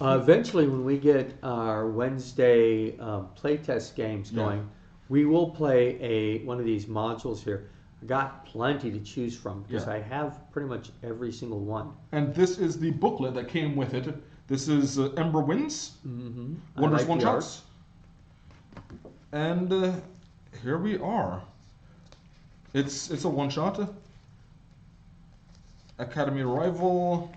Eventually, when we get our Wednesday playtest games going, we will play one of these modules here. I got plenty to choose from because I have pretty much every single one. And this is the booklet that came with it. This is Ember Winds, Mm-hmm. Wondrous One Shots. And here we are. It's a one shot. Academy Rival.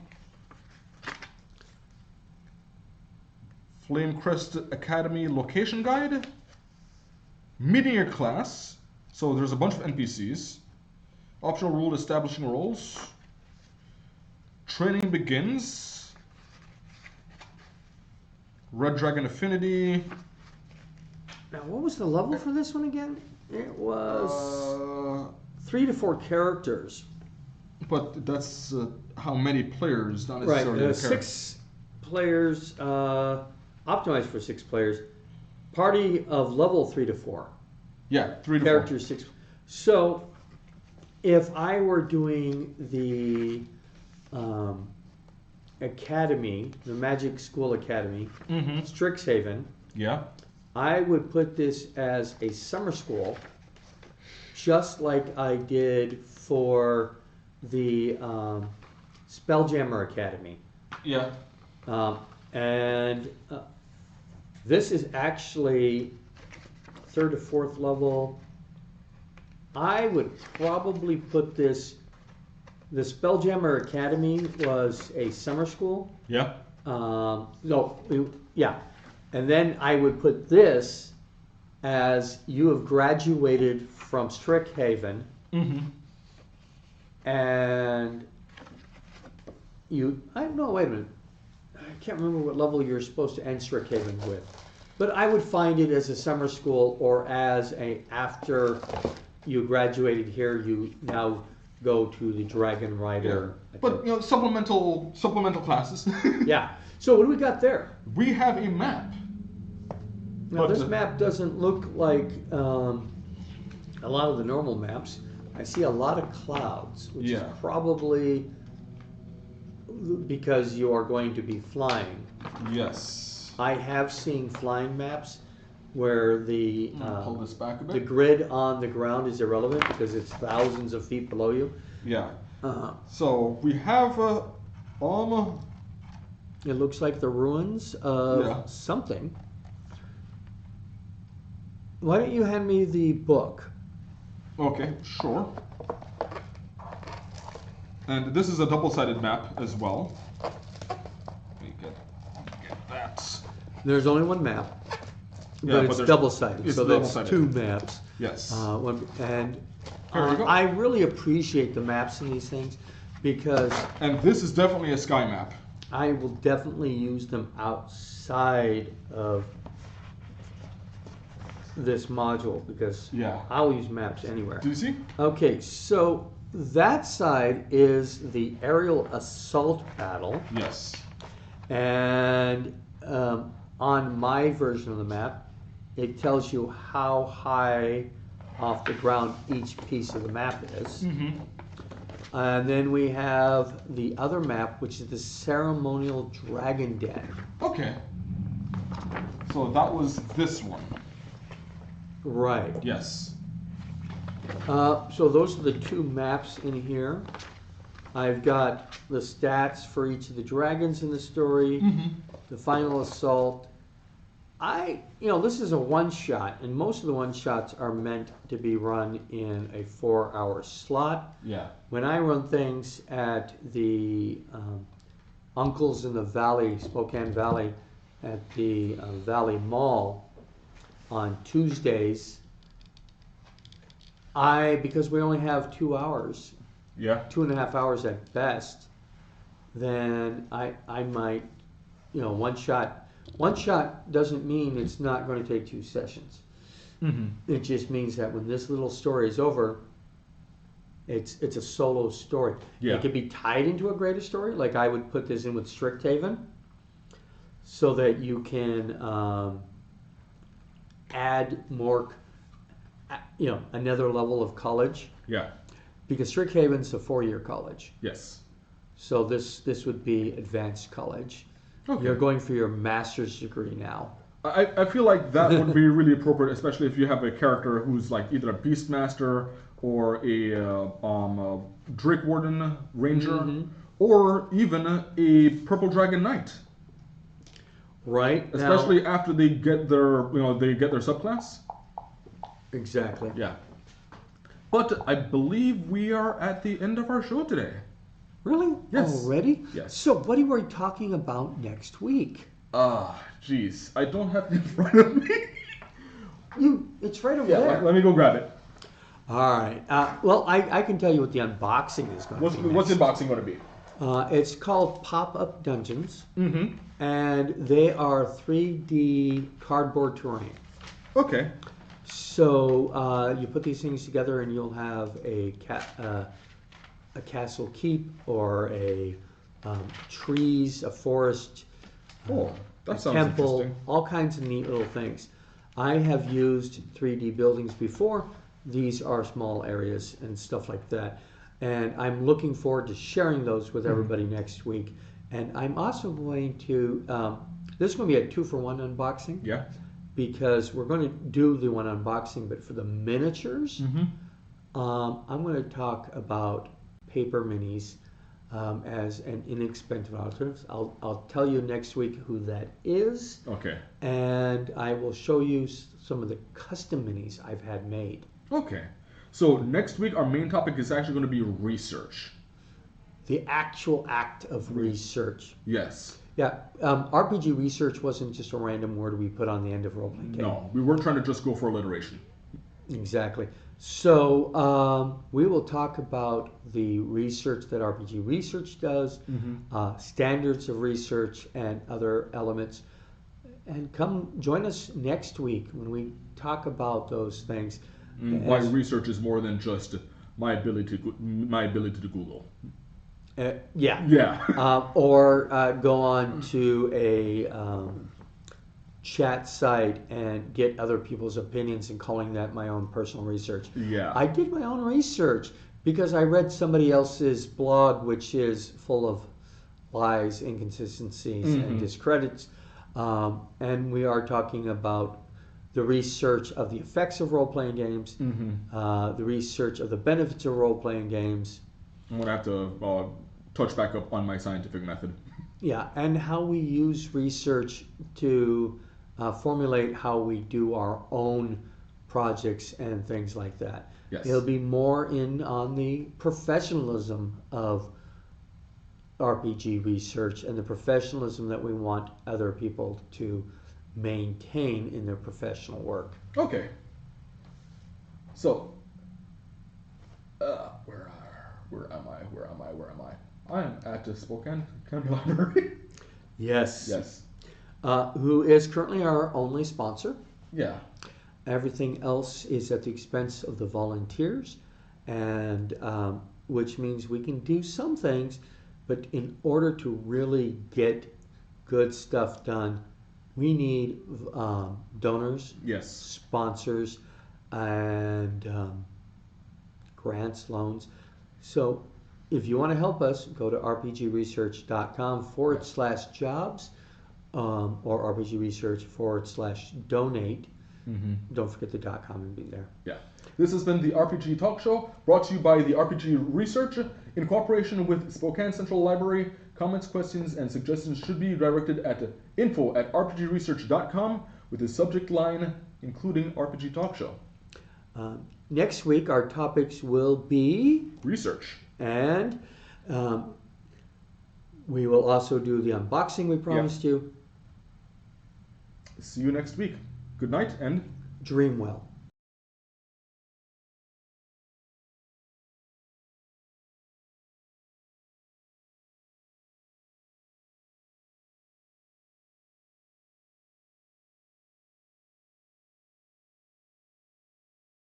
Flamecrest Academy Location Guide. Meeting your class. So there's a bunch of NPCs. Optional rule establishing roles. Training begins. Red Dragon Affinity. Now, what was the level for this one again? It was 3 to 4 characters. But that's how many players, not Right, necessarily 6 players, optimized for 6 players. Party of level 3 to 4. Yeah, 3 to 4. Characters 6. So, if I were doing the Academy, the Magic School Academy, Mm-hmm. Strixhaven, Yeah. I would put this as a summer school, just like I did for the Spelljammer Academy. Yeah. And this is actually 3rd to 4th level. I would probably put this, the Spelljammer Academy was a summer school. Yeah. Yeah. And then I would put this as you have graduated from Strixhaven, Mm-hmm. and I don't know, wait a minute. I can't remember what level you're supposed to end Strixhaven with. But I would find it as a summer school or as after you graduated here, you now go to the Dragon Rider. Yeah. But, supplemental classes. Yeah. So what do we got there? We have a map. Now this map doesn't look like a lot of the normal maps. I see a lot of clouds, which is probably because you are going to be flying. Yes. I have seen flying maps where the pull this back a bit. the grid on the ground is irrelevant because it's thousands of feet below you. Yeah. So we have It looks like the ruins of something. Why don't you hand me the book? Okay, sure. And this is a double-sided map as well. Let me get that. There's only one map, Yeah, but it's double-sided, so that's two maps. Yes. And Here we go. I really appreciate the maps in these things because And this is definitely a sky map. I will definitely use them outside of this module because I'll use maps anywhere. Do you see? Okay, so that side is the aerial assault battle. Yes. And on my version of the map, it tells you how high off the ground each piece of the map is. Mm-hmm. And then we have the other map, which is the ceremonial dragon den. Okay. So that was this one. Right. Yes. So those are the two maps in here. I've got the stats for each of the dragons in the story, the final assault. This is a one-shot, and most of the one-shots are meant to be run in a 4-hour slot. Yeah. When I run things at the Uncles in the Valley, Spokane Valley, at the Valley Mall on Tuesdays, because we only have 2 hours, 2.5 hours at best, then I might, one shot. One shot doesn't mean it's not going to take 2 sessions. Mm-hmm. It just means that when this little story is over, it's a solo story. Yeah. It could be tied into a greater story. Like I would put this in with Strixhaven, so that you can add more, another level of college. Yeah. Because Strixhaven's a 4-year college. Yes. So this would be advanced college. Okay. You're going for your master's degree now. I feel like that would be really appropriate, especially if you have a character who's like either a beastmaster or a Drake Warden Ranger, or even a Purple Dragon Knight. Right. Especially after they get their subclass. Exactly. Yeah. But I believe we are at the end of our show today. Really? Yes. Already? Yes. So what are we talking about next week? Jeez. I don't have it in front of me. It's right over there. Let me go grab it. All right. Well, I can tell you what the unboxing is going to be. What's the unboxing going to be? It's called Pop-Up Dungeons. Mm-hmm. And they are 3D cardboard terrain. Okay. So you put these things together and you'll have a castle keep or a trees, a forest, that a sounds temple, interesting. all kinds of neat little things. I have used 3D buildings before. These are small areas and stuff like that. And I'm looking forward to sharing those with everybody next week. And I'm also going to, this is going to be a 2-for-1 unboxing. Yeah. Because we're going to do the one unboxing, but for the miniatures, I'm going to talk about paper minis as an inexpensive alternative. I'll tell you next week who that is. Okay. And I will show you some of the custom minis I've had made. Okay. So next week our main topic is actually going to be research. The actual act of research. Yes. Yeah, RPG research wasn't just a random word we put on the end of role-playing game. No, we weren't trying to just go for alliteration. Exactly. So we will talk about the research that RPG research does, standards of research, and other elements. And come join us next week when we talk about those things. Why research is more than just my ability to Google. Yeah. Or go on to a chat site and get other people's opinions and calling that my own personal research. Yeah. I did my own research because I read somebody else's blog, which is full of lies, inconsistencies, and discredits. And we are talking about the research of the effects of role-playing games, the research of the benefits of role-playing games. I'm going to have to touch back up on my scientific method. Yeah, and how we use research to formulate how we do our own projects and things like that. Yes. It'll be more on the professionalism of RPG research and the professionalism that we want other people to maintain in their professional work. Okay. So, where am I? I am at the Spokane County Library. Yes. Yes. Who is currently our only sponsor. Yeah. Everything else is at the expense of the volunteers, and which means we can do some things, but in order to really get good stuff done, we need donors, Yes, sponsors, and grants, loans. So if you want to help us, go to rpgresearch.com/jobs or rpgresearch/donate. Don't forget the .com and be there. Yeah. This has been the RPG Talk Show, brought to you by the RPG Research in cooperation with Spokane Central Library. Comments, questions, and suggestions should be directed at info@rpgresearch.com with the subject line including RPG Talk Show. Next week, our topics will be research, and we will also do the unboxing we promised you. See you next week. Good night and dream well.